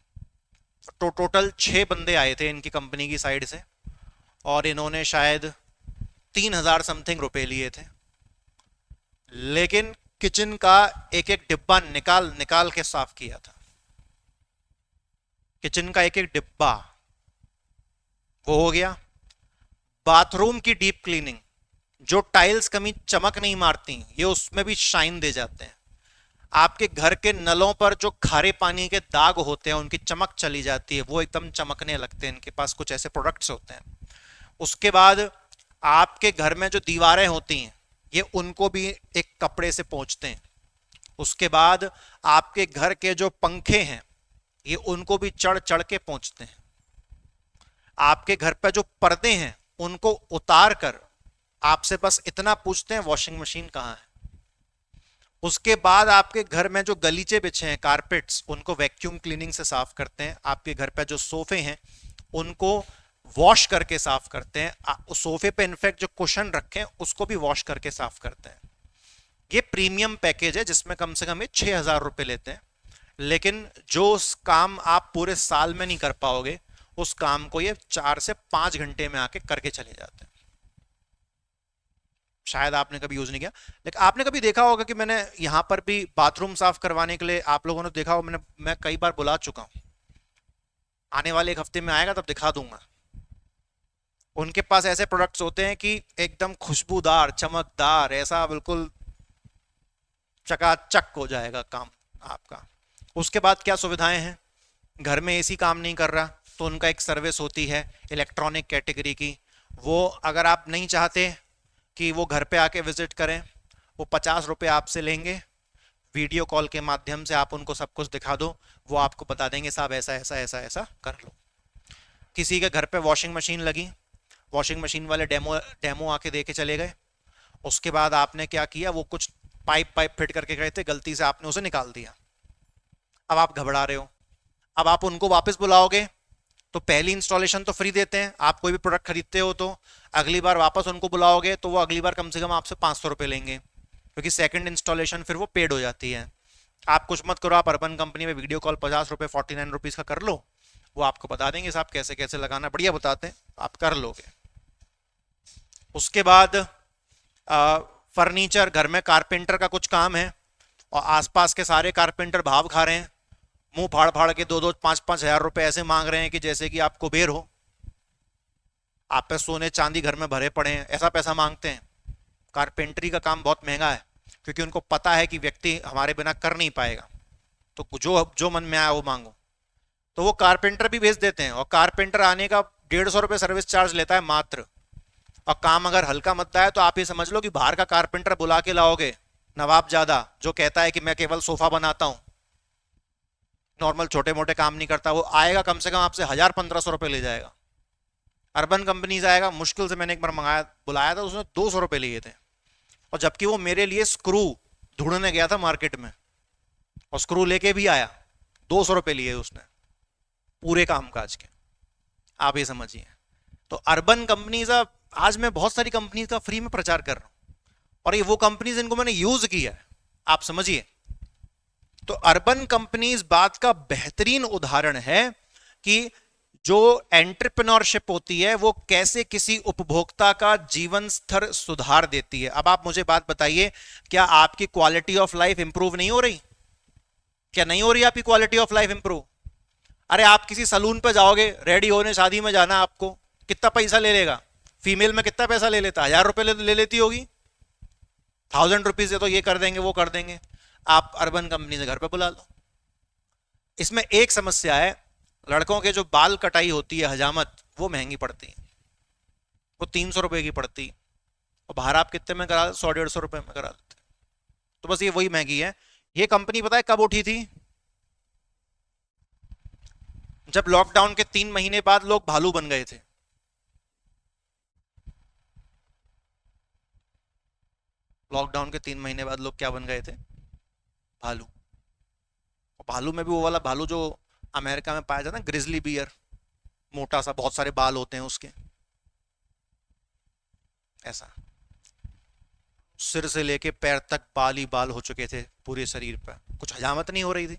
तो टोटल 6 बंदे आए थे इनकी कंपनी की साइड से और इन्होंने शायद 3,000 समथिंग रुपए लिए थे। लेकिन किचन का एक एक डिब्बा निकाल निकाल के साफ किया था। किचन का एक एक डिब्बा वो हो गया। बाथरूम की डीप क्लीनिंग, जो टाइल्स कभी चमक नहीं मारती ये उसमें भी शाइन दे जाते हैं। आपके घर के नलों पर जो खारे पानी के दाग होते हैं उनकी चमक चली जाती है, वो एकदम चमकने लगते हैं। इनके पास कुछ ऐसे प्रोडक्ट्स होते हैं। उसके बाद आपके घर में जो दीवारें होती हैं ये उनको भी एक कपड़े से पोंछते हैं। उसके बाद आपके घर के जो पंखे हैं ये उनको भी चढ़ चढ़ के पोंछते हैं। आपके घर पर जो पर्दे हैं उनको उतार कर आपसे बस इतना पूछते हैं वॉशिंग मशीन कहाँ है। उसके बाद आपके घर में जो गलीचे बिछे हैं कारपेट्स, उनको वैक्यूम क्लीनिंग से साफ करते हैं। आपके घर पे जो सोफे हैं उनको वॉश करके साफ करते हैं। उस सोफे पे इनफैक्ट जो कुशन रखे हैं उसको भी वॉश करके साफ करते हैं। ये प्रीमियम पैकेज है जिसमें कम से कम 6,000 रुपए लेते हैं। लेकिन जो उस काम आप पूरे साल में नहीं कर पाओगे उस काम को ये 4 से 5 घंटे में आके करके चले जाते हैं। शायद आपने कभी यूज नहीं किया, लेकिन आपने कभी देखा होगा कि मैंने यहां पर भी बाथरूम साफ करवाने के लिए आप लोगों ने देखा होगा, मैं कई बार बुला चुका हूं। आने वाले एक हफ्ते में आएगा तब दिखा दूंगा। उनके पास ऐसे प्रोडक्ट्स होते हैं कि एकदम खुशबूदार, चमकदार, ऐसा बिल्कुल चकाचक हो जाएगा काम आपका। उसके बाद क्या सुविधाएं हैं? घर में एसी काम नहीं कर रहा तो उनका एक सर्विस होती है इलेक्ट्रॉनिक कैटेगरी की। वो अगर आप नहीं चाहते कि वो घर पे आके विजिट करें, वो 50 रुपये आपसे लेंगे। वीडियो कॉल के माध्यम से आप उनको सब कुछ दिखा दो, वो आपको बता देंगे साहब ऐसा ऐसा ऐसा ऐसा कर लो। किसी के घर पे वॉशिंग मशीन लगी, वॉशिंग मशीन वाले डेमो डेमो आके दे के चले गए। उसके बाद आपने क्या किया, वो कुछ पाइप पाइप फिट करके गए थे, गलती से आपने उसे निकाल दिया। अब आप घबरा रहे हो। अब आप उनको वापस बुलाओगे तो पहली इंस्टॉलेशन तो फ्री देते हैं, आप कोई भी प्रोडक्ट खरीदते हो तो अगली बार वापस उनको बुलाओगे तो वो अगली बार कम से कम आपसे 500 रुपये लेंगे, क्योंकि सेकंड इंस्टॉलेशन फिर वो पेड हो जाती है। आप कुछ मत करो, आप अर्बन कंपनी में वीडियो कॉल 50 रुपये 49 रुपीज़ का कर लो, वो आपको बता देंगे साहब कैसे कैसे लगाना, बढ़िया बताते हैं, आप कर लोगे। उसके बाद फर्नीचर, घर में कारपेंटर का कुछ काम है और आसपास के सारे कारपेंटर भाव खा रहे हैं, मुंह फाड़ फाड़ के 2-2 5-5 हज़ार रुपए ऐसे मांग रहे हैं कि जैसे कि आप कुबेर हो, आप पे सोने चांदी घर में भरे पड़े हैं, ऐसा पैसा मांगते हैं। कारपेंटरी का काम बहुत महंगा है, क्योंकि उनको पता है कि व्यक्ति हमारे बिना कर नहीं पाएगा, तो जो जो मन में आया वो मांगो। तो वो कारपेंटर भी भेज देते हैं, और कारपेंटर आने का 150 रुपये सर्विस चार्ज लेता है मात्र। और काम अगर हल्का मद्दा है तो आप ये समझ लो कि बाहर का कारपेंटर बुला के लाओगे, नवाब ज्यादा, जो कहता है कि मैं केवल सोफा बनाता हूं, नॉर्मल छोटे मोटे काम नहीं करता, वो आएगा कम से कम आपसे 1000-1500 रुपये ले जाएगा। अर्बन कंपनीज आएगा, मुश्किल से मैंने एक बार मंगाया बुलाया था, उसने 200 रुपये लिए थे, और जबकि वो मेरे लिए स्क्रू ढूंढने गया था मार्केट में, और स्क्रू लेके भी आया, 200 रुपये लिए उसने पूरे काम काज के, आप ये समझिए। तो अर्बन कंपनीज, आज मैं बहुत सारी कंपनीज का फ्री में प्रचार कर रहा हूं, और ये वो कंपनीज इनको मैंने यूज किया है, आप समझिए। तो अर्बन कंपनीज बात का बेहतरीन उदाहरण है कि जो एंटरप्रेन्योरशिप होती है वो कैसे किसी उपभोक्ता का जीवन स्तर सुधार देती है। अब आप मुझे बात बताइए, क्या आपकी क्वालिटी ऑफ लाइफ इंप्रूव नहीं हो रही? क्या नहीं हो रही आपकी क्वालिटी ऑफ लाइफ इंप्रूव? अरे आप किसी सलून पे जाओगे, रेडी होने शादी में जाना, आपको कितना पैसा ले लेगा? फीमेल में कितना पैसा ले लेता? 1000 रुपये ले लेती होगी, 1000 रुपीज तो ये कर देंगे वो कर देंगे। आप अर्बन कंपनी से घर पे बुला लो। इसमें एक समस्या है, लड़कों के जो बाल कटाई होती है हजामत, वो महंगी पड़ती है, वो 300 रुपये की पड़ती है, और बाहर आप कितने में करा, 100-150 रुपये में करा लेते। तो बस ये वही महंगी है। ये कंपनी पता है कब उठी थी? जब लॉकडाउन के 3 महीने बाद लोग भालू बन गए थे। लॉकडाउन के 3 महीने बाद लोग क्या बन गए थे? भालू। और भालू में भी वो वाला भालू जो अमेरिका में पाया जाता है, ग्रिजली बियर, मोटा सा, बहुत सारे बाल होते हैं उसके, ऐसा सिर से लेके पैर तक बाल ही बाल हो चुके थे पूरे शरीर पर, कुछ हजामत नहीं हो रही थी।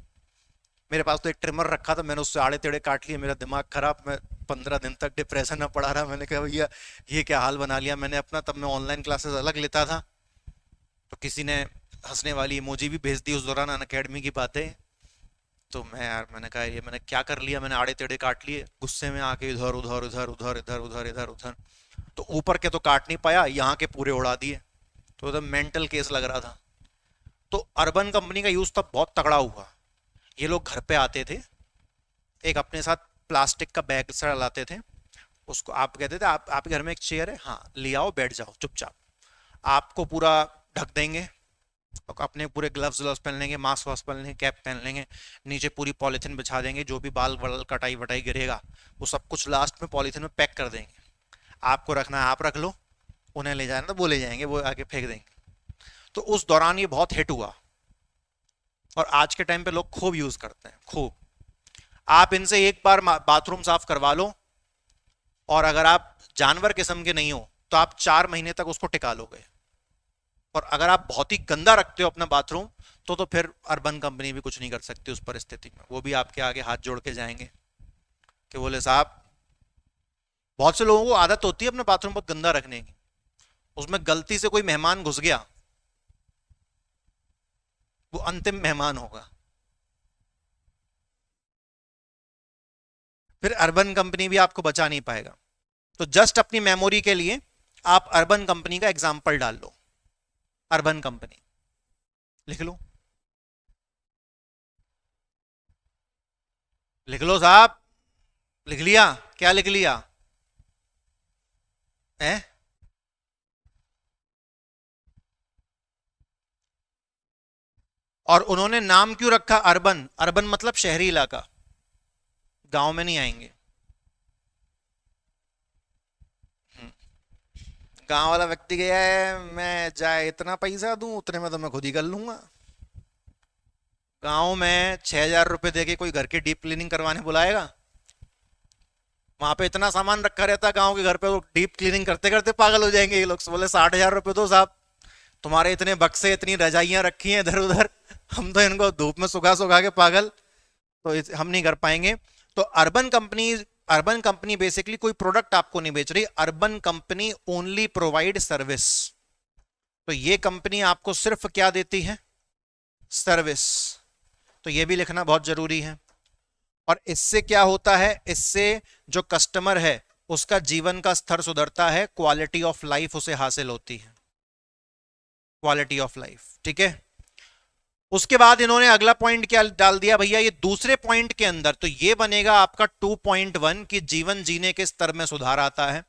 मेरे पास तो एक ट्रिमर रखा था, मैंने उससे आड़े टेढ़े काट लिए, मेरा दिमाग खराब, मैं 15 दिन तक डिप्रेशन में पड़ा रहा। मैंने कहा भैया ये क्या हाल बना लिया मैंने अपना। तब मैं ऑनलाइन क्लासेस अलग लेता था, तो किसी ने हंसने वाली इमोजी भी भेज दी उस दौरान, अन अकेडमी की बातें। तो मैं यार, मैंने कहा ये मैंने क्या कर लिया, मैंने आड़े टेढ़े काट लिए गुस्से में आके, इधर उधर उधर उधर इधर उधर इधर उधर, तो ऊपर के तो काट नहीं पाया, यहाँ के पूरे उड़ा दिए, तो एकदम मेंटल केस लग रहा था। तो अर्बन कंपनी का यूज तब बहुत तगड़ा हुआ। ये लोग घर पे आते थे, एक अपने साथ प्लास्टिक का बैग सा लाते थे, उसको आप कहते थे आपके घर में एक चेयर है, हाँ ले आओ बैठ जाओ चुपचाप, आपको पूरा ढक देंगे, और अपने पूरे ग्लव्स व्लव्स पहन लेंगे, मास्क वास्क पहन लेंगे, कैप पहन लेंगे, नीचे पूरी पॉलीथीन बिछा देंगे, जो भी बाल वाल कटाई वटाई गिरेगा वो सब कुछ लास्ट में पॉलीथीन में पैक कर देंगे। आपको रखना है आप रख लो, उन्हें ले जाना तो वो ले जाएंगे, वो आके फेंक देंगे। तो उस दौरान ये बहुत हिट हुआ, और आज के टाइम पे लोग खूब यूज करते हैं, खूब। आप इनसे एक बार बाथरूम साफ करवा लो, और अगर आप जानवर किस्म के नहीं हो तो आप 4 महीने तक उसको टिका लोगे। और अगर आप बहुत ही गंदा रखते हो अपना बाथरूम, तो फिर अर्बन कंपनी भी कुछ नहीं कर सकती उस परिस्थिति में, वो भी आपके आगे हाथ जोड़ के जाएंगे कि बोले साहब, बहुत से लोगों को आदत होती है अपना बाथरूम बहुत गंदा रखने की, उसमें गलती से कोई मेहमान घुस गया, वो अंतिम मेहमान होगा। फिर अर्बन कंपनी भी आपको बचा नहीं पाएगा। तो जस्ट अपनी मेमोरी के लिए आप अर्बन कंपनी का एग्जाम्पल डाल लो, अर्बन कंपनी लिख लो, लिख लो साहब, लिख लिया? क्या लिख लिया है? और उन्होंने नाम क्यों रखा अर्बन? अर्बन मतलब शहरी इलाका, गांव में नहीं आएंगे। गांव वाला व्यक्ति गया है, मैं चाहे इतना पैसा दूं उतने में तो मैं खुद ही कर लूंगा। गांव में 6000 रुपए देके कोई घर की डीप क्लीनिंग करवाने बुलाएगा? वहां पे इतना सामान रखा रहता है गांव के घर पे, वो डीप क्लीनिंग करते करते पागल हो जाएंगे ये लोग। बोले 60,000 रुपये दो साहब, तुम्हारे इतने बक्से इतनी रजाइयां रखी हैं इधर उधर, हम तो इनको धूप में सुखा सुखा के पागल, तो हम नहीं कर पाएंगे। तो अर्बन कंपनी बेसिकली कोई प्रोडक्ट आपको नहीं बेच रही, urban company only provide service. तो ये कंपनी आपको सिर्फ क्या देती है? सर्विस। तो ये भी लिखना बहुत जरूरी है। और इससे क्या होता है? इससे जो कस्टमर है उसका जीवन का स्तर सुधरता है, क्वालिटी ऑफ लाइफ उसे हासिल होती है, क्वालिटी ऑफ लाइफ। ठीक है। उसके बाद इन्होंने अगला पॉइंट क्या डाल दिया भैया, ये दूसरे पॉइंट के अंदर, तो ये बनेगा आपका 2.1 कि जीवन जीने के स्तर में सुधार आता है,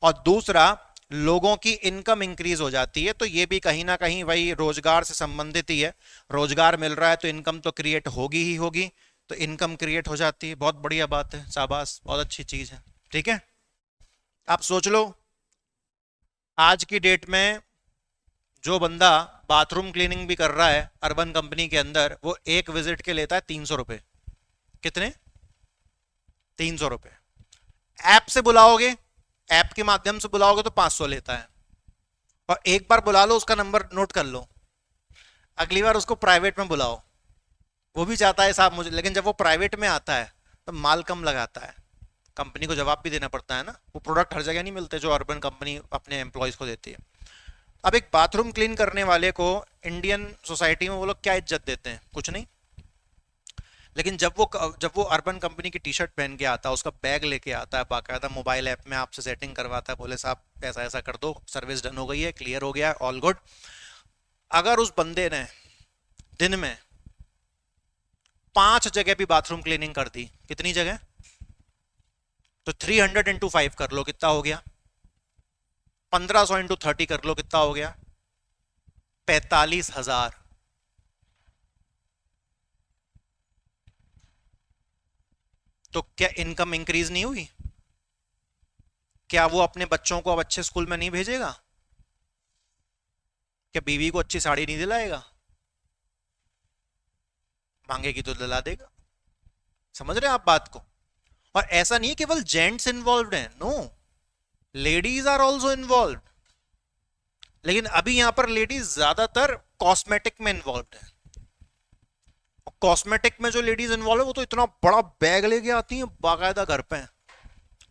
और दूसरा लोगों की इनकम इंक्रीज हो जाती है। तो ये भी कहीं ना कहीं वही रोजगार से संबंधित ही है, रोजगार मिल रहा है तो इनकम तो क्रिएट होगी ही होगी, तो इनकम क्रिएट हो जाती है। बहुत बढ़िया बात है, शाबाश, बहुत अच्छी चीज है। ठीक है। आप सोच लो, आज की डेट में जो बंदा बाथरूम क्लीनिंग भी कर रहा है अर्बन कंपनी के अंदर, वो एक विजिट के लेता है 300 रुपए। कितने? 300 रुपए। ऐप से बुलाओगे, ऐप के माध्यम से बुलाओगे तो 500 लेता है, और एक बार बुला लो, उसका नंबर नोट कर लो, अगली बार उसको प्राइवेट में बुलाओ, वो भी चाहता है साहब मुझे, लेकिन जब वो प्राइवेट में आता है तो माल कम लगाता है, कंपनी को जवाब भी देना पड़ता है ना, वो प्रोडक्ट हर जगह नहीं मिलते जो अर्बन कंपनी अपने एम्प्लॉयज को देती है। अब एक बाथरूम क्लीन करने वाले को इंडियन सोसाइटी में वो लोग क्या इज्जत देते हैं? कुछ नहीं। लेकिन जब वो अर्बन कंपनी की टी शर्ट पहन के आता है, उसका बैग लेके आता है, बाकायदा मोबाइल ऐप में आपसे सेटिंग करवाता है, बोले साहब ऐसा ऐसा कर दो, सर्विस डन हो गई है, क्लियर हो गया, ऑल गुड। अगर उस बंदे ने दिन में 5 जगह भी बाथरूम क्लीनिंग कर दी, कितनी जगह? तो 300 इंटू 5 कर लो, कितना हो गया? 1500 इंटू 30 कर लो, कितना हो गया? 45,000। तो क्या इनकम इंक्रीज नहीं हुई? क्या वो अपने बच्चों को अब अच्छे स्कूल में नहीं भेजेगा? क्या बीवी को अच्छी साड़ी नहीं दिलाएगा? मांगेगी तो दिला देगा। समझ रहे हैं आप बात को? और ऐसा नहीं है केवल जेंट्स इन्वॉल्व हैं, no, ladies are also involve. लेकिन अभी यहां पर लेडीज ज्यादातर कॉस्मेटिक में इन्वॉल्व है। कॉस्मेटिक में जो लेडीज इन्वॉल्व है वो तो इतना बड़ा बैग लेके आती हैं बाकायदा घर पे,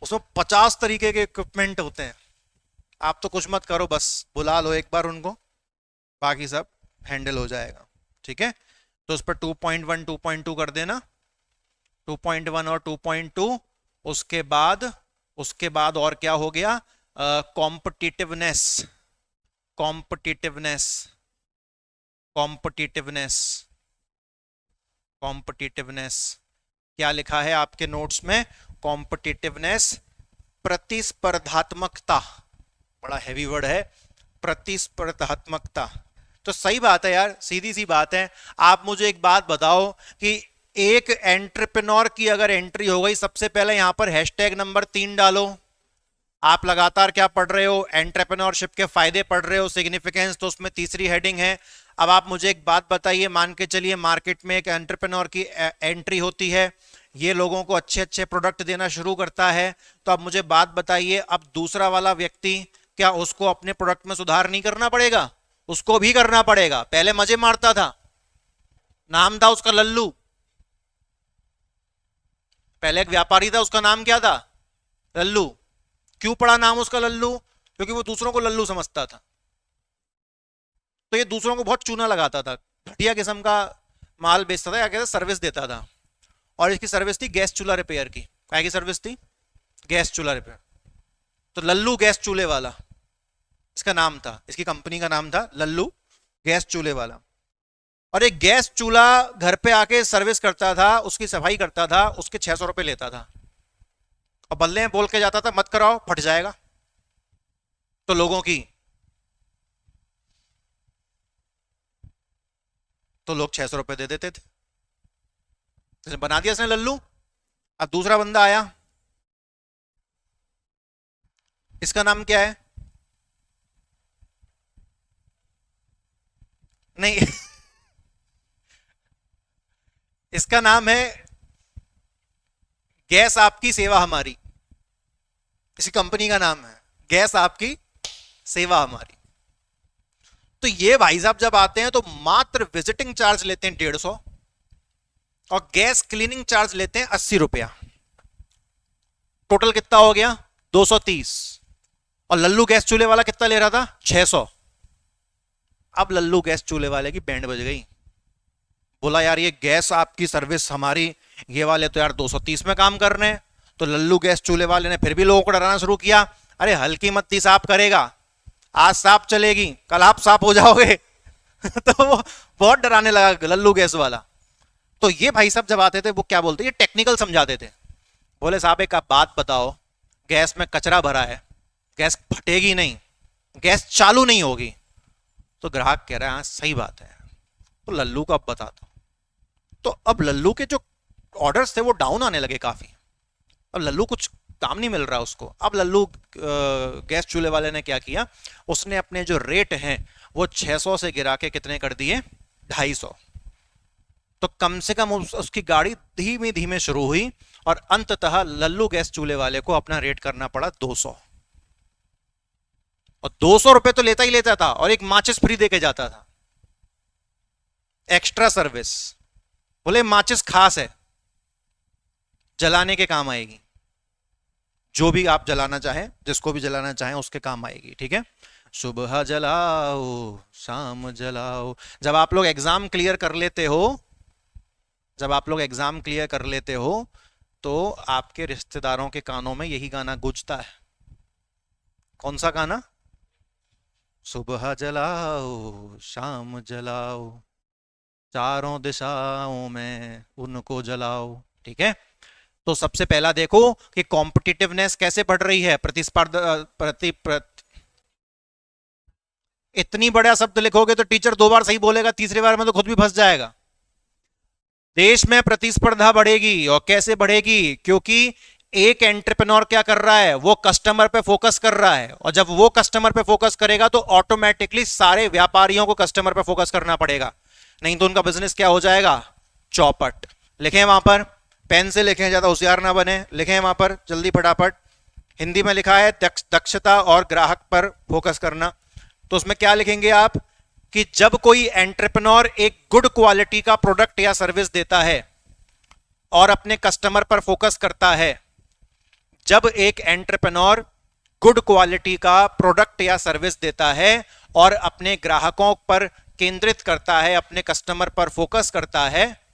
उसमें 50 तरीके के इक्विपमेंट होते हैं। आप तो कुछ मत करो, बस बुला लो एक बार उनको, बाकी सब हैंडल हो जाएगा। ठीक है। तो उस पर 2.1 2.2 कर देना, 2.1 और 2.2। उसके बाद और क्या हो गया? Competitiveness, competitiveness, competitiveness, competitiveness. क्या लिखा है आपके नोट्स में? कॉम्पिटिटिवनेस, प्रतिस्पर्धात्मकता, बड़ा हैवी वर्ड है, प्रतिस्पर्धात्मकता। तो सही बात है यार, सीधी सी बात है। आप मुझे एक बात बताओ कि एक एंटरप्रेन्योर की अगर एंट्री हो गई, सबसे पहले यहां पर हैशटैग नंबर 3 डालो। आप लगातार क्या पढ़ रहे हो? एंटरप्रेन्योरशिप के फायदे पढ़ रहे हो, सिग्निफिकेंस, तो उसमें तीसरी हेडिंग है। अब आप मुझे एक बात बताइए, मान के चलिए मार्केट में एक एंटरप्रेन्योर की एंट्री होती है, ये लोगों को अच्छे अच्छे प्रोडक्ट देना शुरू करता है, तो अब मुझे बात बताइए, अब दूसरा वाला व्यक्ति, क्या उसको अपने प्रोडक्ट में सुधार नहीं करना पड़ेगा? उसको भी करना पड़ेगा। पहले मजे मारता था, नाम था उसका लल्लू, पहले एक व्यापारी था, उसका नाम क्या था? लल्लू। क्यों पड़ा नाम उसका लल्लू? क्योंकि वो दूसरों को लल्लू समझता था, तो ये दूसरों को बहुत चूना लगाता था, घटिया किस्म का माल बेचता था, या कहते सर्विस देता था। और इसकी सर्विस थी गैस चूल्हा रिपेयर की। क्या की सर्विस थी? गैस चूल्हा रिपेयर। तो लल्लू गैस चूल्हे वाला इसका नाम था, इसकी कंपनी का नाम था लल्लू गैस चूल्हे वाला। और एक गैस चूल्हा घर पे आके सर्विस करता था, उसकी सफाई करता था, उसके 600 रुपए लेता था, और बल्ले में बोल के जाता था मत कराओ फट जाएगा। तो लोग 600 रुपए दे देते थे। तो बना दिया इसने लल्लू। अब दूसरा बंदा आया, इसका नाम क्या है? नहीं इसका नाम है गैस आपकी सेवा हमारी। किसी कंपनी का नाम है, गैस आपकी सेवा हमारी। तो ये भाई साहब जब आते हैं तो मात्र विजिटिंग चार्ज लेते हैं 150 और गैस क्लीनिंग चार्ज लेते हैं 80 रुपया। टोटल कितना हो गया? 230। और लल्लू गैस चूल्हे वाला कितना ले रहा था? 600। अब लल्लू गैस चूल्हे वाले की बैंड बज गई, बोला यार ये गैस आपकी सर्विस हमारी, ये वाले तो यार 230 में काम कर रहे हैं। तो लल्लू गैस चूल्हे वाले ने फिर भी लोगों को डराना शुरू किया, अरे हल्की मत्ती साफ करेगा, आज साफ चलेगी, कल आप साफ हो जाओगे। तो वो बहुत डराने लगा लल्लू गैस वाला। तो ये भाई साहब जब आते थे वो क्या बोलते, ये टेक्निकल समझाते थे। बोले साहब एक आप बात बताओ, गैस में कचरा भरा है, गैस फटेगी नहीं, गैस चालू नहीं होगी। तो ग्राहक कह रहा है हाँ सही बात है। तो लल्लू को अब बता दो। तो अब लल्लू के जो ऑर्डर्स थे वो डाउन आने लगे काफी। अब लल्लू कुछ काम नहीं मिल रहा उसको। अब लल्लू गैस चूल्हे वाले ने क्या किया, उसने अपने जो रेट हैं वो 600 से गिरा के कितने कर दिए? 250। तो कम से कम उसकी गाड़ी धीमे धीमे शुरू हुई और अंततः लल्लू गैस चूल्हे वाले को अपना रेट करना पड़ा 200। और 200 रुपए तो लेता ही लेता था और एक माचिस फ्री देके जाता था, एक्स्ट्रा सर्विस। बोले माचिस खास है, जलाने के काम आएगी, जो भी आप जलाना चाहें, जिसको भी जलाना चाहें उसके काम आएगी, ठीक है। सुबह जलाओ शाम जलाओ। जब आप लोग एग्जाम क्लियर कर लेते हो, जब आप लोग एग्जाम क्लियर कर लेते हो तो आपके रिश्तेदारों के कानों में यही गाना गूंजता है। कौन सा गाना? सुबह जलाओ शाम जलाओ, चारों दिशाओं में उनको जलाओ, ठीक है। तो सबसे पहला देखो कि कॉम्पिटिटिवनेस कैसे बढ़ रही है, प्रतिस्पर्धा। इतनी बड़ा शब्द लिखोगे तो टीचर 2 बार सही बोलेगा, तीसरी बार में तो खुद भी फंस जाएगा। देश में प्रतिस्पर्धा बढ़ेगी। और कैसे बढ़ेगी? क्योंकि एक एंटरप्रेन्योर क्या कर रहा है, वो कस्टमर पे फोकस कर रहा है। और जब वो कस्टमर पे फोकस करेगा तो ऑटोमेटिकली सारे व्यापारियों को कस्टमर पे फोकस करना पड़ेगा, नहीं तो उनका बिजनेस क्या हो जाएगा? चौपट। लिखें वहां पर, पेन से लिखें, ज्यादा होशियार ना बने, लिखें वहां पर जल्दी फटाफट। हिंदी में लिखा है दक्षता और ग्राहक पर फोकस करना। तो उसमें क्या लिखेंगे आप कि जब कोई एंटरप्रेन्योर एक गुड क्वालिटी का प्रोडक्ट या सर्विस देता है और अपने कस्टमर पर फोकस करता है, जब एक एंटरप्रेन्योर गुड क्वालिटी का प्रोडक्ट या सर्विस देता है और अपने ग्राहकों पर केंद्रित करता है, अपने कस्टमर पर फोकस करता है,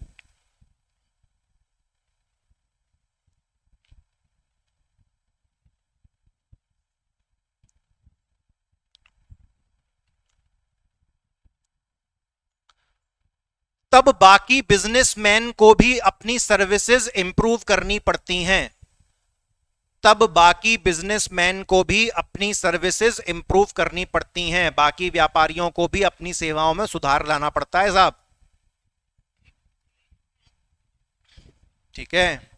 तब बाकी बिजनेसमैन को भी अपनी सर्विसेज इंप्रूव करनी पड़ती हैं। तब बाकी बिजनेसमैन को भी अपनी सर्विसेज इंप्रूव करनी पड़ती हैं, बाकी व्यापारियों को भी अपनी सेवाओं में सुधार लाना पड़ता है साहब, ठीक है।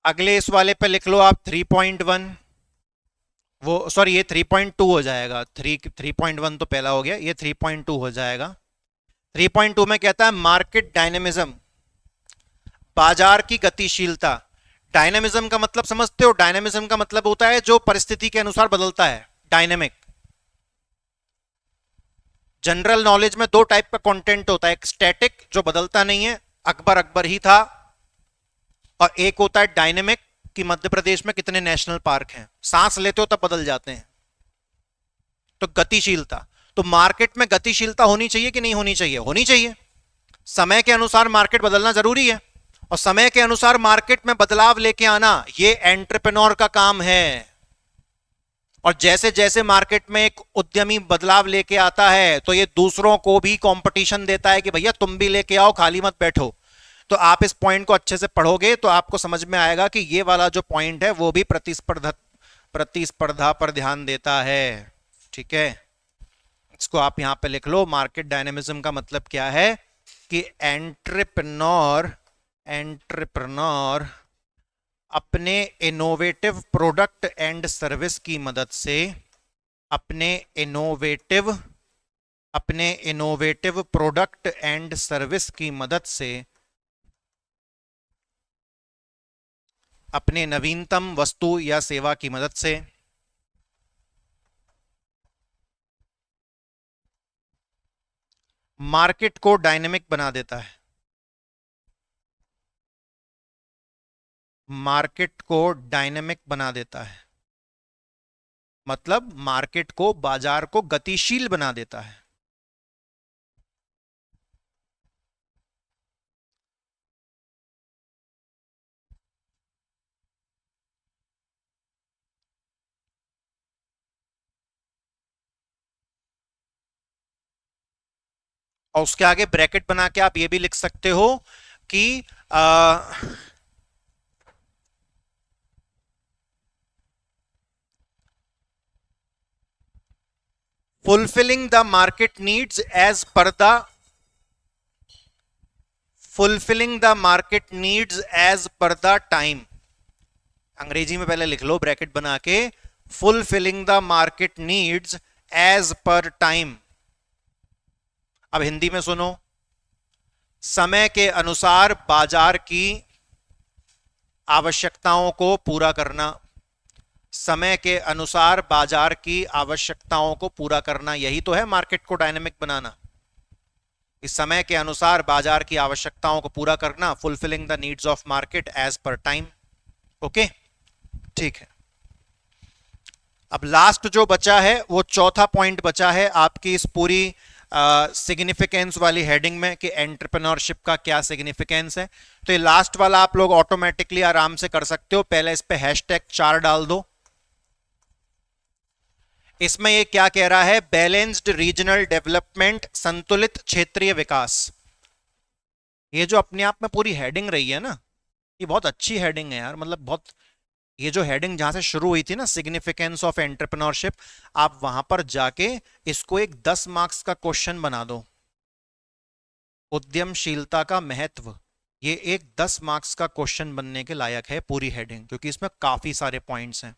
अगले इस वाले पे लिख लो आप 3.1, वो सॉरी ये 3.2 हो जाएगा। 3.1 तो पहला हो गया, ये 3.2 हो जाएगा। 3.2 में कहता है मार्केट डायनेमिज्म, बाजार की गतिशीलता। डायनेमिज्म का मतलब समझते हो? डायनेमिज्म का मतलब होता है जो परिस्थिति के अनुसार बदलता है, डायनेमिक। जनरल नॉलेज में 2 टाइप का कंटेंट होता है, एक स्टैटिक जो बदलता नहीं है, अकबर अकबर ही था, और एक होता है डायनेमिक कि मध्य प्रदेश में कितने नेशनल पार्क हैं, सांस लेते हो तब बदल जाते हैं। तो गतिशीलता, तो मार्केट में गतिशीलता होनी चाहिए कि नहीं होनी चाहिए? होनी चाहिए। समय के अनुसार मार्केट बदलना जरूरी है, और समय के अनुसार मार्केट में बदलाव लेके आना ये एंटरप्रेन्योर का काम है। और जैसे जैसे मार्केट में एक उद्यमी बदलाव लेके आता है तो ये दूसरों को भी कंपटीशन देता है कि भैया तुम भी लेके आओ, खाली मत बैठो। तो आप इस पॉइंट को अच्छे से पढ़ोगे तो आपको समझ में आएगा कि ये वाला जो पॉइंट है वो भी प्रतिस्पर्धा पर ध्यान देता है, ठीक है। इसको आप यहां पे लिख लो। मार्केट डायनेमिज्म का मतलब क्या है कि एंटरप्रेन्योर अपने इनोवेटिव प्रोडक्ट एंड सर्विस की मदद से, अपने इनोवेटिव प्रोडक्ट एंड सर्विस की मदद से, अपने नवीनतम वस्तु या सेवा की मदद से मार्केट को डायनेमिक बना देता है। मार्केट को डायनेमिक बना देता है मतलब मार्केट को, बाजार को गतिशील बना देता है। और उसके आगे ब्रैकेट बना के आप ये भी लिख सकते हो कि fulfilling the market needs as per the time। अंग्रेजी में पहले लिख लो ब्रैकेट बना के, fulfilling the market needs as per time। अब हिंदी में सुनो, समय के अनुसार बाजार की आवश्यकताओं को पूरा करना। समय के अनुसार बाजार की आवश्यकताओं को पूरा करना, यही तो है मार्केट को डायनेमिक बनाना। इस समय के अनुसार बाजार की आवश्यकताओं को पूरा करना, fulfilling the needs of market as per time. Okay, ठीक है। अब लास्ट जो बचा है वो चौथा पॉइंट बचा है आपकी इस पूरी सिग्निफिकेंस वाली हेडिंग में कि एंटरप्रेन्योरशिप का क्या सिग्निफिकेंस है। तो ये लास्ट वाला आप लोग ऑटोमेटिकली आराम से कर सकते हो। पहले इस पे #4 डाल दो। इसमें ये क्या कह रहा है, बैलेंस्ड रीजनल डेवलपमेंट, संतुलित क्षेत्रीय विकास। ये जो अपने आप में पूरी हेडिंग रही है ना, ये बहुत अच्छी हेडिंग है यार। मतलब बहुत, ये जो हेडिंग जहां से शुरू हुई थी ना, सिग्निफिकेंस ऑफ एंटरप्रेन्योरशिप, आप वहां पर जाके इसको एक 10 मार्क्स का क्वेश्चन बना दो। उद्यमशीलता का महत्व, ये एक 10 मार्क्स का क्वेश्चन बनने के लायक है पूरी हेडिंग, क्योंकि इसमें काफी सारे पॉइंट्स हैं।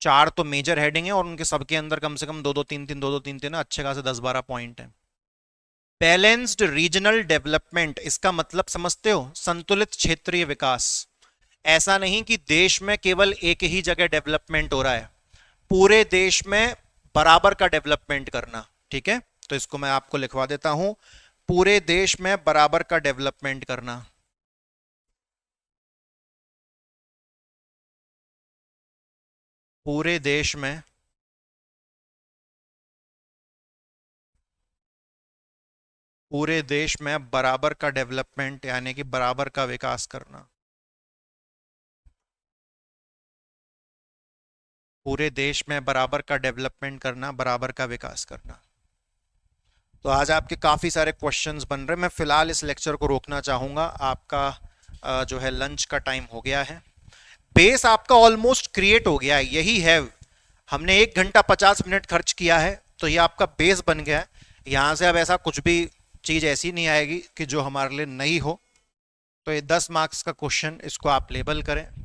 4 तो मेजर हेडिंग है और उनके सबके अंदर कम से कम 2-2-3-3 अच्छे खासे 10-12 पॉइंट हैं। बैलेंस्ड रीजनल डेवलपमेंट, इसका मतलब समझते हो, संतुलित क्षेत्रीय विकास। ऐसा नहीं कि देश में केवल एक ही जगह डेवलपमेंट हो रहा है, पूरे देश में बराबर का डेवलपमेंट करना। ठीक है, तो इसको मैं आपको लिखवा देता हूं, पूरे देश में बराबर का डेवलपमेंट करना। पूरे देश में बराबर का डेवलपमेंट, यानी कि बराबर का विकास करना। पूरे देश में बराबर का डेवलपमेंट करना, बराबर का विकास करना। तो आज आपके काफ़ी सारे क्वेश्चंस बन रहे हैं। मैं फिलहाल इस लेक्चर को रोकना चाहूँगा, आपका जो है लंच का टाइम हो गया है। बेस आपका ऑलमोस्ट क्रिएट हो गया है, यही है। हमने 1 घंटा 50 मिनट खर्च किया है, तो ये आपका बेस बन गया है। यहाँ से अब ऐसा कुछ भी चीज़ ऐसी नहीं आएगी कि जो हमारे लिए नई हो। तो ये 10 मार्क्स का क्वेश्चन, इसको आप लेबल करें।